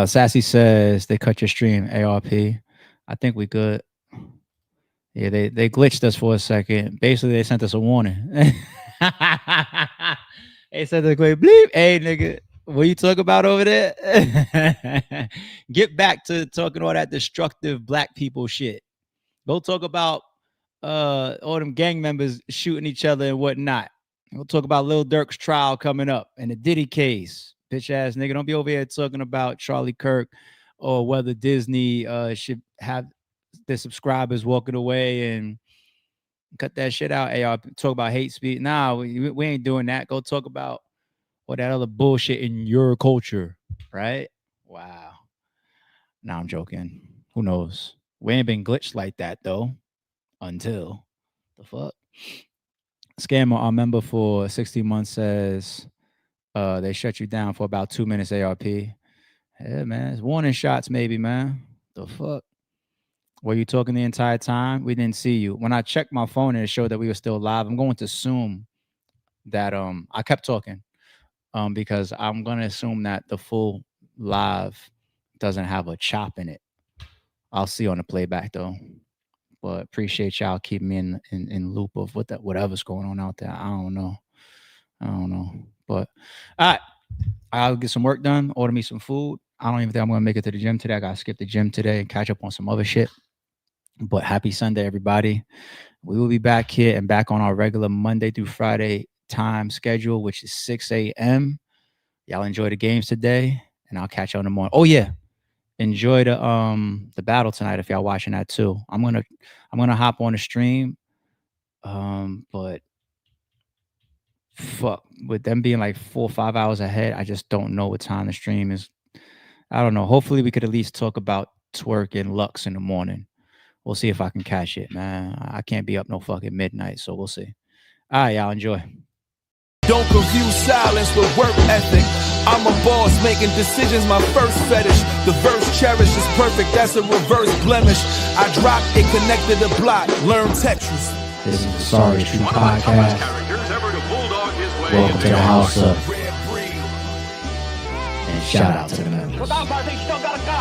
S1: Sassy says they cut your stream, ARP. I think we good. Yeah, they glitched us for a second. Basically, they sent us a warning. They said the quick bleep. Hey, nigga, what you talk about over there? Get back to talking all that destructive black people shit. Go talk about all them gang members shooting each other and whatnot. We'll talk about Lil Durk's trial coming up and the Diddy case. Bitch ass nigga, don't be over here talking about Charlie Kirk or whether Disney should have their subscribers walking away and cut that shit out. Hey, y'all talk about hate speech. Nah, we ain't doing that. Go talk about all that other bullshit in your culture, right? Wow. Nah, I'm joking. Who knows? We ain't been glitched like that though. Until the fuck. Scammer, our member for 16 months says they shut you down for about 2 minutes, ARP. Yeah, man. It's warning shots, maybe, man. The fuck? Were you talking the entire time? We didn't see you. When I checked my phone and it showed that we were still live, I'm going to assume that I kept talking because I'm going to assume that the full live doesn't have a chop in it. I'll see on the playback though. But appreciate y'all keeping me in loop of whatever's going on out there. I don't know. But all right, I'll get some work done. Order me some food. I don't even think I'm gonna make it to the gym today. I gotta skip the gym today and catch up on some other shit. But happy Sunday, everybody. We will be back here and back on our regular Monday through Friday time schedule, which is 6 a.m. Y'all enjoy the games today, and I'll catch you in the morning. Oh yeah. Enjoy the battle tonight if y'all watching that too. I'm gonna hop on the stream. But fuck, with them being like 4 or 5 hours ahead, I just don't know what time the stream is. I don't know. Hopefully we could at least talk about Twerk and Lux in the morning. We'll see if I can catch it, man. I can't be up no fucking midnight, so we'll see. All right, y'all enjoy.
S18: Don't confuse silence with work ethic. I'm a boss making decisions, my first fetish. The verse cherished is perfect, that's a reverse blemish. I dropped it, connected the block, learn Tetris.
S1: This is the Sorry True Podcast. Welcome to the house of. And shout out to the members.
S18: Without my, they still got a gun.